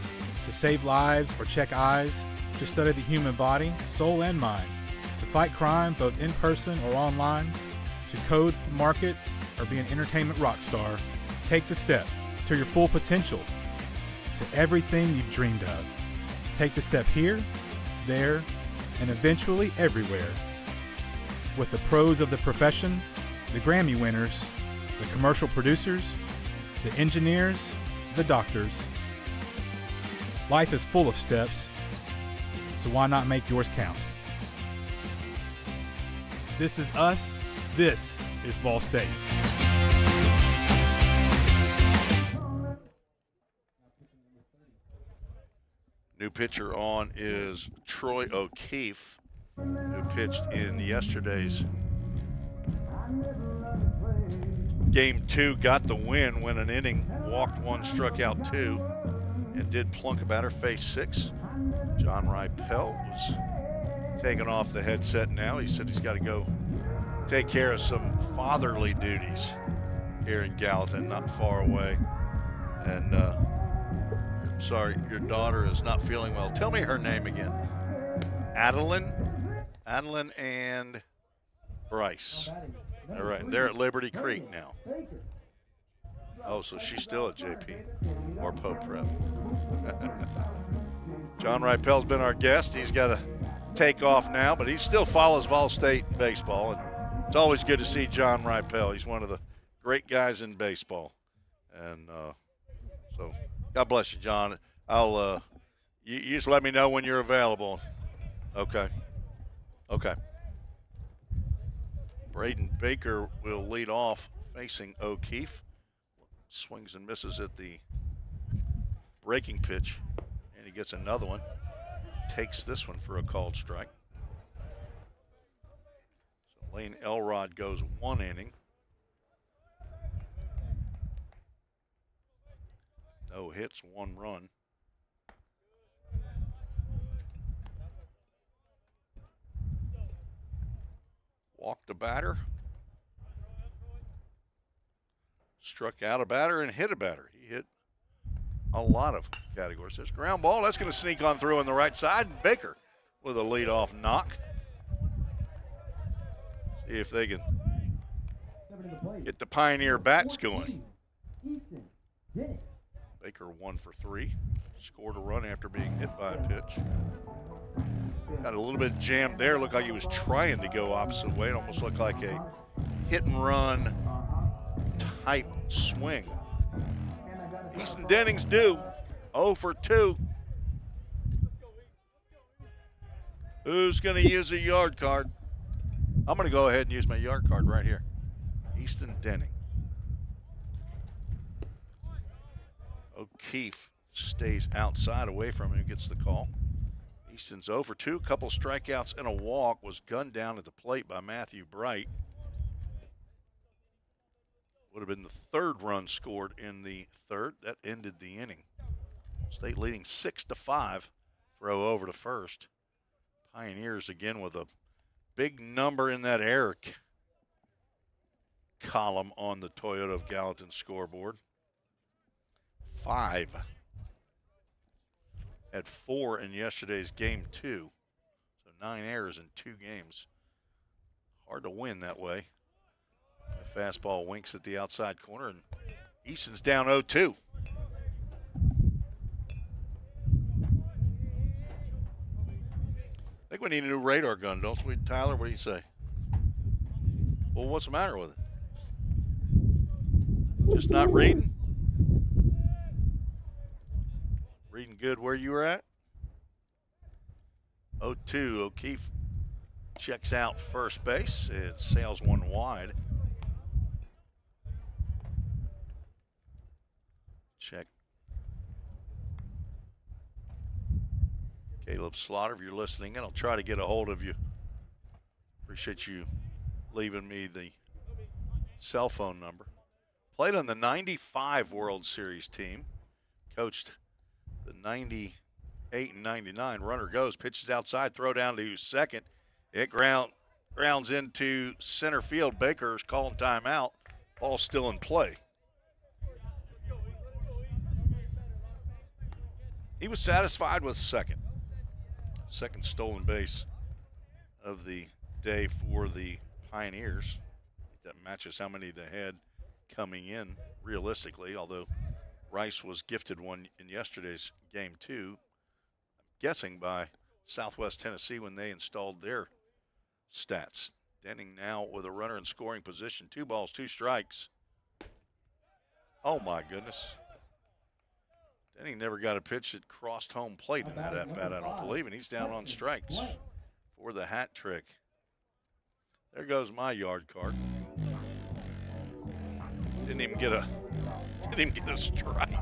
to save lives or check eyes, to study the human body, soul, and mind, to fight crime both in person or online, to code, market, or be an entertainment rock star. Take the step to your full potential, to everything you've dreamed of. Take the step here, there, and eventually everywhere. With the pros of the profession, the Grammy winners, the commercial producers, the engineers, the doctors. Life is full of steps, so why not make yours count? This is us. This is Vol State. New pitcher on is Troy O'Keefe, who pitched in yesterday's Game 2, got the win, went an inning, walked 1, struck out 2, and did plunk a batter, face 6. John Ripel was taken off the headset now. He said he's got to go take care of some fatherly duties here in Gallatin, not far away. And sorry, your daughter is not feeling well. Tell me her name again. Adeline? Adeline and Bryce. All right, they're at Liberty Creek now. Oh, so she's still at JP or Pope Prep. John Ripel's been our guest. He's got to take off now, but he still follows Vol State baseball. And it's always good to see John Ripel. He's one of the great guys in baseball. And so God bless you, John. I'll you just let me know when you're available. Okay. Okay. Braden Baker will lead off facing O'Keefe. Swings and misses at the breaking pitch, and he gets another one. Takes this one for a called strike. So Lane Elrod goes 1 inning. No hits, 1 run. Walked a batter. Struck out a batter and hit a batter. He hit a lot of categories. There's ground ball. That's going to sneak on through on the right side. Baker with a leadoff knock. See if they can get the Pioneer bats going. Baker 1 for 3. Scored a run after being hit by a pitch. Got a little bit jammed there. Looked like he was trying to go opposite way. It almost looked like a hit and run type swing. Easton Dennings due 0 for 2. Who's going to use a yard card? I'm going to go ahead and use my yard card right here. Easton Denning. O'Keefe stays outside away from him and gets the call. Easton's 0 for 2. Couple strikeouts and a walk. Was gunned down at the plate by Matthew Bright. Would have been the 3rd run scored in the 3rd. That ended the inning. State leading 6-5. Throw over to first. Pioneers again with a big number in that error column on the Toyota of Gallatin scoreboard. 5. Had 4 in yesterday's game 2. So 9 errors in 2 games. Hard to win that way. The fastball winks at the outside corner, and Easton's down 0-2. I think we need a new radar gun, don't we, Tyler? What do you say? Well, what's the matter with it? Just not reading? Reading good where you were at? 0-2. O'Keefe checks out first base. It sails one wide. Check. Caleb Slaughter, if you're listening in, I'll try to get a hold of you. Appreciate you leaving me the cell phone number. Played on the 95 World Series team. Coached the 98 and 99. Runner goes, pitches outside, throw down to second. It grounds into center field. Baker's calling timeout. Ball still in play. He was satisfied with second. Second stolen base of the day for the Pioneers. That matches how many they had coming in realistically, although Rice was gifted one in yesterday's game 2. I'm guessing by Southwest Tennessee when they installed their stats. Denning now with a runner in scoring position. 2 balls, 2 strikes. Oh my goodness. Denning never got a pitch that crossed home plate in that at-bat, I don't believe, and he's down on strikes for the hat trick. There goes my yard card. Didn't even get a strike.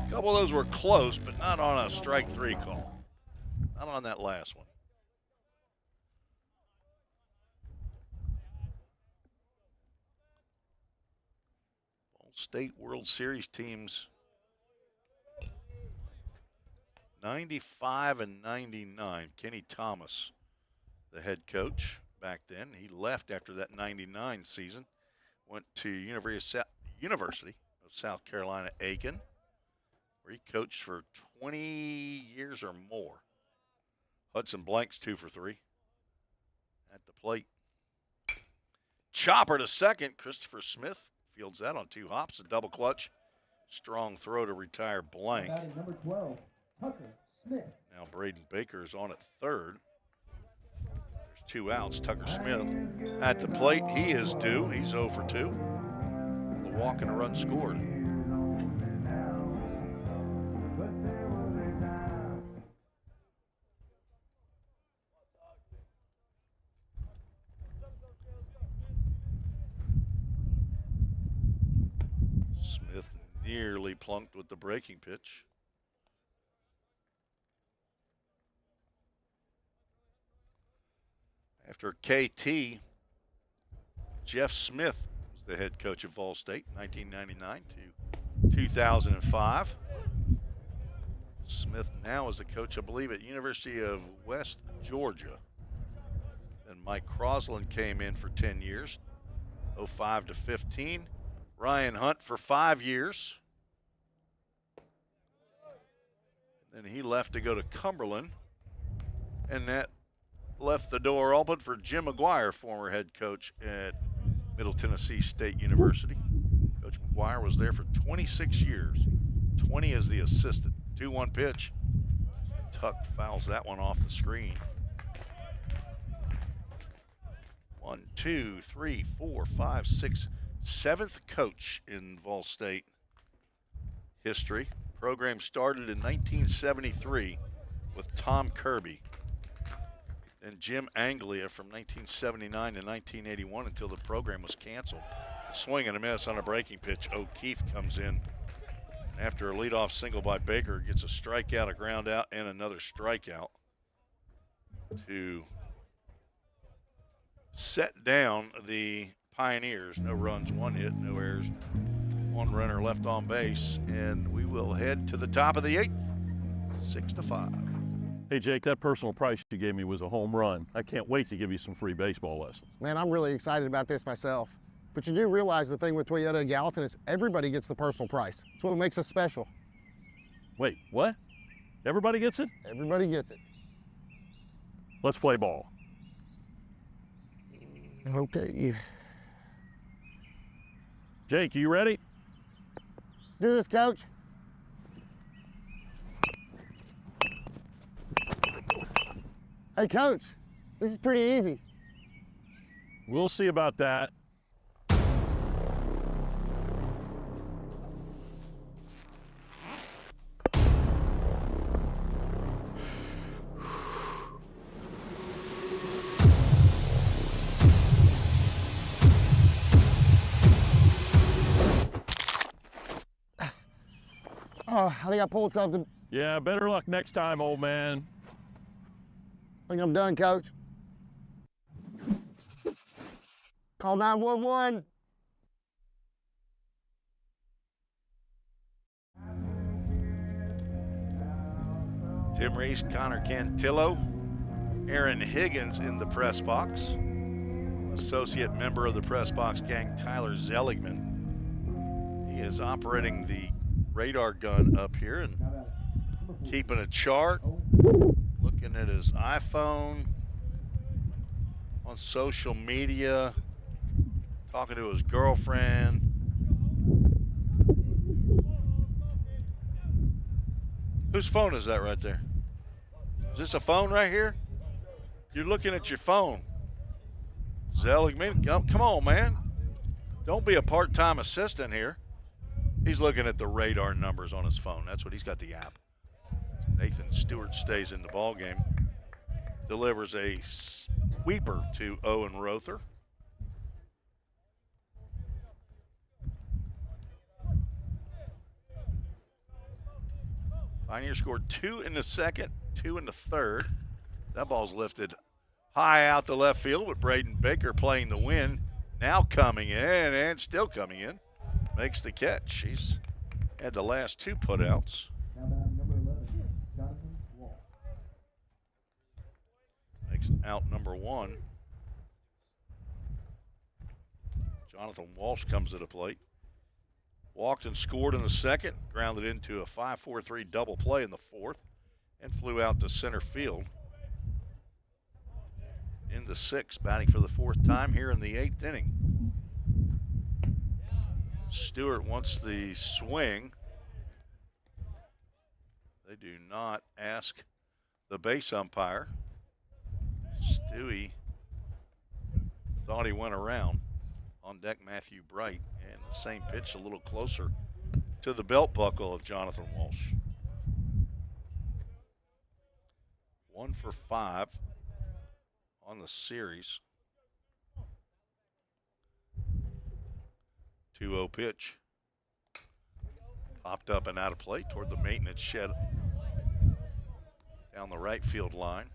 A couple of those were close, but not on a strike 3 call. Not on that last one. State World Series teams 95 and 99. Kenny Thomas, the head coach back then. He left after that 99 season, went to University of South Carolina, Aiken, where he coached for 20 years or more. Hudson Blank's 2 for 3 at the plate. Chopper to second. Christopher Smith fields that on 2 hops, a double clutch. Strong throw to retire Blank. Number 12, Tucker Smith. Now Braden Baker is on at third. There's 2 outs. Tucker Smith at the plate. He is due. He's 0 for 2. The walk and a run scored. Smith nearly plunked with the breaking pitch. After KT, Jeff Smith was the head coach of Vol State, 1999 to 2005. Smith now is the coach, I believe, at University of West Georgia. Then Mike Crosland came in for 10 years, 05 to 15. Ryan Hunt for 5 years. Then he left to go to Cumberland, and that left the door open for Jim McGuire, former head coach at Middle Tennessee State University. Coach McGuire was there for 26 years, 20 as the assistant. 2-1 pitch. Tuck fouls that one off the screen. 1, 2, 3, 4, 5, 6, 7th coach in Vol State history. Program started in 1973 with Tom Kirby and Jim Anglia from 1979 to 1981 until the program was canceled. Swing and a miss on a breaking pitch. O'Keefe comes in after a leadoff single by Baker, gets a strikeout, a ground out, and another strikeout to set down the Pioneers. No runs, 1 hit, no errors, 1 runner left on base, and we will head to the top of the 8th, 6-5. Hey, Jake, that personal price you gave me was a home run. I can't wait to give you some free baseball lessons. Man, I'm really excited about this myself. But you do realize the thing with Toyota of Gallatin is everybody gets the personal price. It's what makes us special. Wait, what? Everybody gets it? Everybody gets it. Let's play ball. Okay. Jake, you ready? Let's do this, Coach. Hey, Coach, this is pretty easy. We'll see about that. Oh, I think I pulled something. Yeah, better luck next time, old man. I think I'm done, Coach. Call 911. Tim Reese, Connor Cantillo, Aaron Higgins in the press box. Associate member of the press box gang, Tyler Zeligman. He is operating the radar gun up here and keeping a chart, looking at his iPhone, on social media, talking to his girlfriend. Whose phone is that right there? Is this a phone right here? You're looking at your phone. Zeligman, come on, man. Don't be a part-time assistant here. He's looking at the radar numbers on his phone. That's what he's got, the app. Nathan Stewart stays in the ball game. Delivers a sweeper to Owen Rother. Pioneer scored 2 in the second, 2 in the third. That ball's lifted high out the left field with Braden Baker playing the win. Now coming in and still coming in. Makes the catch. He's had the last 2 putouts. Makes out number 1. Jonathan Walsh comes to the plate. Walked and scored in the second, grounded into a 5-4-3 double play in the fourth, and flew out to center field. in the sixth, batting for the fourth time here in the 8th inning. Stewart wants the swing. They do not ask the base umpire. Stewie thought he went around. On deck, Matthew Bright, and the same pitch a little closer to the belt buckle of Jonathan Walsh. 1 for 5 on the series. 2-0 pitch. Popped up and out of play toward the maintenance shed down the right field line.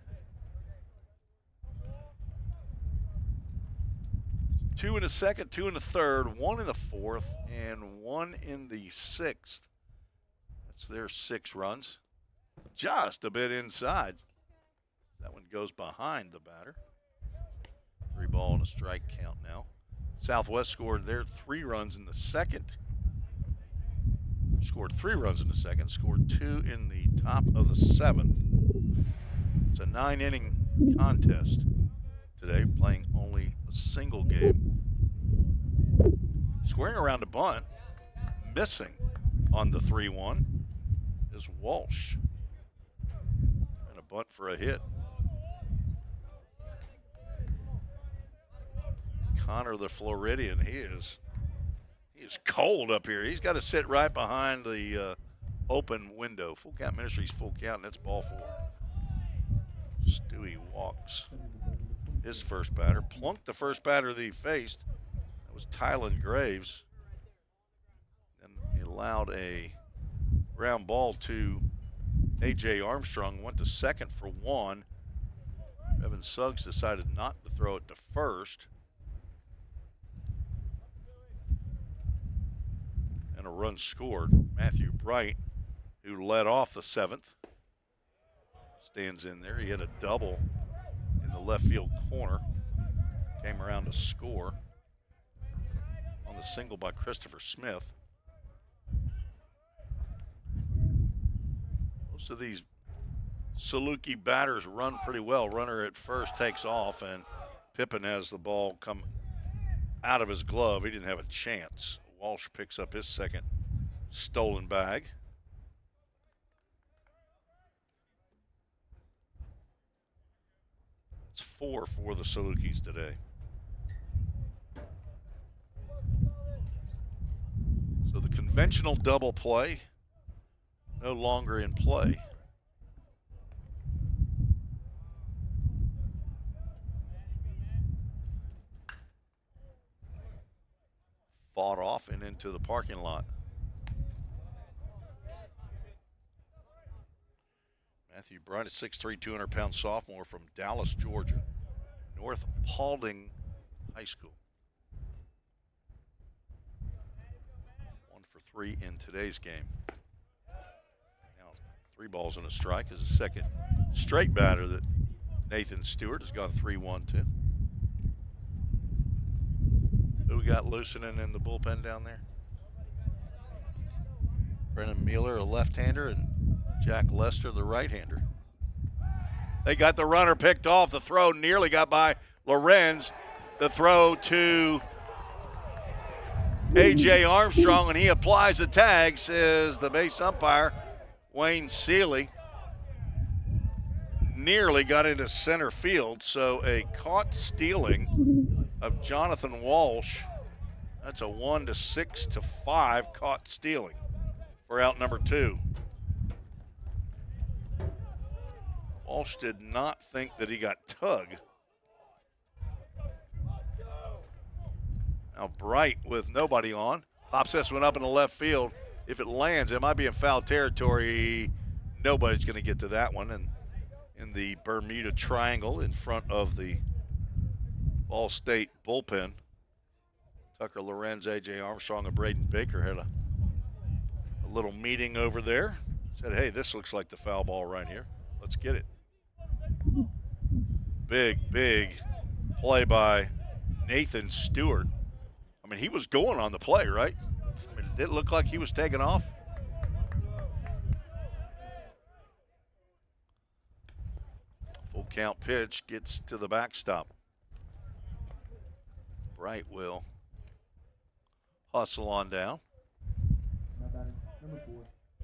2 in the second, 2 in the third, 1 in the fourth, and 1 in the sixth. That's their 6 runs. Just a bit inside. That one goes behind the batter. 3 ball and a strike count now. Southwest scored their 3 runs in the second. Scored 3 runs in the second, scored 2 in the top of the 7th. It's a 9-inning contest today, playing only a single game. Squaring around a bunt, missing on the 3-1 is Walsh. And a bunt for a hit. Connor the Floridian, he is cold up here. He's got to sit right behind the open window. Full Count Ministries, full count, and that's ball 4. Stewie walks his first batter. Plunked the first batter that he faced. That was Tylen Graves. And he allowed a ground ball to A.J. Armstrong. Went to second for 1. Evan Suggs decided not to throw it to first. And a run scored. Matthew Bright, who led off the 7th, stands in there. He hit a double in the left field corner. Came around to score on the single by Christopher Smith. Most of these Saluki batters run pretty well. Runner at first takes off, and Pippin has the ball come out of his glove. He didn't have a chance. Walsh picks up his second stolen bag. It's 4 for the Salukis today. So the conventional double play no longer in play. Fought off and into the parking lot. Matthew Bright, a 6'3", 200-pound sophomore from Dallas, Georgia. North Paulding High School. 1 for 3 in today's game. Now 3 balls and a strike is the second straight batter that Nathan Stewart has gone 3-1 to. Who we got loosening in the bullpen down there? Brennan Mueller, a left-hander, and Jack Lester, the right-hander. They got the runner picked off. The throw nearly got by Lorenz. The throw to A.J. Armstrong, and he applies the tag, says the base umpire, Wayne Seeley. Nearly got into center field, so a caught stealing of Jonathan Walsh. That's a 1-6-5 caught stealing for out number 2. Walsh did not think that he got tugged. Now Bright with nobody on. Pops this one up in the left field. If it lands, it might be in foul territory. Nobody's going to get to that one. And in the Bermuda Triangle in front of the Ball State bullpen, Tucker Lorenz, A.J. Armstrong, and Braden Baker had a little meeting over there. Said, hey, this looks like the foul ball right here. Let's get it. Big play by Nathan Stewart. I mean, he was going on the play, right? I mean, did it look like he was taking off? Full count pitch gets to the backstop. Bright will hustle on down.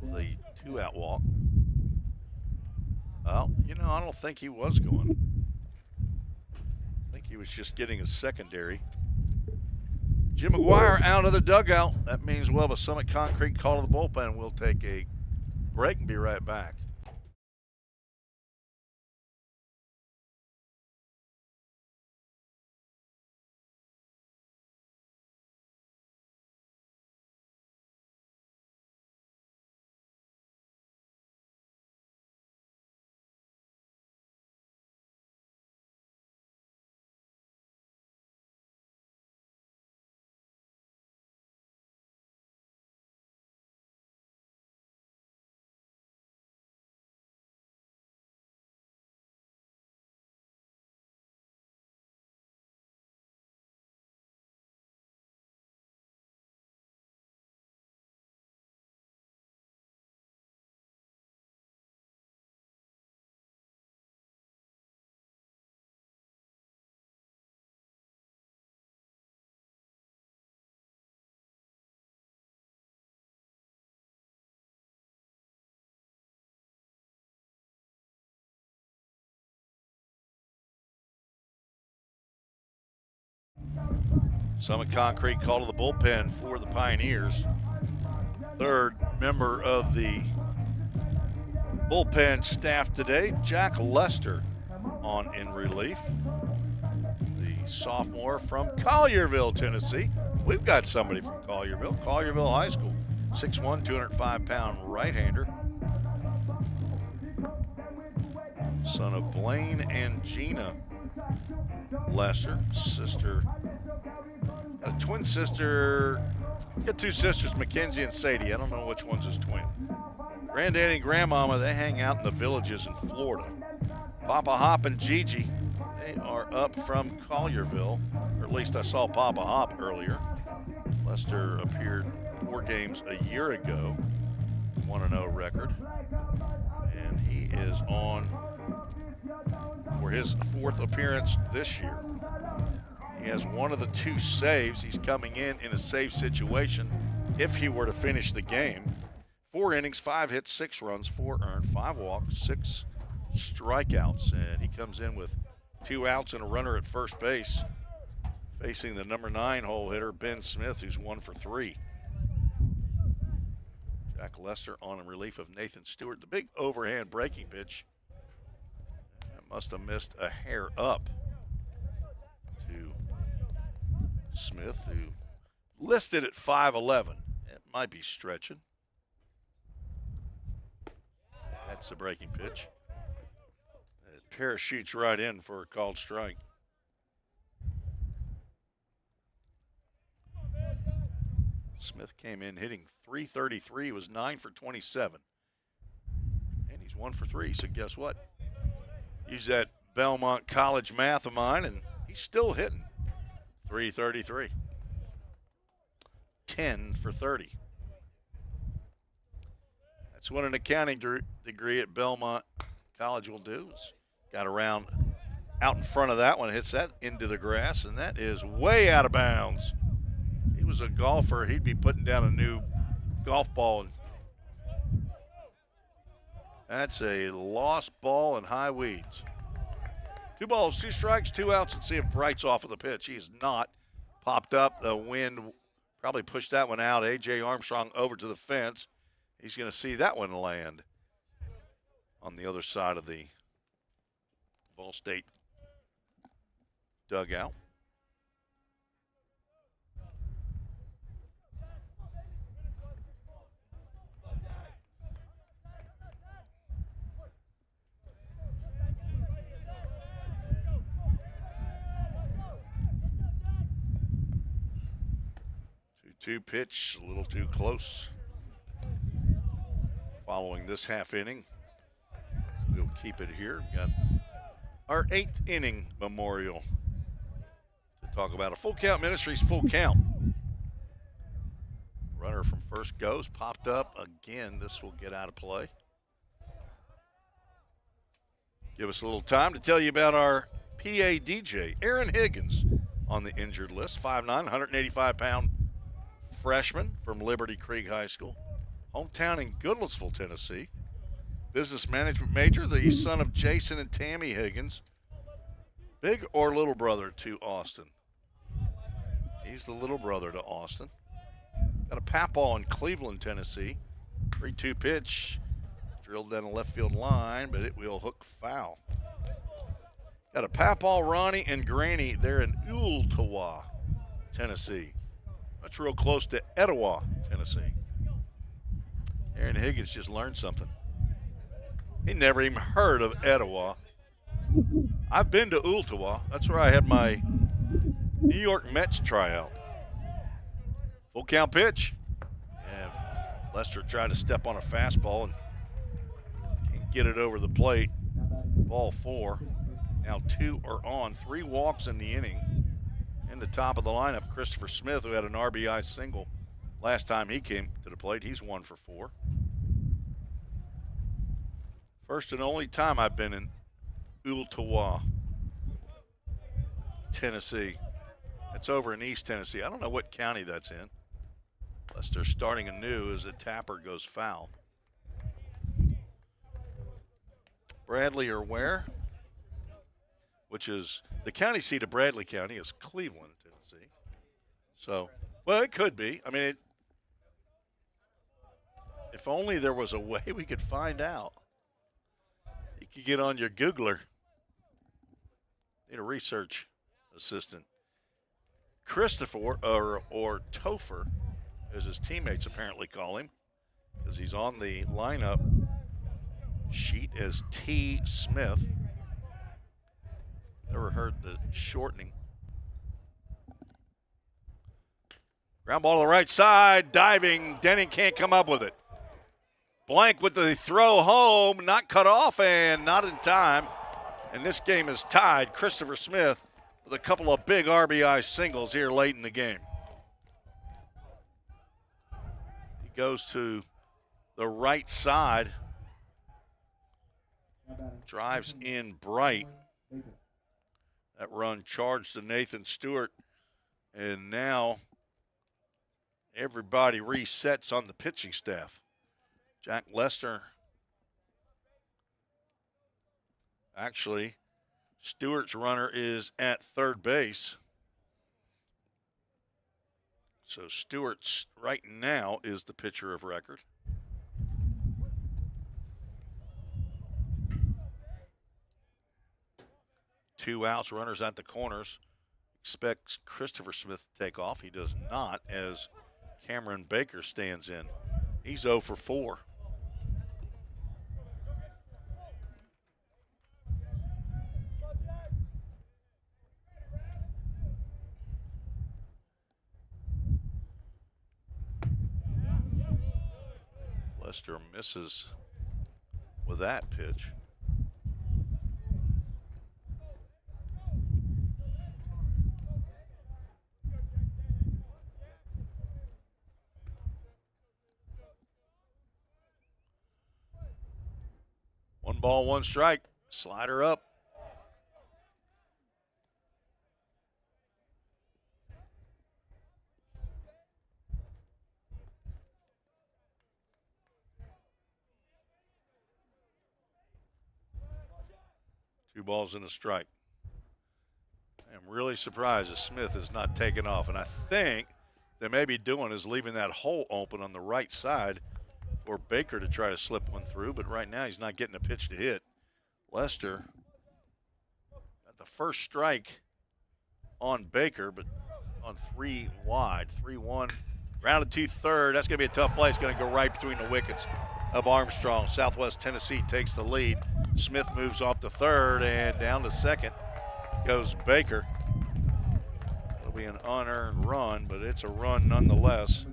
The 2-out walk. Well, you know, I don't think he was going. I think he was just getting a secondary. Jim McGuire out of the dugout. That means we'll have a Summit Concrete call to the bullpen. We'll take a break and be right back. Summit Concrete call to the bullpen for the Pioneers. Third member of the bullpen staff today, Jack Lester, on in relief. The sophomore from Collierville, Tennessee. We've got somebody from Collierville High School. 6'1", 205-pound right-hander. Son of Blaine and Gina Lester, sister. A twin sister. He's got two sisters, Mackenzie and Sadie. I don't know which one's his twin. Granddaddy and Grandmama, they hang out in the villages in Florida. Papa Hop and Gigi, they are up from Collierville, or at least I saw Papa Hop earlier. Lester appeared 4 games a year ago, 1-0 record, and he is on for his 4th appearance this year. He has one of the 2 saves. He's coming in a save situation if he were to finish the game. 4 innings, 5 hits, 6 runs, 4 earned, 5 walks, 6 strikeouts, and he comes in with 2 outs and a runner at first base, facing the number 9 hole hitter, Ben Smith, who's 1 for 3. Jack Lester on in relief of Nathan Stewart. The big overhand breaking pitch. That must have missed a hair up to Smith, who listed at 5'11". It might be stretching. That's the breaking pitch. It parachutes right in for a called strike. Smith came in hitting .333, was 9 for 27. And he's 1 for 3, so guess what? Use that Belmont College math of mine, and he's still hitting .333. 10 for 30. That's what an accounting degree at Belmont College will do. It's got around out in front of that one, hits that into the grass, and that is way out of bounds. If he was a golfer, he'd be putting down a new golf ball. And that's a lost ball and high weeds. 2 balls, 2 strikes, 2 outs, and see if Bright's off of the pitch. He's not. Popped up. The wind probably pushed that one out. A.J. Armstrong over to the fence. He's going to see that one land on the other side of the Ball State dugout. Two pitch, a little too close. Following this half inning, we'll keep it here. We've got our 8th inning memorial to talk about. A Full Count Ministries full count. Runner from first goes, popped up again. This will get out of play. Give us a little time to tell you about our PA DJ, Aaron Higgins, on the injured list. 5'9", 185-pound freshman from Liberty Creek High School. Hometown in Goodlettsville, Tennessee. Business management major, the son of Jason and Tammy Higgins. Big or little brother to Austin? He's the little brother to Austin. Got a Papal in Cleveland, Tennessee. 3-2 pitch. Drilled down the left field line, but it will hook foul. Got a Papal, Ronnie, and Granny there in Ooltewah, Tennessee. That's real close to Etowah, Tennessee. Aaron Higgins just learned something. He never even heard of Etowah. I've been to Ooltewah. That's where I had my New York Mets tryout. Full count pitch. And Lester tried to step on a fastball and can't get it over the plate. Ball 4. Now 2 are on. 3 walks in the inning. In the top of the lineup, Christopher Smith, who had an RBI single last time he came to the plate. He's 1 for 4. First and only time I've been in Ooltewah, Tennessee. It's over in East Tennessee. I don't know what county that's in. Lester starting anew as a tapper goes foul. Bradley or where? Which is the county seat of Bradley County is Cleveland, Tennessee. So, well, it could be. I mean, if only there was a way we could find out. You could get on your Googler. Need a research assistant. Christopher, or Topher, as his teammates apparently call him, because he's on the lineup sheet as T. Smith. Never heard the shortening. Ground ball to the right side, diving. Denning can't come up with it. Blank with the throw home, not cut off and not in time. And this game is tied. Christopher Smith with a couple of big RBI singles here late in the game. He goes to the right side. Drives in bright. That run charged to Nathan Stewart. And now everybody resets on the pitching staff. Jack Lester. Actually, Stewart's runner is at third base. So Stewart's right now is the pitcher of record. Two outs, runners at the corners. Expects Christopher Smith to take off. He does not, as Cameron Baker stands in. He's 0 for 4. Lester misses with that pitch. One ball, one strike. Slider up. Two balls and a strike. I'm really surprised that Smith has not taken off. And I think they may be doing is leaving that hole open on the right side for Baker to try to slip one through. But right now he's not getting a pitch to hit. Lester got the first strike on Baker, but on 3 wide. 3-1. Grounded to third. That's going to be a tough play. It's going to go right between the wickets of Armstrong. Southwest Tennessee takes the lead. Smith moves off to third, and down to second goes Baker. It'll be an unearned run, but it's a run nonetheless.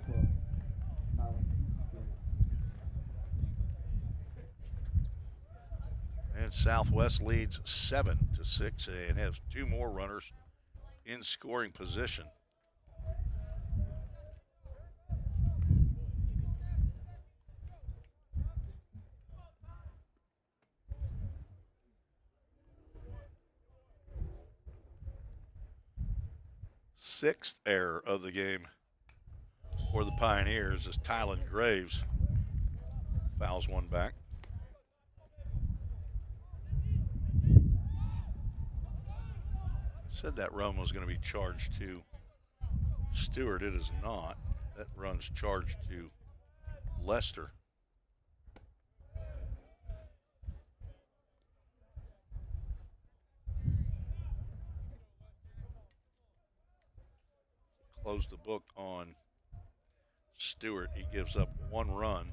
And Southwest leads 7-6 and has 2 more runners in scoring position. 6th error of the game for the Pioneers as Tylen Graves fouls one back. Said that run was going to be charged to Stewart. It is not. That run's charged to Lester. Close the book on Stewart. He gives up one run.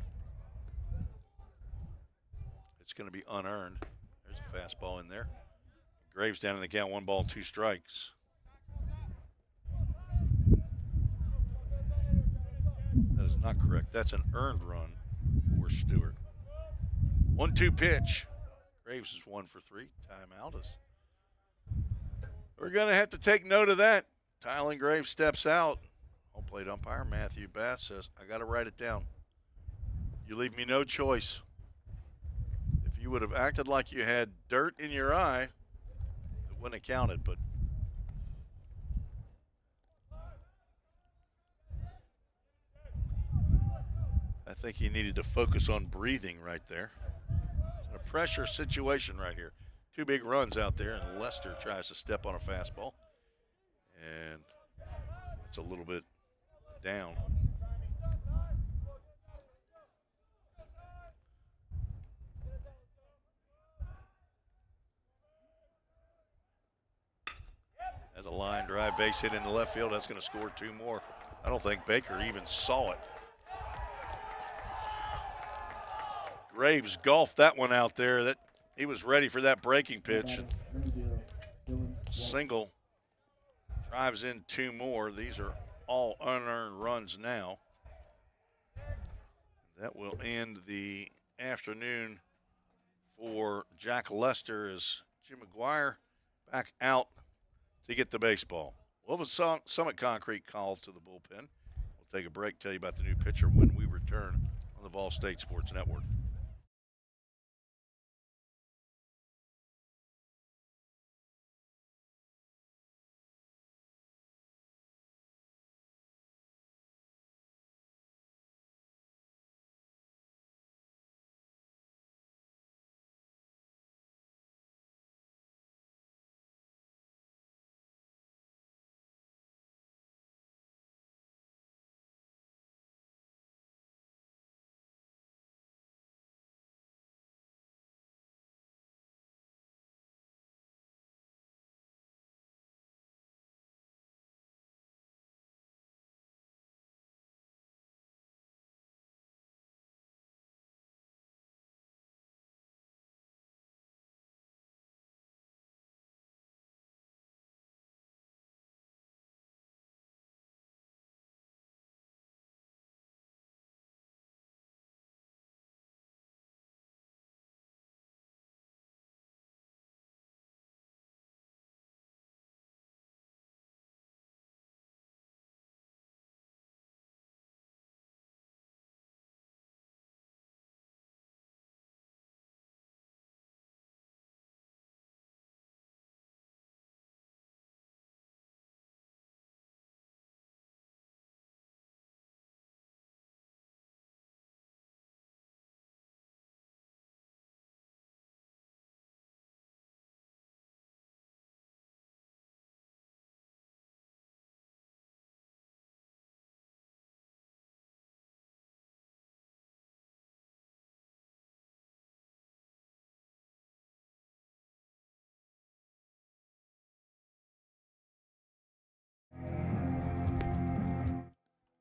It's going to be unearned. There's a fastball in there. Graves down in the count, 1 ball, 2 strikes. That is not correct. That's an earned run for Stewart. 1-2 pitch. Graves is 1 for 3. Timeout is. We're going to have to take note of that. Tylen Graves steps out. Home plate umpire Matthew Bass says, I got to write it down. You leave me no choice. If you would have acted like you had dirt in your eye, it wouldn't have counted, but I think he needed to focus on breathing right there. It's a pressure situation right here. 2 big runs out there, and Lester tries to step on a fastball. And it's a little bit down. As a line drive, base hit into left field, that's going to score 2 more. I don't think Baker even saw it. Graves golfed that one out there. That he was ready for that breaking pitch. Single drives in 2 more. These are all unearned runs now. That will end the afternoon for Jack Lester as Jim McGuire back out to get the baseball. We'll have a Summit Concrete call to the bullpen. We'll take a break, tell you about the new pitcher when we return on the Vol State Sports Network.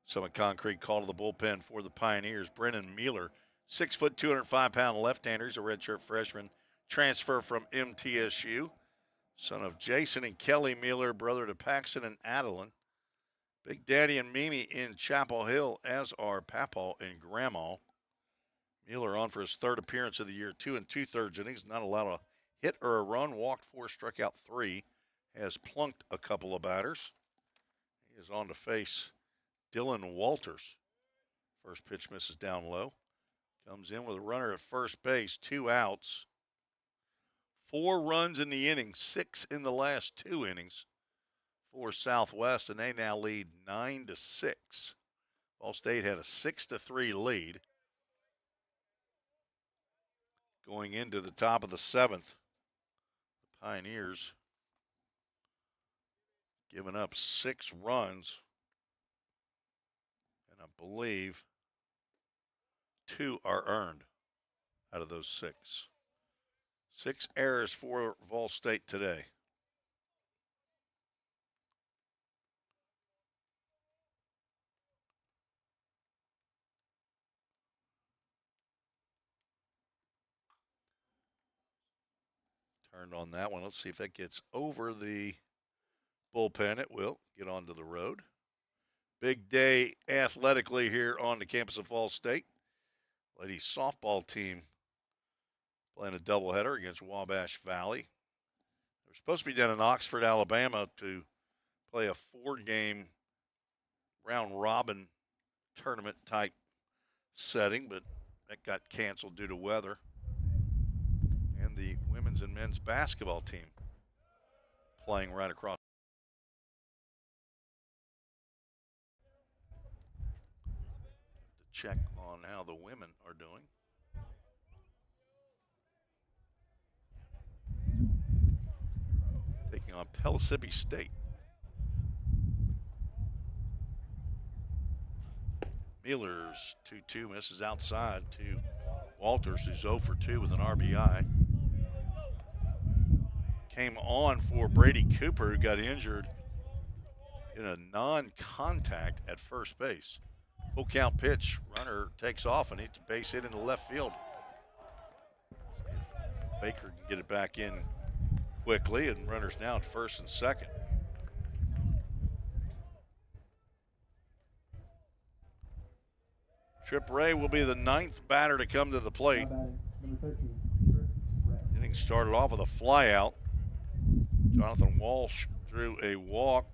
Summit Concrete call to the bullpen for the Pioneers. Brennan Mueller, 6 foot, 205-pound left-hander. He's a redshirt freshman, transfer from MTSU. Son of Jason and Kelly Mueller, brother to Paxton and Adeline. Big Daddy and Mimi in Chapel Hill, as are Papaw and Grandma. Mueller on for his 3rd appearance of the year, 2 2/3 innings. Not allowed a hit or a run, walked 4, struck out 3. Has plunked a couple of batters. He is on to face Dylan Walters. First pitch misses down low. Comes in with a runner at first base, 2 outs. 4 runs in the inning, 6 in the last 2 innings for Southwest, and they now lead 9-6. Ball State had a 6-3 lead going into the top of the 7th. The Pioneers giving up 6 runs, and I believe 2 are earned out of those 6. 6 errors for Vol State today. Turned on that one. Let's see if that gets over the bullpen. It will get onto the road. Big day athletically here on the campus of Vol State. Ladies softball team playing a doubleheader against Wabash Valley. They're supposed to be down in Oxford, Alabama to play a 4-game round-robin tournament type setting, but that got canceled due to weather. And the women's and men's basketball team playing right across. To check on how the women are doing. Taking on Pellissippi State. Mueller's 2-2 misses outside to Walters, who's 0 for 2 with an RBI. Came on for Brady Cooper, who got injured in a non-contact at first base. Full count pitch, runner takes off and hits a base hit into left field. If Baker can get it back in quickly, and runners now at first and second. Trip Ray will be the 9th batter to come to the plate. Inning started off with a flyout. Jonathan Walsh drew a walk,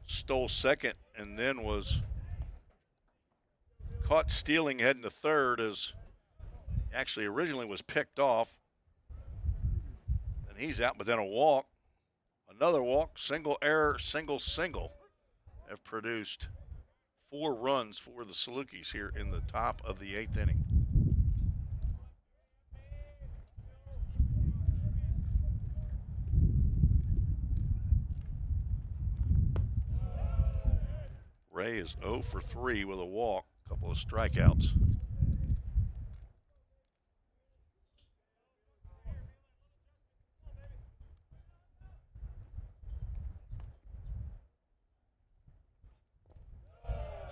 stole second, and then was caught stealing heading to third, as actually originally was picked off. And he's out, but then a walk, another walk, single error, single have produced 4 runs for the Salukis here in the top of the 8th inning. Ray is 0 for 3 with a walk, a couple of strikeouts.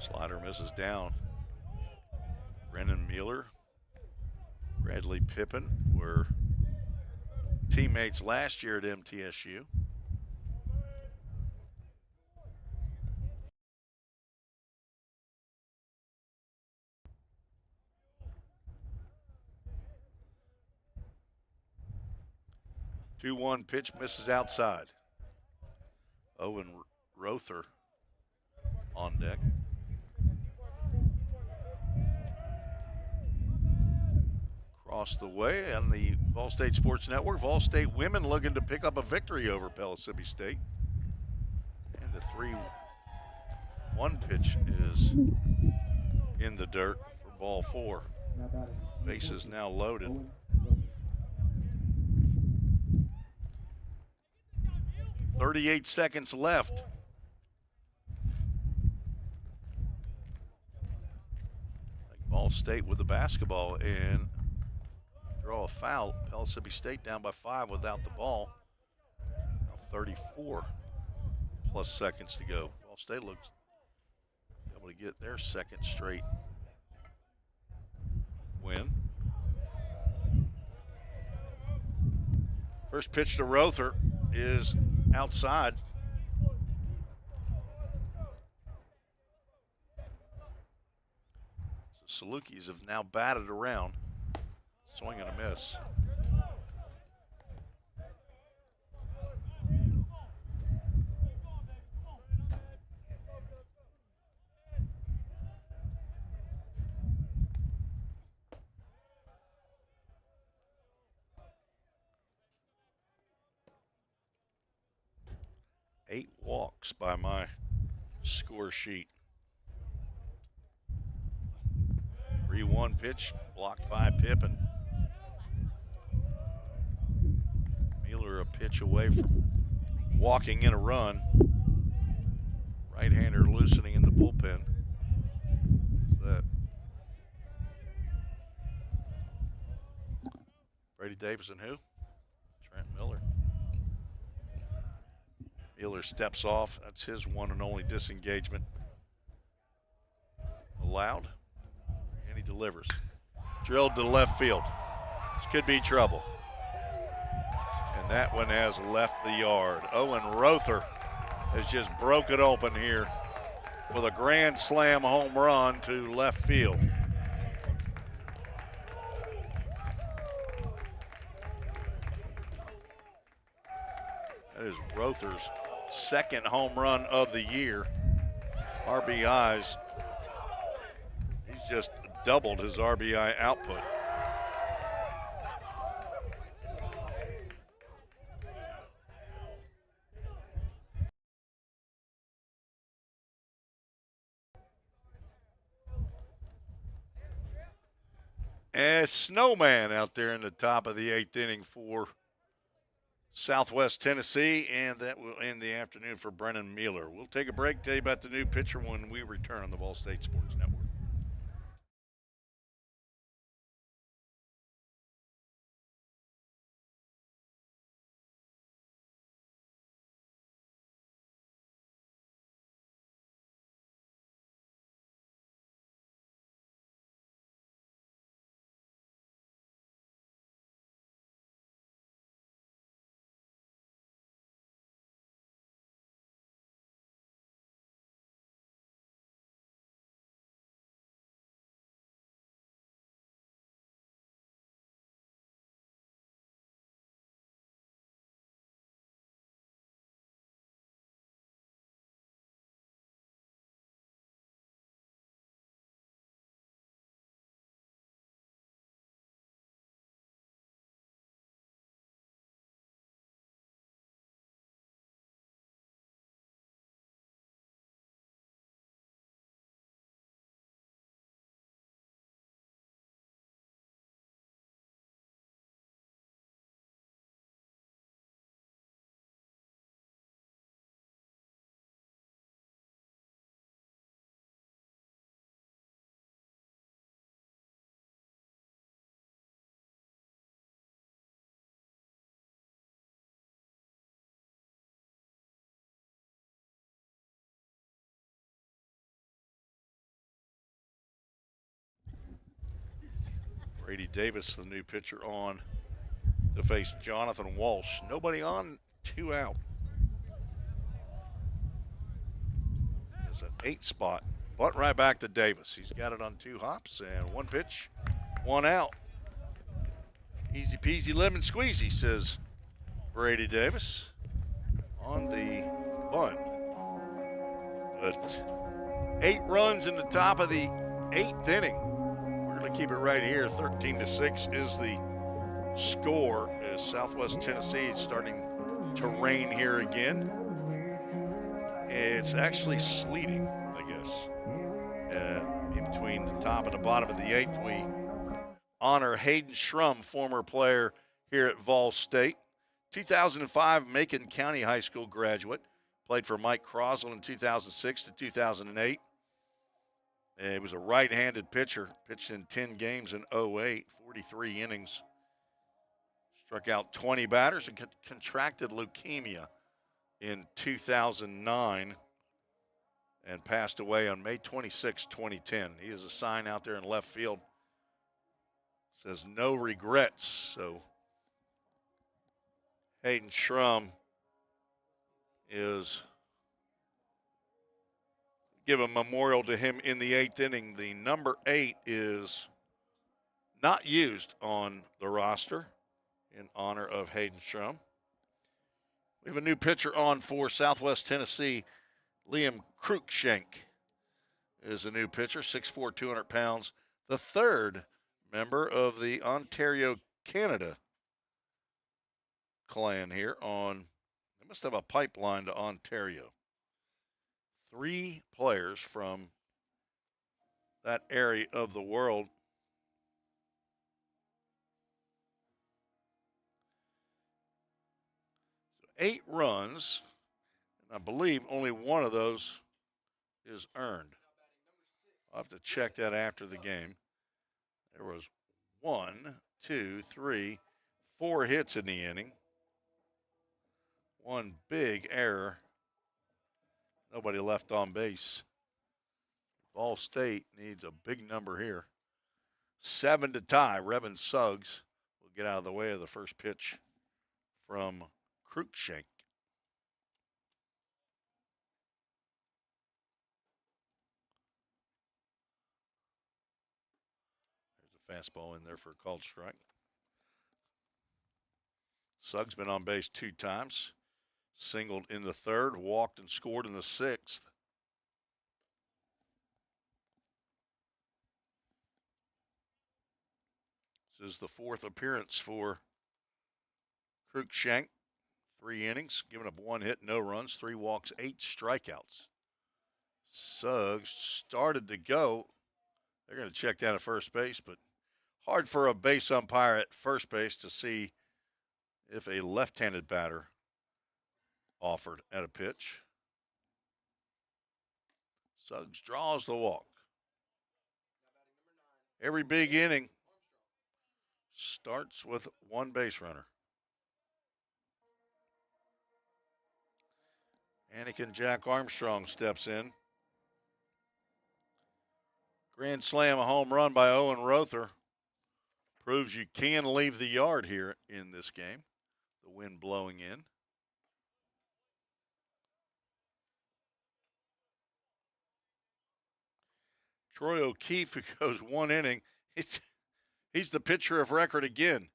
Slider misses down. Brennan Mueller, Bradley Pippin were teammates last year at MTSU. Two-one pitch misses outside. Owen Rother on deck. Across the way on the Vol State Sports Network, Vol State women looking to pick up a victory over Pellissippi State. And the 3-1 pitch is in the dirt for ball 4. Base is now loaded. .38 seconds left. Ball State with the basketball and draw a foul. Pellissippi State down by 5 without the ball. Now 34 plus seconds to go. Ball State looks able to get their second straight win. First pitch to Rother is outside. So Salukis have now batted around. Swing and a miss. Eight walks looks by my score sheet. 3-1 pitch blocked by Pippin. Mueller a pitch away from walking in a run. Right-hander loosening in the bullpen. That Brady Davis and who? Trent Miller. Mueller steps off. That's his one and only disengagement allowed. And he delivers. Drilled to left field. This could be trouble. And that one has left the yard. Owen Rother has just broke it open here with a grand slam home run to left field. That is Rother's second home run of the year. RBIs. He's just doubled his RBI output. A snowman out there in the top of the 8th inning for Southwest Tennessee, and that will end the afternoon for Brennan Mueller. We'll take a break, tell you about the new pitcher when we return on the Ball State Sports Network. Brady Davis, the new pitcher, on to face Jonathan Walsh. Nobody on, 2 out. There's an 8 spot. But right back to Davis. He's got it on 2 hops and 1 pitch, 1 out. Easy peasy lemon squeezy, says Brady Davis on the bunt. But 8 runs in the top of the 8th inning. Keep it right here. 13-6 is the score as Southwest Tennessee is starting to rain here again. It's actually sleeting, I guess. And in between the top and the bottom of the 8th, we honor Hayden Schrum, former player here at Vol State. 2005 Macon County High School graduate. Played for Mike Croswell in 2006 to 2008. He was a right-handed pitcher, pitched in 10 games in 08, 43 innings. Struck out 20 batters and contracted leukemia in 2009 and passed away on May 26, 2010. He has a sign out there in left field. Says no regrets. So Hayden Schrum is give a memorial to him in the 8th inning. The number 8 is not used on the roster in honor of Hayden Schrum. We have a new pitcher on for Southwest Tennessee. Liam Cruikshank is a new pitcher, 6'4", 200 pounds. The 3rd member of the Ontario, Canada clan here on, they must have a pipeline to Ontario. 3 players from that area of the world. So 8 runs, and I believe only one of those is earned. I'll have to check that after the game. There was 1, 2, 3, 4 hits in the inning. One big error. Nobody left on base. Ball State needs a big number here. 7 to tie. Revin Suggs will get out of the way of the first pitch from Cruikshank. There's a fastball in there for a called strike. Suggs been on base 2 times. Singled in the 3rd, walked and scored in the 6th. This is the 4th appearance for Cruikshank. 3 innings, giving up 1 hit, no runs, 3 walks, 8 strikeouts. Suggs started to go. They're going to check down at first base, but hard for a base umpire at first base to see if a left-handed batter offered at a pitch. Suggs draws the walk. Every big inning starts with 1 base runner. Anakin Jack Armstrong steps in. Grand slam, a home run by Owen Rother. Proves you can leave the yard here in this game. The wind blowing in. Troy O'Keefe, who goes 1 inning, he's the pitcher of record again.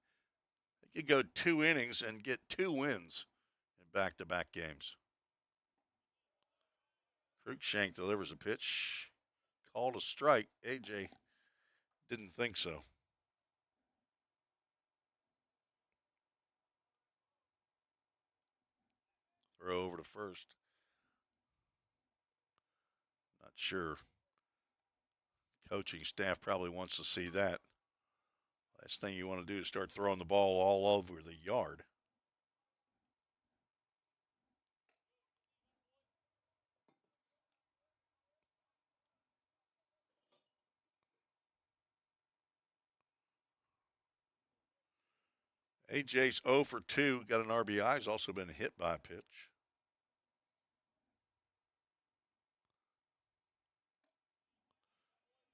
He could go 2 innings and get 2 wins in back-to-back games. Cruikshank delivers a pitch. Called a strike. AJ didn't think so. Throw over to first. Not sure. Coaching staff probably wants to see that. Last thing you want to do is start throwing the ball all over the yard. AJ's 0 for 2, got an RBI, has also been hit by a pitch.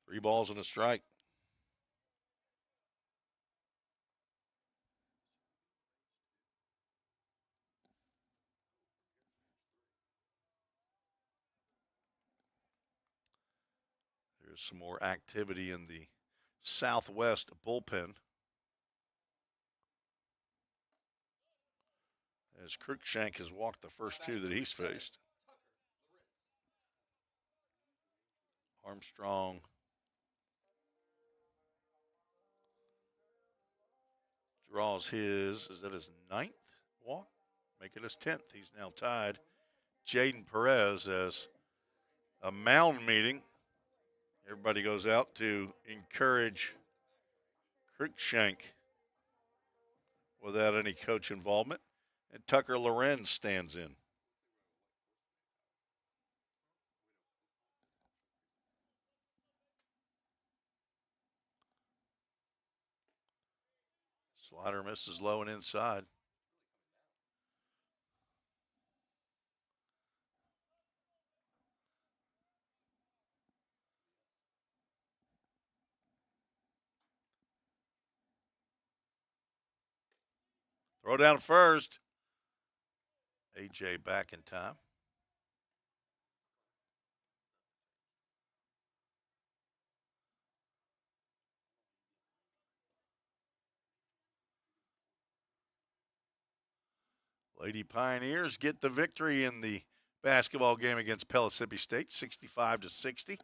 Three balls and a strike. There's some more activity in the Southwest bullpen, as Cruikshank has walked the first 2 that he's faced. Armstrong draws his 9th walk? Make it his 10th. He's now tied Jaden Perez as a mound meeting. Everybody goes out to encourage Cruikshank without any coach involvement. And Tucker Lorenz stands in. Slider misses low and inside. Throw down first. AJ back in time. Lady Pioneers get the victory in the basketball game against Pellissippi State, 65-60.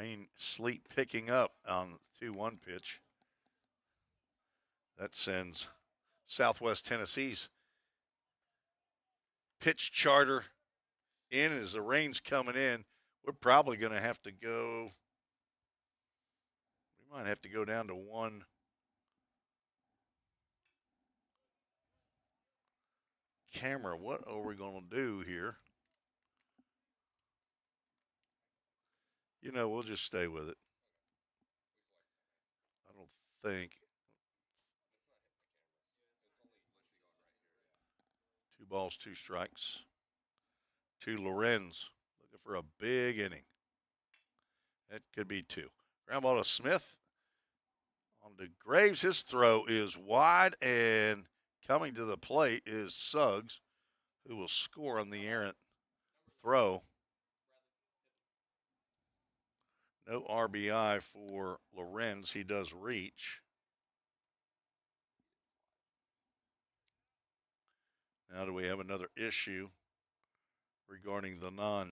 Rain, sleet picking up on the 2-1 pitch. That sends Southwest Tennessee's pitch charter in. As the rain's coming in, we're probably going to have to go. We might have to go down to one camera. What are we going to do here? You know, we'll just stay with it. I don't think. 2 balls, 2 strikes. To Lorenz, looking for a big inning. That could be 2. Ground ball to Smith. On to Graves. His throw is wide, and coming to the plate is Suggs, who will score on the errant throw. No RBI for Lorenz. He does reach. Now do we have another issue regarding the non?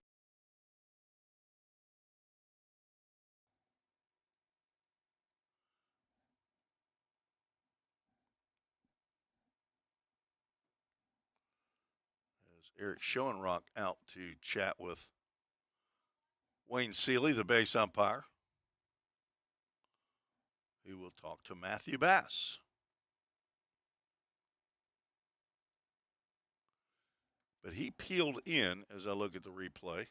As Eric Schoenrock out to chat with Wayne Seeley, the base umpire, who will talk to Matthew Bass. But he peeled in as I look at the replay.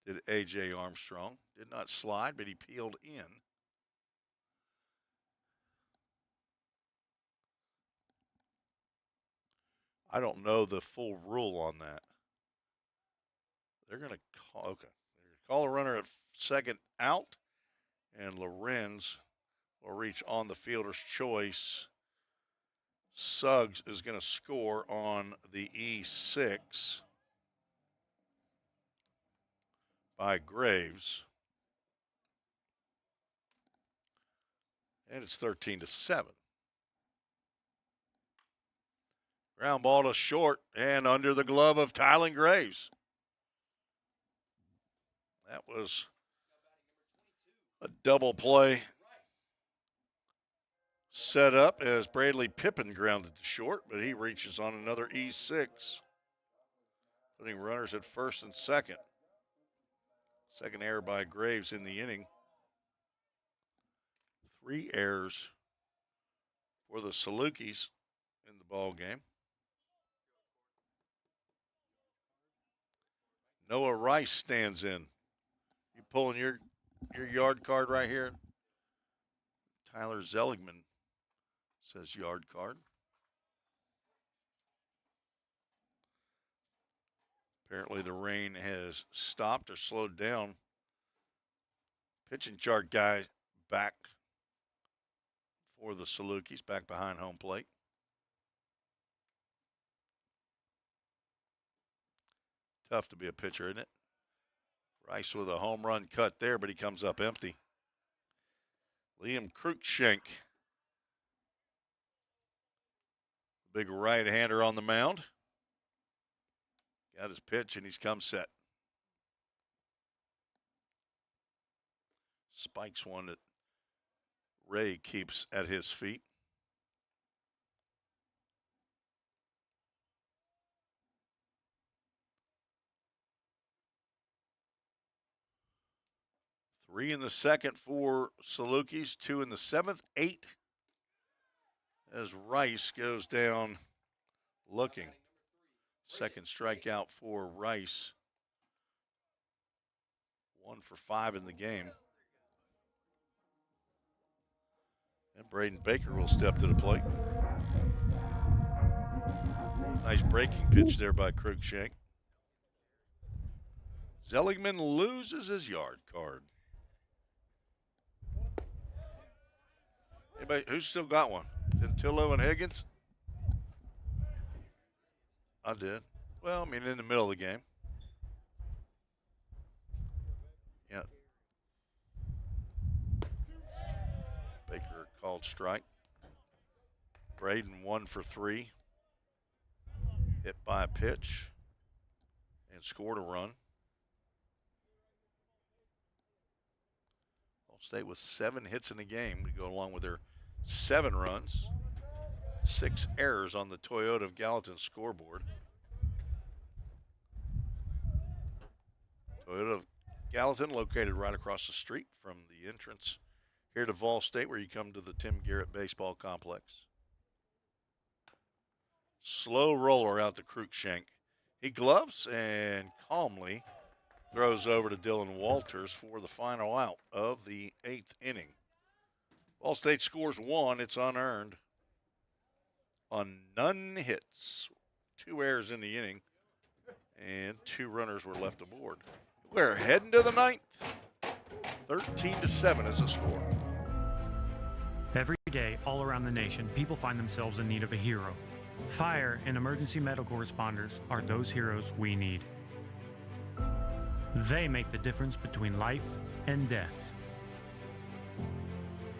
Did A.J. Armstrong. Did not slide, but he peeled in. I don't know the full rule on that. They're going to call, okay. They're going to call a runner at second out, and Lorenz will reach on the fielder's choice. Suggs is going to score on the E6 by Graves. And it's 13-7. Ground ball to short and under the glove of Tylen Graves. That was a double play set up as Bradley Pippin grounded to short, but he reaches on another E6, putting runners at first and second. Second error by Graves in the inning. 3 errors for the Salukis in the ball game. Noah Rice stands in. You pulling your yard card right here? Tyler Zeligman says yard card. Apparently the rain has stopped or slowed down. Pitching chart guy back for the Salukis, back behind home plate. Tough to be a pitcher, isn't it? Rice with a home run cut there, but he comes up empty. Liam Cruikshank, big right-hander on the mound. Got his pitch, and he's come set. Spikes one that Ray keeps at his feet. Three in the second for Salukis, 2 in the seventh, 8 as Rice goes down looking. Second strikeout for Rice. 1 for 5 in the game. And Braden Baker will step to the plate. Nice breaking pitch there by Cruikshank. Zeligman loses his yard card. Anybody, who's still got one? Dentillo and Higgins? I did. Well, I mean, in the middle of the game. Yeah. Baker called strike. Braden 1 for 3. Hit by a pitch and scored a run. State with 7 hits in the game to go along with their 7 runs. 6 errors on the Toyota of Gallatin scoreboard. Toyota of Gallatin located right across the street from the entrance here to Vol State, where you come to the Tim Garrett Baseball Complex. Slow roller out to Cruikshank. He gloves and calmly throws over to Dylan Walters for the final out of the 8th inning. Vol State scores 1. It's unearned on none hits. 2 errors in the inning, and 2 runners were left aboard. We're heading to the 9th. 13-7 is the score. Every day, all around the nation, people find themselves in need of a hero. Fire and emergency medical responders are those heroes we need. They make the difference between life and death.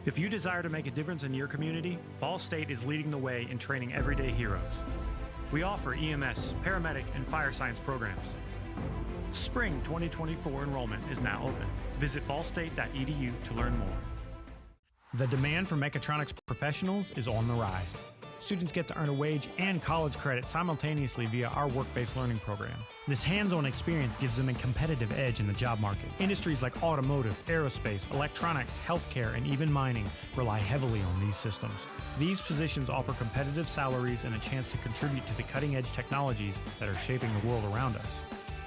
If you desire to make a difference in your community, Vol State is leading the way in training everyday heroes. We offer EMS, paramedic, and fire science programs. Spring 2024 enrollment is now open. Visit volstate.edu to learn more. The demand for mechatronics professionals is on the rise. Students get to earn a wage and college credit simultaneously via our work-based learning program. This hands-on experience gives them a competitive edge in the job market. Industries like automotive, aerospace, electronics, healthcare, and even mining rely heavily on these systems. These positions offer competitive salaries and a chance to contribute to the cutting-edge technologies that are shaping the world around us.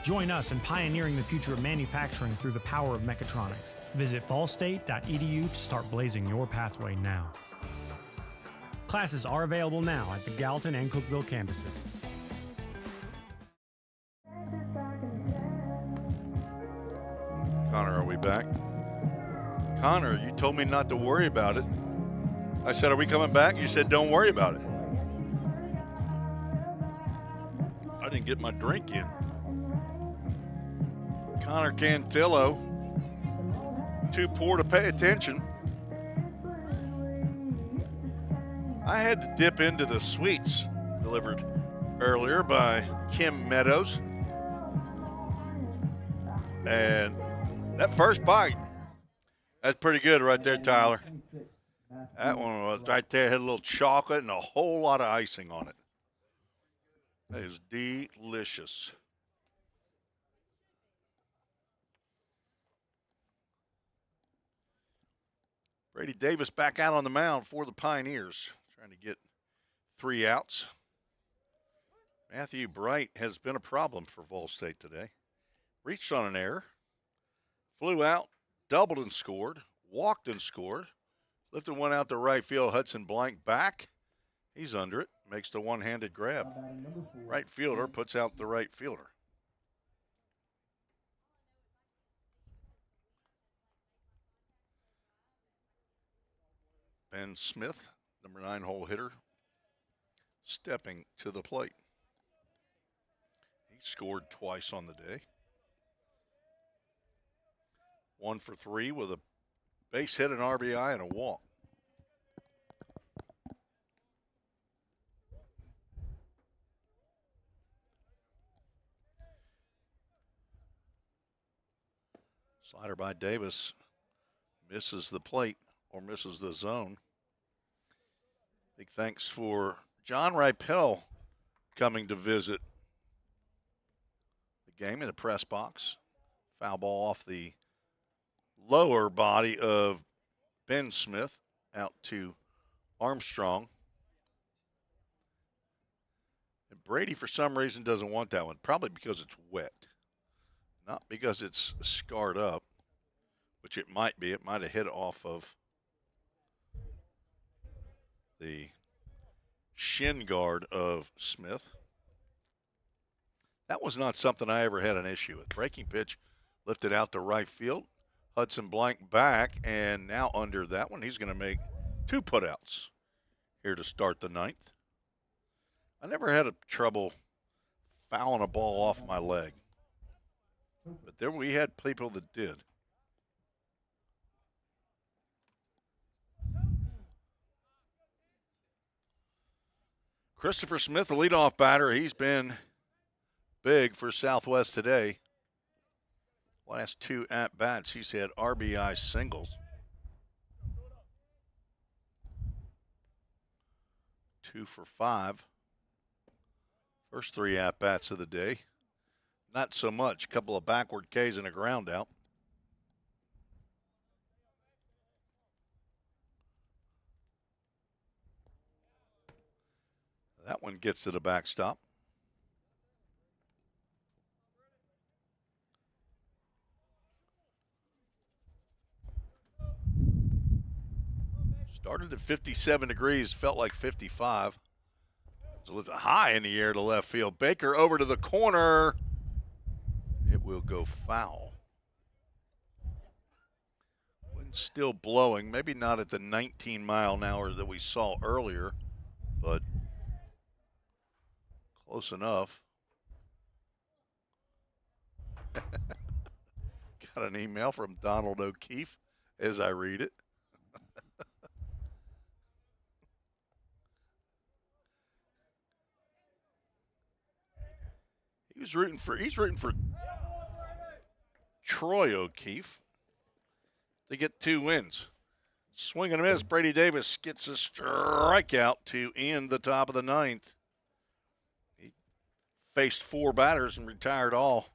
Join us in pioneering the future of manufacturing through the power of mechatronics. Visit volstate.edu to start blazing your pathway now. Classes are available now at the Gallatin and Cookeville campuses. Connor, are we back? Connor, you told me not to worry about it. I said, are we coming back? You said, don't worry about it. I didn't get my drink in. Connor Cantillo, too poor to pay attention. I had to dip into the sweets delivered earlier by Kim Meadows. And that first bite, that's pretty good right there, Tyler. That one was right there, had a little chocolate and a whole lot of icing on it. That is delicious. Brady Davis back out on the mound for the Pioneers, trying to get 3 outs. Matthew Bright has been a problem for Vol State today. Reached on an error, flew out, doubled and scored, walked and scored, lifted one out to right field. Hudson Blank back. He's under it, makes the one-handed grab. Right fielder puts out the right fielder. Ben Smith, number 9 hole hitter, stepping to the plate. He scored twice on the day. 1 for 3 with a base hit, an RBI, and a walk. Slider by Davis misses the plate or misses the zone. Big thanks for John Ripel coming to visit the game in the press box. Foul ball off the lower body of Ben Smith out to Armstrong. And Brady, for some reason, doesn't want that one, probably because it's wet. Not because it's scarred up, which it might be. It might have hit off of the shin guard of Smith. That was not something I ever had an issue with. Breaking pitch lifted out to right field. Hudson Blank back, and now under that one, he's going to make 2 putouts here to start the 9th. I never had a trouble fouling a ball off my leg, but there we had people that did. Christopher Smith, the leadoff batter, he's been big for Southwest today. Last 2 at-bats, he's had RBI singles. 2 for 5. First 3 at-bats of the day. Not so much. A couple of backward Ks and a ground out. That one gets to the backstop. Started at 57 degrees, felt like 55. It's a little high in the air to left field. Baker over to the corner. It will go foul. Wind's still blowing, maybe not at the 19-mile-an-hour that we saw earlier, but close enough. Got an email from Donald O'Keefe as I read it. He's rooting for Troy O'Keefe to get 2 wins. Swing and a miss. Brady Davis gets a strikeout to end the top of the 9th. He faced 4 batters and retired all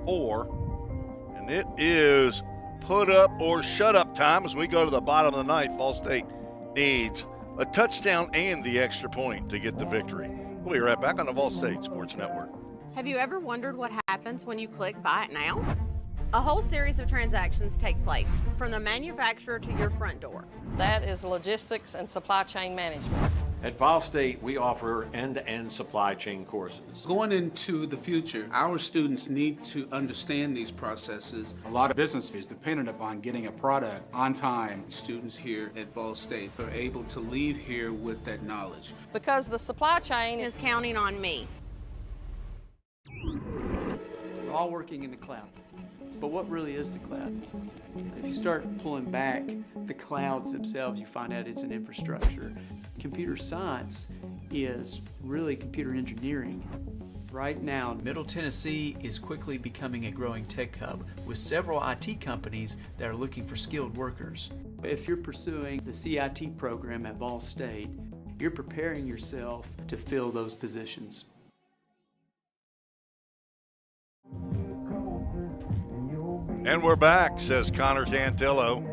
4. And it is put up or shut up time as we go to the bottom of the 9th. Fall State needs a touchdown and the extra point to get the victory. We'll be right back on the Vol State Sports Network. Have you ever wondered what happens when you click Buy It Now? A whole series of transactions take place, from the manufacturer to your front door. That is logistics and supply chain management. At Vol State, we offer end-to-end supply chain courses. Going into the future, our students need to understand these processes. A lot of business is dependent upon getting a product on time. Students here at Vol State are able to leave here with that knowledge. Because the supply chain is counting on me. We're all working in the cloud. But what really is the cloud? If you start pulling back the clouds themselves, you find out it's an infrastructure. Computer science is really computer engineering. Right now, Middle Tennessee is quickly becoming a growing tech hub with several IT companies that are looking for skilled workers. if you're pursuing the CIT program at Vol State, you're preparing yourself to fill those positions. And we're back, says Connor Tantillo.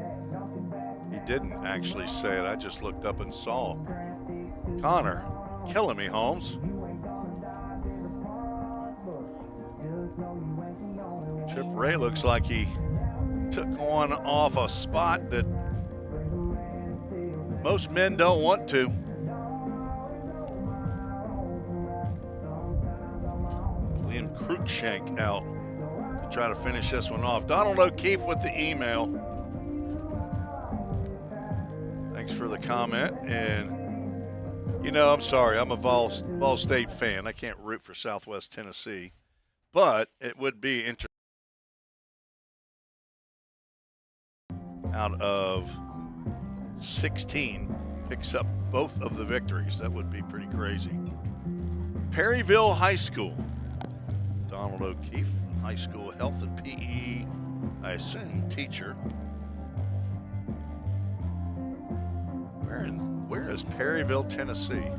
He didn't actually say it. I just looked up and saw. Connor, killing me, Holmes. Chip Ray looks like he took one off a spot that most men don't want to. Liam Cruikshank out to try to finish this one off. Donald O'Keefe with the email. Thanks for the comment. And, you know, I'm sorry. I'm a Vol State fan. I can't root for Southwest Tennessee. But it would be interesting. Out of 16, picks up both of the victories. That would be pretty crazy. Perryville High School. Donald O'Keefe, high school health and PE, I assume, teacher. Where is Perryville, Tennessee?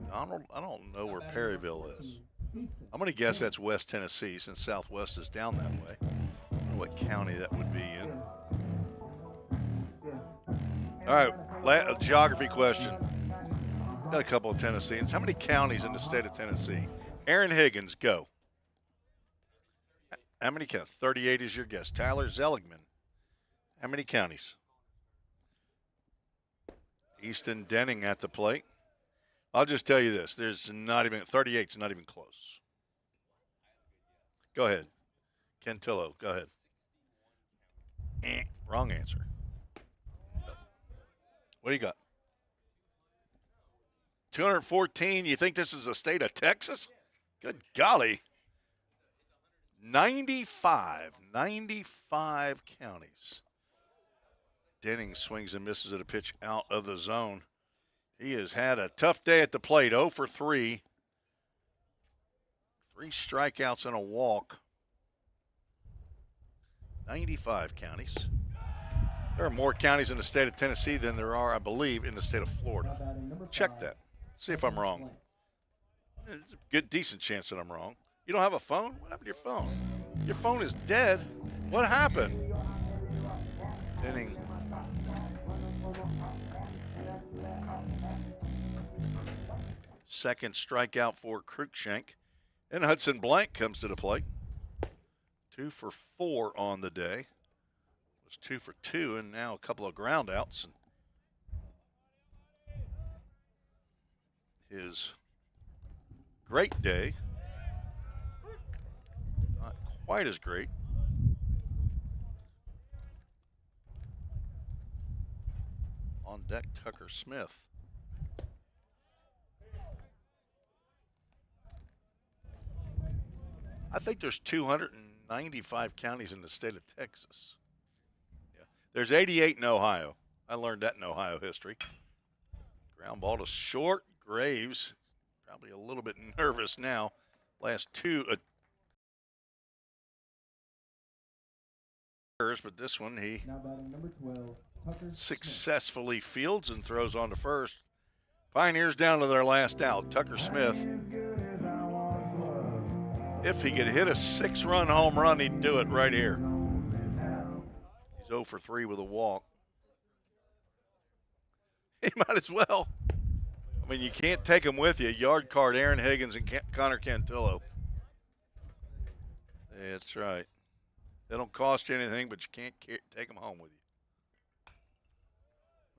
Donald, I don't know where Perryville is. I'm going to guess that's West Tennessee, since Southwest is down that way. I don't know what county that would be in. All right, a geography question. Got a couple of Tennesseans. How many counties in the state of Tennessee? Aaron Higgins, go. How many counties? 38 is your guess. Tyler Zeligman. How many counties? Easton Denning at the plate. I'll just tell you this. There's not even, 38's not even close. Go ahead. Kentillo, go ahead. Wrong answer. What do you got? 214. You think this is the state of Texas? Good golly. 95 counties. Denning swings and misses at a pitch out of the zone. He has had a tough day at the plate. 0 for 3. 3 strikeouts and a walk. 95 counties. There are more counties in the state of Tennessee than there are, I believe, in the state of Florida. Check that. See if I'm wrong. There's a good, decent chance that I'm wrong. You don't have a phone? What happened to your phone? Your phone is dead. What happened? Inning. Second strikeout for Cruikshank. And Hudson Blank comes to the plate. 2 for 4 on the day. Was 2 for 2, and now a couple of ground outs. His great day. Not quite as great. On deck, Tucker Smith. I think there's 295 counties in the state of Texas. Yeah. There's 88 in Ohio. I learned that in Ohio history. Ground ball to short. Graves, probably a little bit nervous now. Last 2 but this one he Now batting number 12, Tucker successfully fields and throws on to first. Pioneers down to their last out. Tucker Smith, if he could hit a 6-run home run, he'd do it right here. He's 0 for 3 with a walk. He might as well. I mean, you can't take him with you. Yard card, Aaron Higgins and Connor Cantillo. That's right. They don't cost you anything, but you can't take them home with you.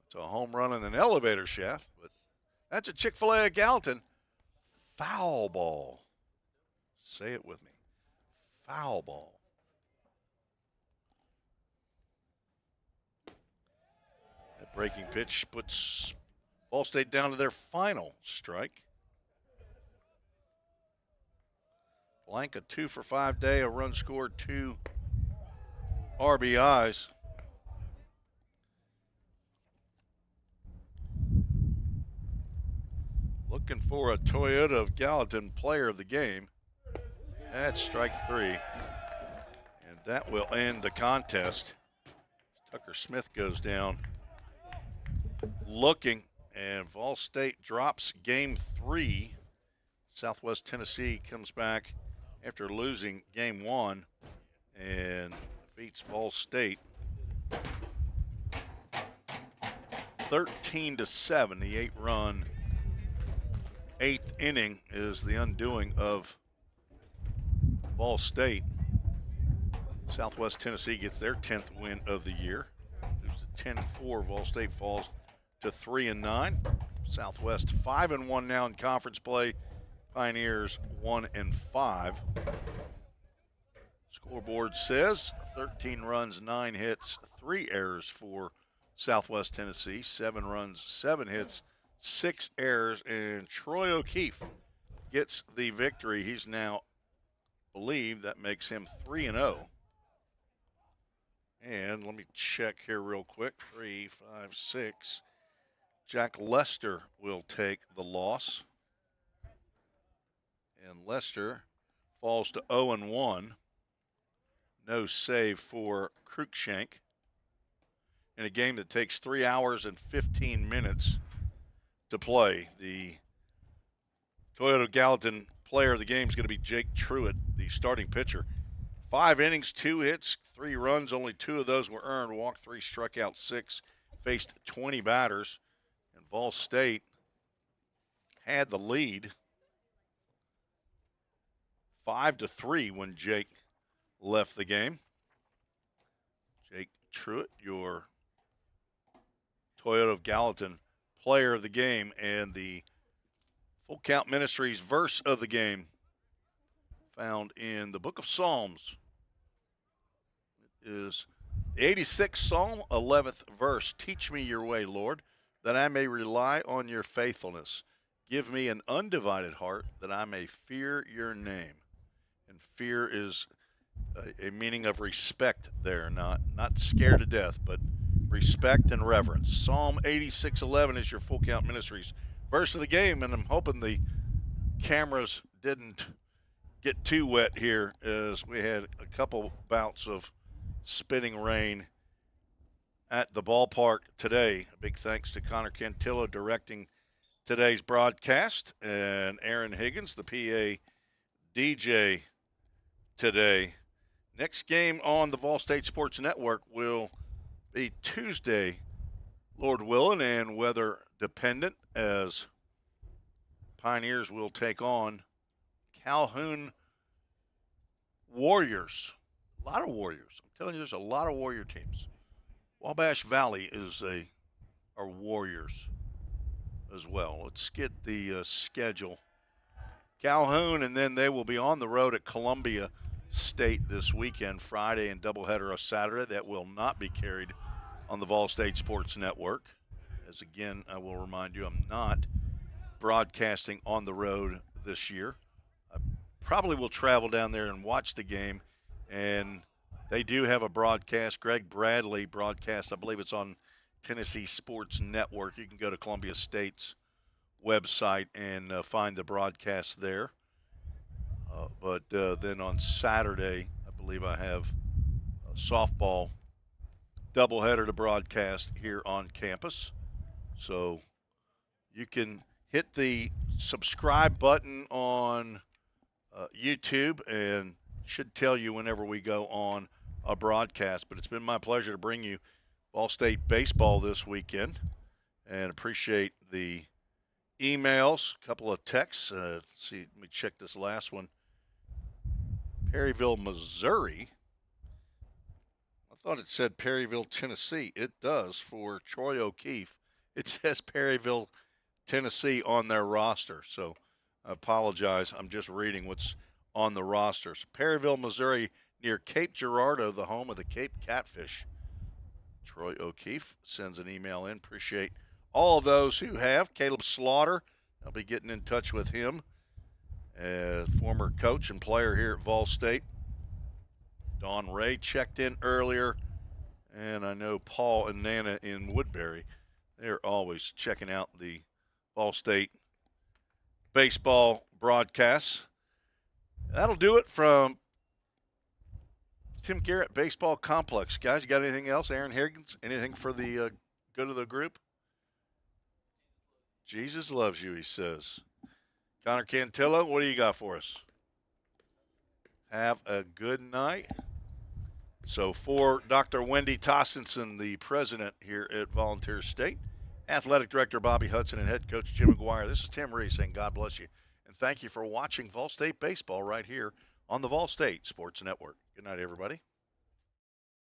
It's a home run in an elevator shaft, but that's a Chick-fil-A at Gallatin. Foul ball. Say it with me. Foul ball. That breaking pitch puts Ball State down to their final strike. Blank, a 2 for 5 day, a run scored, 2 RBIs. Looking for a Toyota of Gallatin player of the game. That's strike 3. And that will end the contest. Tucker Smith goes down looking, and Vol State drops game 3. Southwest Tennessee comes back after losing game 1 and defeats Vol State 13-7. The 8-run 8th inning is the undoing of Vol State. Southwest Tennessee gets their 10th win of the year. There's a 10-4. Vol State falls to 3-9. Southwest 5-1 now in conference play. Pioneers 1-5. Scoreboard says 13 runs, 9 hits, 3 errors for Southwest Tennessee. 7 runs, 7 hits, 6 errors, and Troy O'Keefe gets the victory. He's now, believe that makes him 3-0. And let me check here real quick. 3, 5, 6. Jack Lester will take the loss. And Lester falls to 0-1. No save for Cruikshank in a game that takes 3 hours and 15 minutes to play. The Toyota Gallatin player of the game is going to be Jake Truitt, the starting pitcher. 5 innings, 2 hits, 3 runs. Only 2 of those were earned. Walked 3, struck out 6, faced 20 batters. And Vol State had the lead 5-3 when Jake left the game. Jake Truitt, your Toyota of Gallatin player of the game, and the Full Count Ministries verse of the game found in the book of Psalms. It is the 86th Psalm, 11th verse. Teach me your way, Lord, that I may rely on your faithfulness. Give me an undivided heart that I may fear your name. And fear is a meaning of respect there, not scared to death, but respect and reverence. Psalm 86:11 is your Full Count Ministries verse of the game, and I'm hoping the cameras didn't get too wet here as we had a couple bouts of spitting rain at the ballpark today. A big thanks to Connor Cantillo directing today's broadcast, and Aaron Higgins, the PA DJ today. Next game on the Vol State Sports Network will be Tuesday, Lord willing, and weather dependent, as Pioneers will take on Calhoun Warriors. A lot of Warriors. I'm telling you, there's a lot of Warrior teams. Wabash Valley are Warriors as well. Let's get the schedule. Calhoun, and then they will be on the road at Columbia State this weekend, Friday, and doubleheader on Saturday. That will not be carried on the Vol State Sports Network. As again, I will remind you, I'm not broadcasting on the road this year. I probably will travel down there and watch the game, and they do have a broadcast. Greg Bradley broadcasts, I believe it's on Tennessee Sports Network. You can go to Columbia State's website and find the broadcast there. But then on Saturday, I believe I have a softball doubleheader to broadcast here on campus. So you can hit the subscribe button on YouTube, and should tell you whenever we go on a broadcast. But it's been my pleasure to bring you Ball State baseball this weekend, and appreciate the emails, a couple of texts. Let's see, let me check this last one. Perryville, Missouri. I thought it said Perryville, Tennessee. It does for Troy O'Keefe. It says Perryville, Tennessee on their roster. So I apologize. I'm just reading what's on the rosters. Perryville, Missouri, near Cape Girardeau, the home of the Cape Catfish. Troy O'Keefe sends an email in. Appreciate all of those who have. Caleb Slaughter, I'll be getting in touch with him, former coach and player here at Vol State. Don Ray checked in earlier, and I know Paul and Nana in Woodbury, they're always checking out the Vol State baseball broadcasts. That'll do it from Tim Garrett Baseball Complex. Guys, you got anything else? Aaron Higgins, anything for the good of the group? Jesus loves you, he says. Connor Cantillo, what do you got for us? Have a good night. So for Dr. Wendy Tossinson, the president here at Volunteer State, athletic director Bobby Hudson, and head coach Jim McGuire, this is Tim Reese saying God bless you. And thank you for watching Vol State baseball right here on the Vol State Sports Network. Good night, everybody.